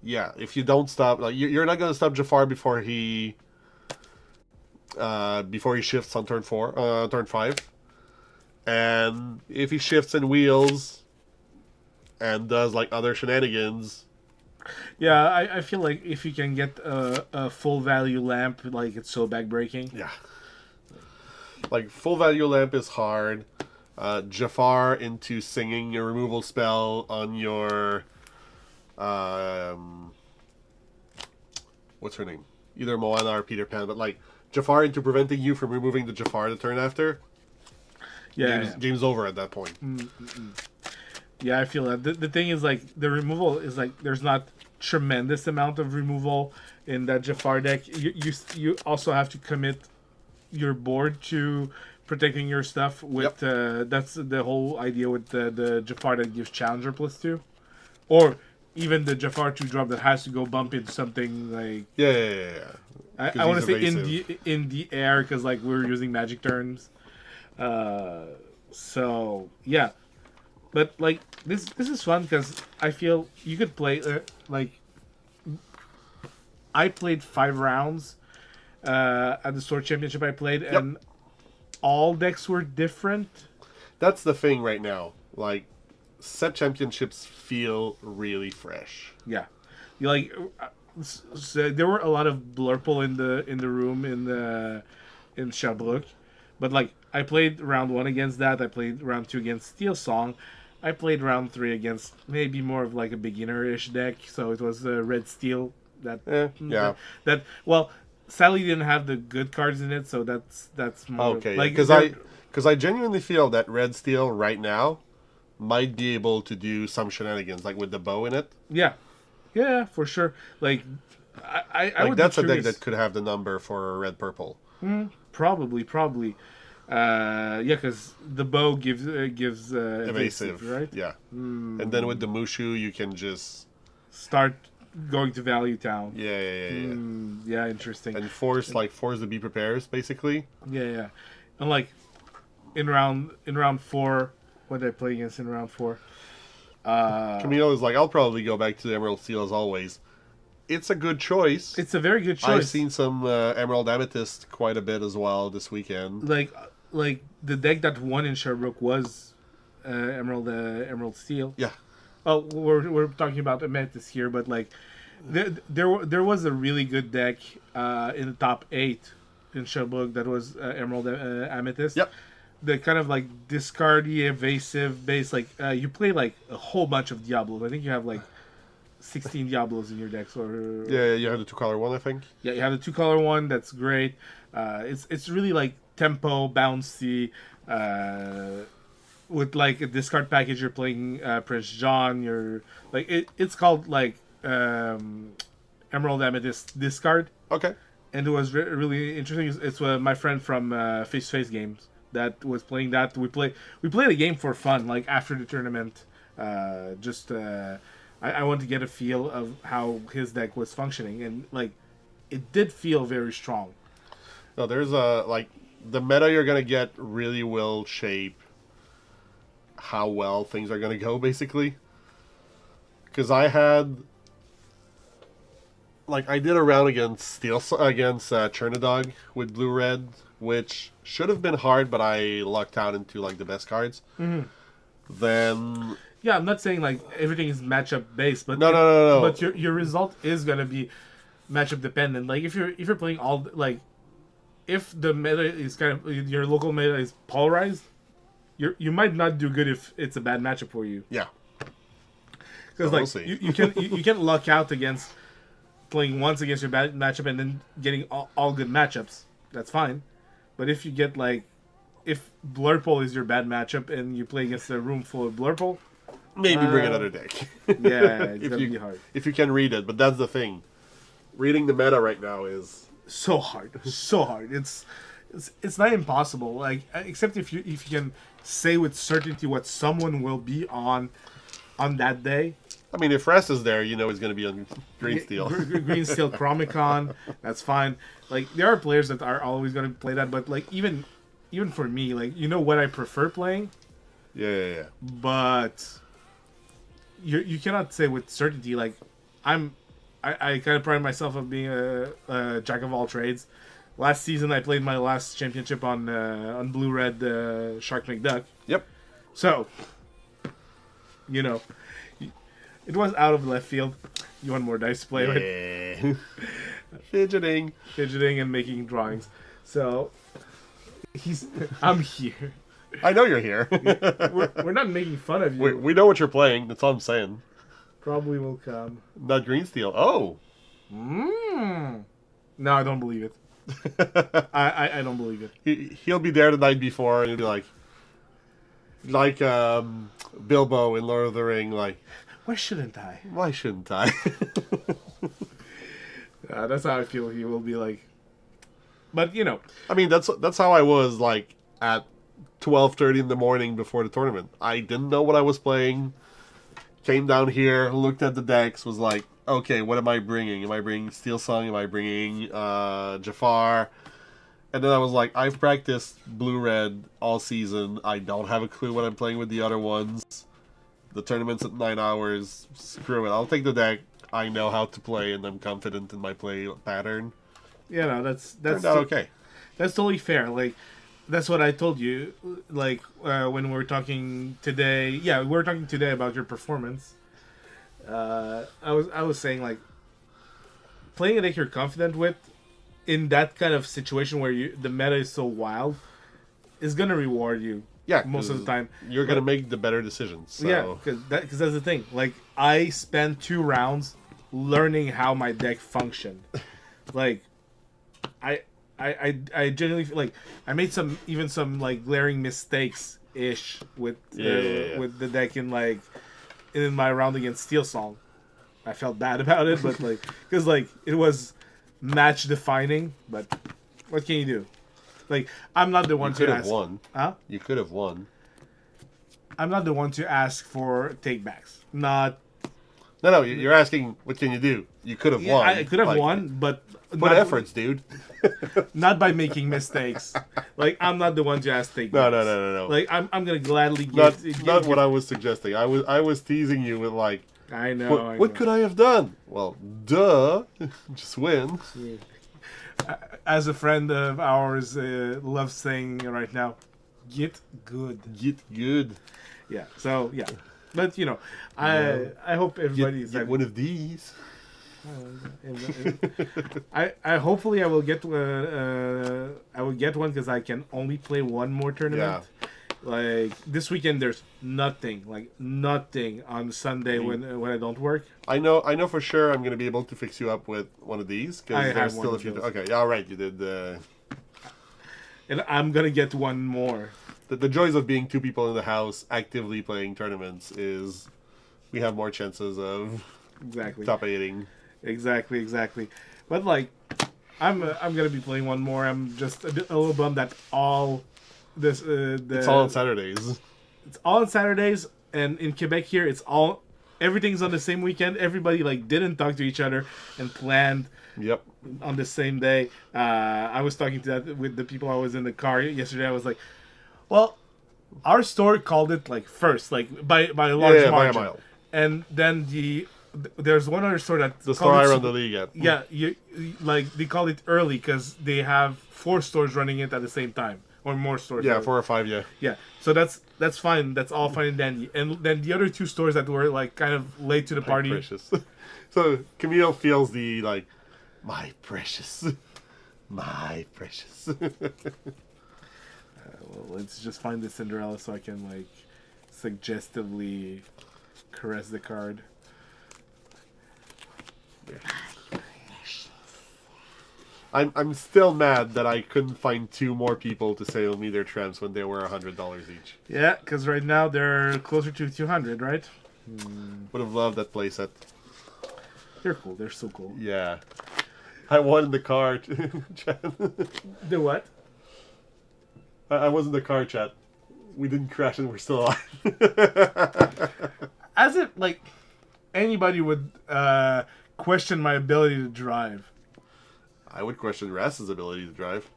yeah, if you don't stop, you're not gonna stop Jafar before he shifts on turn 5, and if he shifts and wheels and does other shenanigans. Yeah, I feel like if you can get a full value lamp, it's so backbreaking. Yeah. Full value lamp is hard. Jafar into singing a removal spell on your what's her name? Either Moana or Peter Pan, but Jafar into preventing you from removing the Jafar the turn after. Game's over at that point. Mm-mm. Yeah, I feel that. The thing is, the removal is, there's not tremendous amount of removal in that Jafar deck. You also have to commit your board to protecting your stuff with, that's the whole idea with the Jafar that gives Challenger +2. Or even the Jafar 2-drop that has to go bump into something I want to say in the air, because, we're using magic terms. So, yeah. But this is fun because I feel you could play I played 5 rounds at the Sword Championship I played, and all decks were different. That's the thing right now. Set championships feel really fresh. Yeah, so there were a lot of blurple in the room in Sherbrooke, but I played round 1 against that. I played round 2 against Steel Song. I played round 3 against maybe more of a beginner-ish deck, so it was Red Steel. That well, sadly didn't have the good cards in it, so that's more okay. Because I genuinely feel that Red Steel right now might be able to do some shenanigans, with the bow in it. Yeah, for sure. I would. That's a deck that could have the number for red purple. Probably. Because the bow gives evasive, right? Yeah. And then with the Mushu, you can just start going to Value Town. Yeah. Yeah, interesting. And force the Be Prepares, basically. Yeah. And in round 4, what did I play against in round 4? Camilo is I'll probably go back to the Emerald Steel as always. it's a good choice. It's a very good choice. I've seen some Emerald Amethyst quite a bit as well this weekend. Like the deck that won in Sherbrooke was Emerald Steel. Yeah. Oh, we're talking about Amethyst here, but like there was a really good deck in the top 8 in Sherbrooke that was Emerald Amethyst. Yep. The kind of like discardy, evasive base, like you play like a whole bunch of Diablos. I think you have like 16 Diablos in your decks, or Yeah, you have the 2-color one, I think. yeah, you have the 2-color one. That's great. It's really like tempo bouncy. With like a discard package, you're playing Prince John. You're like it's called like Emerald Amethyst discard, Okay. and it was really interesting. It's my friend from Face to Face Games that was playing that. We played a game for fun, like after the tournament. I wanted to get a feel of how his deck was functioning, and like it did feel very strong. No, there's like the meta you're gonna get really will shape how well things are gonna go, basically. Because I did a round against Chernodog with blue red, which should have been hard, but I lucked out into like the best cards. Mm-hmm. Then Yeah, I'm not saying like everything is matchup based, but no. But your result is gonna be matchup dependent. Like if you're playing all like, if the meta is kind of your local meta is polarized, you might not do good if it's a bad matchup for you. yeah, Because we'll like see. you can luck out against playing once against your bad matchup and then getting all good matchups. That's fine. But if you get like, if Blurple is your bad matchup and you play against a room full of Blurple, maybe bring another deck. yeah, it's if gonna you be hard. if you can read it, but that's the thing. Reading the meta right now is So hard. It's not impossible. Like except if you can say with certainty what someone will be on that day. I mean, if Rest is there, you know he's going to be on Green Steel. Green Steel Chromicon, that's fine. Like there are players that are always going to play that, but like even for me, like you know what I prefer playing, Yeah. but you cannot say with certainty. Like I kind of pride myself on being a jack of all trades. Last season, I played my last championship on Blue Red Shark McDuck. Yep. So, you know, it was out of left field. You want more dice to play with? Yeah. Fidgeting. Fidgeting and making drawings. So, I'm here. I know you're here. We're not making fun of you. we know what you're playing. That's all I'm saying. Probably will come. Not Green Steel. Oh. No, I don't believe it. I don't believe it. He'll be there the night before and he'll be like Bilbo in Lord of the Ring, like, Why shouldn't I? why shouldn't I? That's how I feel. He will be like, but you know, I mean, that's how I was like at 12:30 in the morning before the tournament. I didn't know what I was playing. Came down here, looked at the decks, was like, okay, what am I bringing? Am I bringing Steel Song? Am I bringing Jafar? And then I was like, I've practiced blue-red all season. I don't have a clue what I'm playing with the other ones. The tournament's at 9 hours. Screw it. I'll take the deck I know how to play, and I'm confident in my play pattern. you know, that's Turned out okay. That's totally fair. Like, that's what I told you. Like, when we were talking today. Yeah, we were talking today about your performance. I was saying, like, playing a deck you're confident with in that kind of situation where the meta is so wild is gonna reward you. Yeah, most of the time you're gonna make the better decisions. So. Yeah, because that's the thing. Like, I spent 2 rounds learning how my deck functioned. Like, I genuinely feel like I made some like glaring mistakes ish with with the deck in my round against Steel Song. I felt bad about it, but like because like it was match defining. But what can you do? Like, I'm not the one to ask. You could have won. Huh? You could have won. I'm not the one to ask for takebacks. Not. No, you're asking what can you do? You could have won. I could have won, but put efforts, dude. Not by making mistakes. Like, I'm not the one to ask takebacks. No. Like, I'm gonna gladly Not what I was suggesting. I was teasing you with like, I know. What could I have done? Well, duh, just win. As a friend of ours loves saying right now, get good. Get good. Yeah. So yeah, but I hope everybody's Get one of these. I hopefully I will get one because I can only play one more tournament. Yeah. Like this weekend, there's nothing on Sunday when I don't work. I know for sure I'm gonna be able to fix you up with one of these because there's still a few. Okay, yeah, all right, you did. And I'm gonna get one more. The joys of being two people in the house actively playing tournaments is we have more chances of top 8ing. Exactly. But like, I'm gonna be playing one more. I'm just a little bummed that all this it's all on Saturdays. It's all on Saturdays, and in Quebec here, everything's on the same weekend. Everybody like didn't talk to each other and planned. Yep. On the same day. I was talking to that with the people I was in the car yesterday. I was like, well, our store called it like first, like by a large margin. By a mile. And then there's one other store that the store I run the league at. Yeah, like they call it early because they have 4 stores running it at the same time or more stores. Yeah, 4 or 5. Yeah. Yeah, so that's fine. That's all fine and dandy. And then the other 2 stores that were like kind of late to the party. Precious. So Camille feels the like, my precious, my precious. Well, let's just find the Cinderella so I can like suggestively caress the card. I'm still mad that I couldn't find 2 more people to sell me their tramps when they were $100 each. Yeah, because right now they're closer to 200, right? Would have loved that playset. They're cool. They're so cool. Yeah. I won in the car, chat. The what? I was in the car, chat. We didn't crash and we're still alive. As if, like, anybody would question my ability to drive. I would question Rass's ability to drive.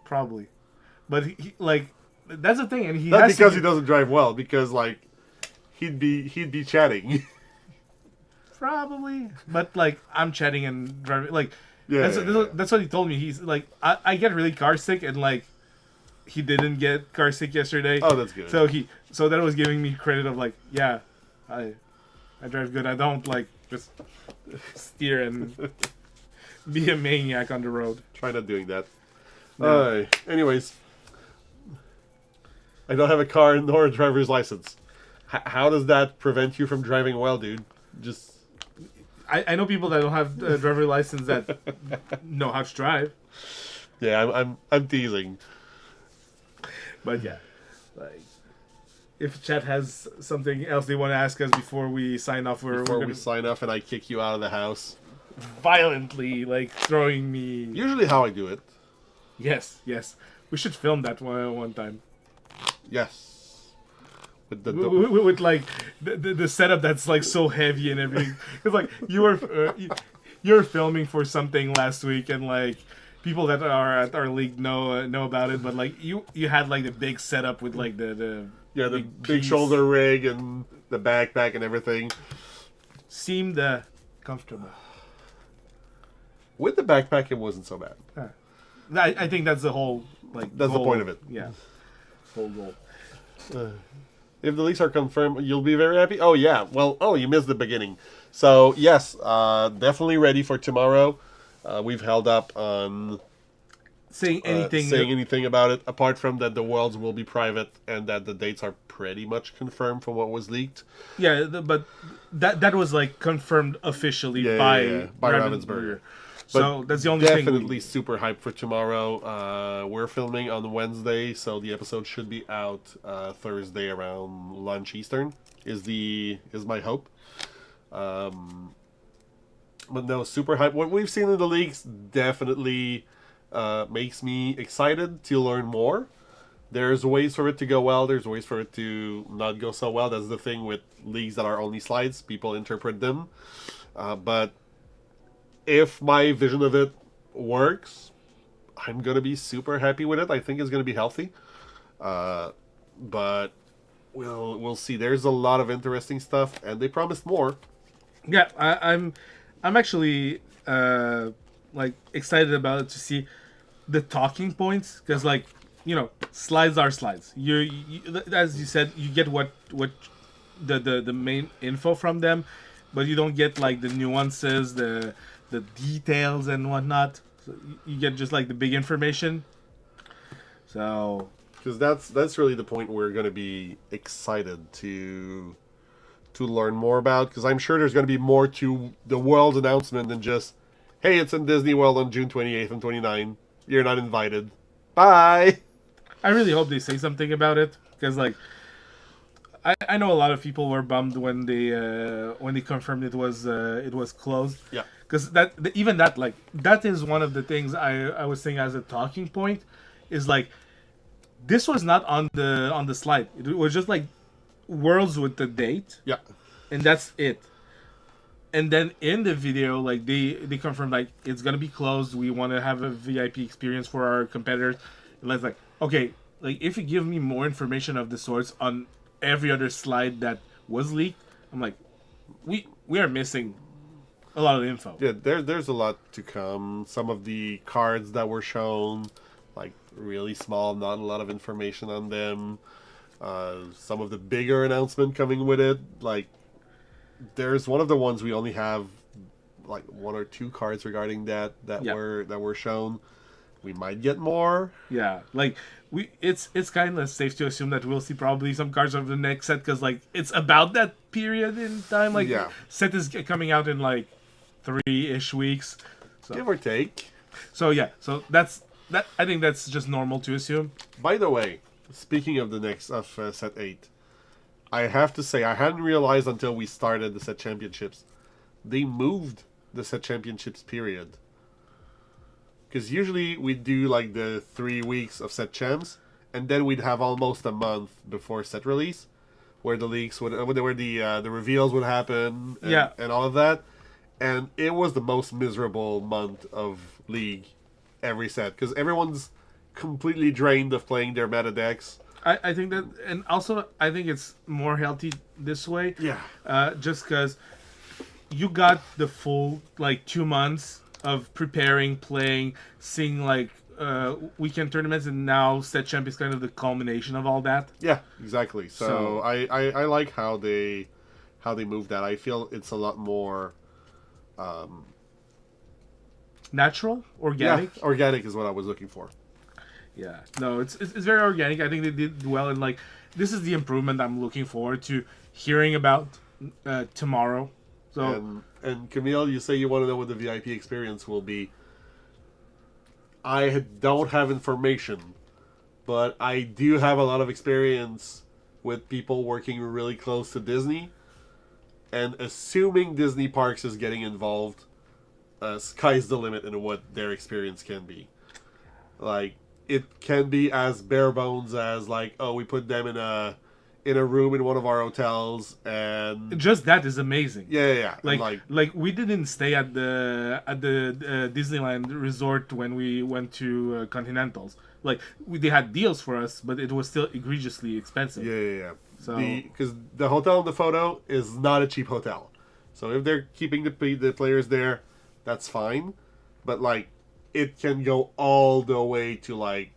Probably. But, like, that's the thing. And he Not because he doesn't drive well, because, like, he'd be chatting. Probably. But, like, I'm chatting and driving. Like, yeah, that's what he told me. He's like, I get really car sick, and like, he didn't get car sick yesterday. Oh, that's good. So that was giving me credit of like, yeah, I drive good. I don't like just steer and be a maniac on the road. Try not doing that. No. Anyways, I don't have a car nor a driver's license. How does that prevent you from driving well, dude? Just. I know people that don't have a driver's license that know how to drive. Yeah, I'm teasing. But yeah, like if chat has something else they want to ask us before we sign off, we sign off and I kick you out of the house violently, like throwing me. Usually, how I do it. Yes. We should film that one time. Yes. With like the setup that's like so heavy and everything. Because like you're filming for something last week and like people that are at our league know about it, but like you had like the big setup with like the big shoulder rig and the backpack and everything. Seemed comfortable. With the backpack, it wasn't so bad. Huh. I think that's the whole like. That's the point of it. Yeah. Whole goal. If the leaks are confirmed, you'll be very happy. Oh yeah. Well, you missed the beginning. So yes, definitely ready for tomorrow. We've held up on saying anything about it, apart from that the worlds will be private and that the dates are pretty much confirmed from what was leaked. Yeah, but that was like confirmed officially by Ravensburger. So that's the only thing. Definitely super hyped for tomorrow. We're filming on Wednesday, so the episode should be out Thursday around lunch Eastern. Is my hope. But no, super hype. What we've seen in the leagues definitely makes me excited to learn more. There's ways for it to go well. There's ways for it to not go so well. That's the thing with leagues that are only slides. People interpret them. But if my vision of it works, I'm going to be super happy with it. I think it's going to be healthy. But we'll see. There's a lot of interesting stuff, and they promised more. Yeah, I'm actually like excited about it to see the talking points because like slides are slides. As you said, you get what the main info from them, but you don't get like the nuances, the details and whatnot. So you get just like the big information. So Because that's really the point we're going to be excited to learn more about. Because I'm sure there's going to be more to the world announcement than just, hey, it's in Disney World on June 28th and 29th. You're not invited. Bye. I really hope they say something about it because like I know a lot of people were bummed when they confirmed it was closed. Yeah. Because even that like that is one of the things I was saying as a talking point is like this was not on the slide. It was just like worlds with the date Yeah. and that's it. And then in the video like they confirmed like it's gonna be closed. We want to have a VIP experience for our competitors. And it's like okay, like if you give me more information of the sorts on every other slide that was leaked, I'm like, we are missing a lot of info. Yeah, there's a lot to come. Some of the cards that were shown, like really small, not a lot of information on them. Some of the bigger announcement coming with it, like there's one of the ones we only have like one or two cards regarding that Yeah. were shown. We might get more. Yeah, like it's kind of safe to assume that we'll see probably some cards of the next set because like it's about that period in time. Like Yeah. set is coming out in like 3-ish weeks. Give or take. So yeah, so that's that. I think that's just normal to assume. By the way, speaking of the next of set 8, I have to say I hadn't realized until we started the set championships. They moved the set championships period. Because usually we'd do like the 3 weeks of set champs, and then we'd have almost a month before set release, where the leaks would, where the reveals would happen, and, Yeah. and all of that. And it was the most miserable month of League every set because everyone's completely drained of playing their meta decks. I think that, and also I think it's more healthy this way. Yeah. Just because you got the full like 2 months of preparing, playing, seeing like weekend tournaments, and now set champ is kind of the culmination of all that. Yeah, exactly. So, So- I like how they move that. I feel it's a lot more Natural, organic. Yeah, organic is what I was looking for. Yeah, no, it's very organic. I think they did well, and like this is the improvement I'm looking forward to hearing about tomorrow. So And Camille, you say you want to know what the VIP experience will be. I don't have information, but I do have a lot of experience with people working really close to Disney, and assuming Disney Parks is getting involved, sky's the limit in what their experience can be. Like it can be as bare bones as like, oh, we put them in a room in one of our hotels, and just that is amazing. yeah. Like, And, like we didn't stay at the Disneyland resort when we went to Continentals. Like they had deals for us, but it was still egregiously expensive. yeah. So- Because the hotel in the photo is not a cheap hotel, so if they're keeping the players there, that's fine. But like, it can go all the way to like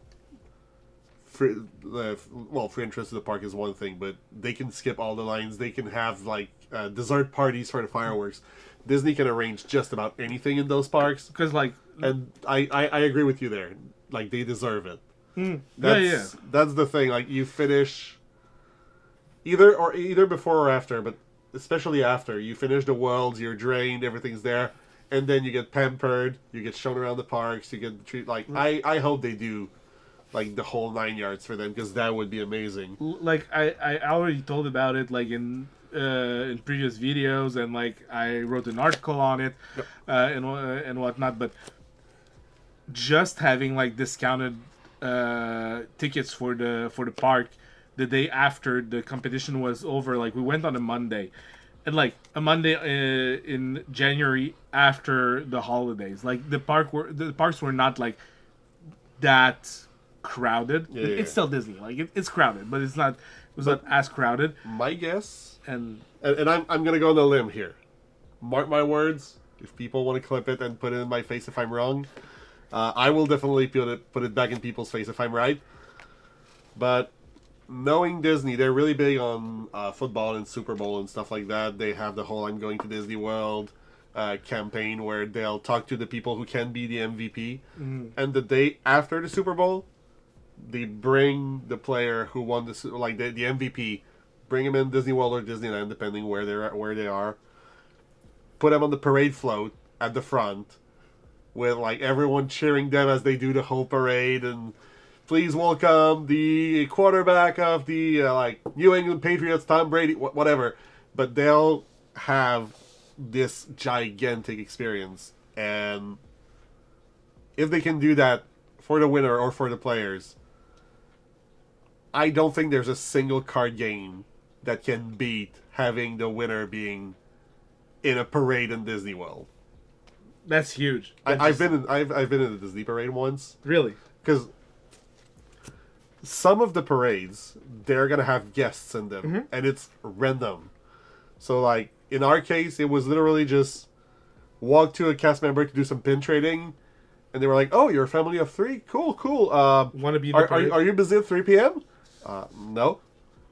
free entrance to the park is one thing, but they can skip all the lines. They can have like dessert parties for the fireworks. Disney can arrange just about anything in those parks, Because like and I agree with you there. Like they deserve it. yeah. That's the thing. Like you finish either before or after, but especially after you finish the worlds, you're drained, everything's there, and then you get pampered, you get shown around the parks, you get treated like I hope they do like the whole 9 yards for them because that would be amazing. Like I already told about it like in previous videos, and like I wrote an article on it and whatnot. But just having like discounted tickets for the park the day after the competition was over, like we went on a Monday, and like a Monday in January after the holidays, like the parks were not like that crowded. Yeah. It's still Disney, like it's crowded, but it was not as crowded. My guess, And and I'm gonna go on a limb here. mark my words. If people want to clip it and put it in my face if I'm wrong, I will definitely put it back in people's face if I'm right. But knowing Disney, they're really big on football and Super Bowl and stuff like that. They have the whole "I'm going to Disney World" campaign where they'll talk to the people who can be the MVP, and the day after the Super Bowl, they bring the player who won the MVP, bring him in Disney World or Disneyland, depending where they are. Put them on the parade float at the front, with like everyone cheering them as they do the whole parade, and please welcome the quarterback of the New England Patriots, Tom Brady, whatever. But they'll have this gigantic experience, and if they can do that for the winner or for the players, I don't think there's a single card game that can beat having the winner being in a parade in Disney World. That's huge. I've been in a Disney parade once. Really? Because some of the parades, they're gonna have guests in them, and it's random. So like in our case, it was literally just walk to a cast member to do some pin trading, and they were like, "Oh, you're a family of 3? Cool. Want to be in the parade? Are you busy at 3 p.m.? No.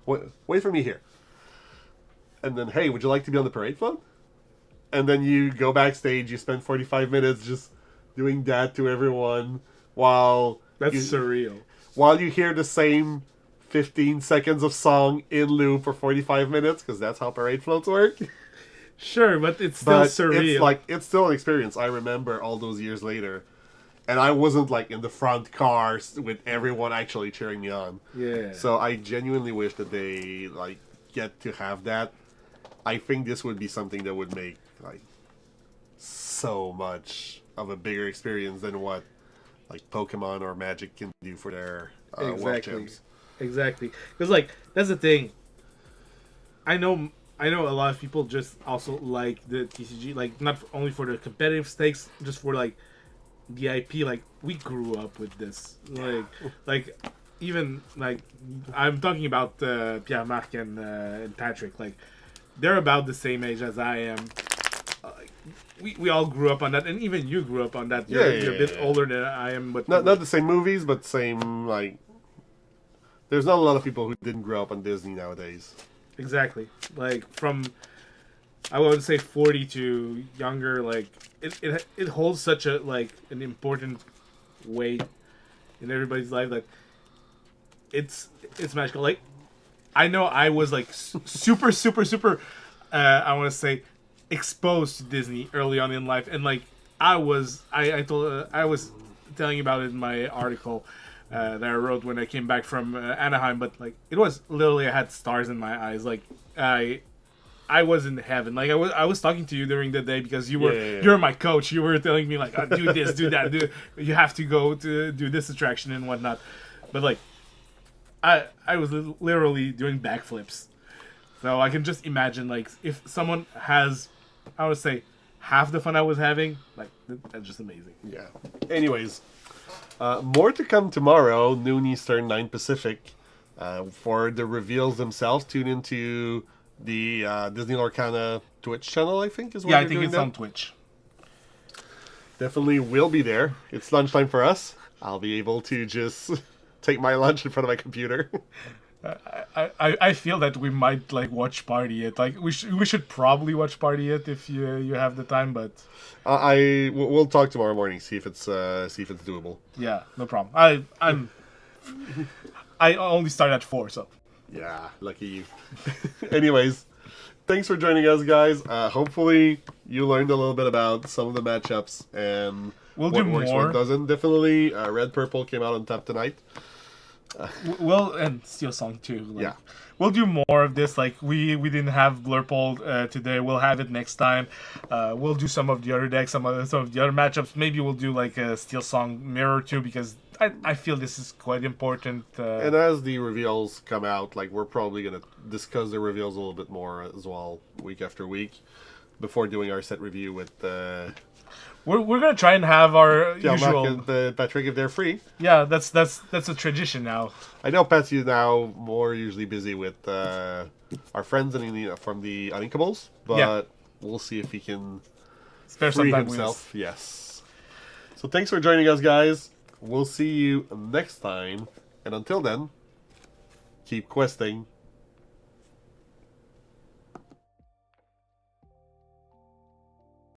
Wait for me here." And then, hey, would you like to be on the parade float? And then you go backstage. You spend 45 minutes just doing that to everyone while surreal. While you hear the same 15 seconds of song in loop for 45 minutes, because that's how parade floats work. Sure, but it's still surreal. It's still an experience. I remember all those years later. And I wasn't like in the front cars with everyone actually cheering me on. Yeah. So I genuinely wish that they like get to have that. I think this would be something that would make like so much of a bigger experience than what like Pokemon or Magic can do for their World Gems. Exactly. Because like that's the thing. I know a lot of people just also like the TCG, like not only for the competitive stakes, just for like the IP. Like we grew up with this. Like even like I'm talking about Pierre Marc and Patrick. Like they're about the same age as I am. We all grew up on that, and even you grew up on that. You're a bit older than I am, but not the same movies, but same like. There's not a lot of people who didn't grow up on Disney nowadays. Exactly, like from I would say 40 to younger. Like it holds such a like an important weight in everybody's life. Like it's magical. Like I know I was like super. I want to say exposed to Disney early on in life, and like I was telling you about it in my article that I wrote when I came back from Anaheim. But like it was literally, I had stars in my eyes. Like I was in heaven. Like I was talking to you during the day because you're my coach. You were telling me like, oh, do this, do that, you have to go to do this attraction and whatnot. But like I was literally doing backflips. So I can just imagine like if someone has, I would say, half the fun I was having, like that's just amazing. Yeah. Anyways, more to come tomorrow, noon Eastern, 9 Pacific, for the reveals themselves. Tune into the Disney Lorcana Twitch channel, I think, is where I think it's on Twitch. Definitely will be there. It's lunchtime for us. I'll be able to just take my lunch in front of my computer. I feel that we might like watch Party It. Like we should probably watch Party It if you have the time. But we'll talk tomorrow morning. See if it's doable. Yeah, no problem. I only start at 4, so. Yeah, lucky you. Anyways, thanks for joining us, guys. Hopefully you learned a little bit about some of the matchups and what works, what doesn't. Definitely, Red Purple came out on top tonight. Well, and Steel Song too. Like, yeah, we'll do more of this. Like we didn't have Blurple today. We'll have it next time. We'll do some of the other decks, some of the other matchups. Maybe we'll do like a Steel Song mirror too, because I feel this is quite important. And as the reveals come out, like we're probably gonna discuss the reveals a little bit more as well, week after week, before doing our set review with. We're gonna try and have our usual. And Patrick, if they're free. Yeah, that's a tradition now. I know Pat's now more usually busy with our friends from the Uninkables, but we'll see if he can Spare some free time himself. Yes. So thanks for joining us, guys. We'll see you next time. And until then, keep questing.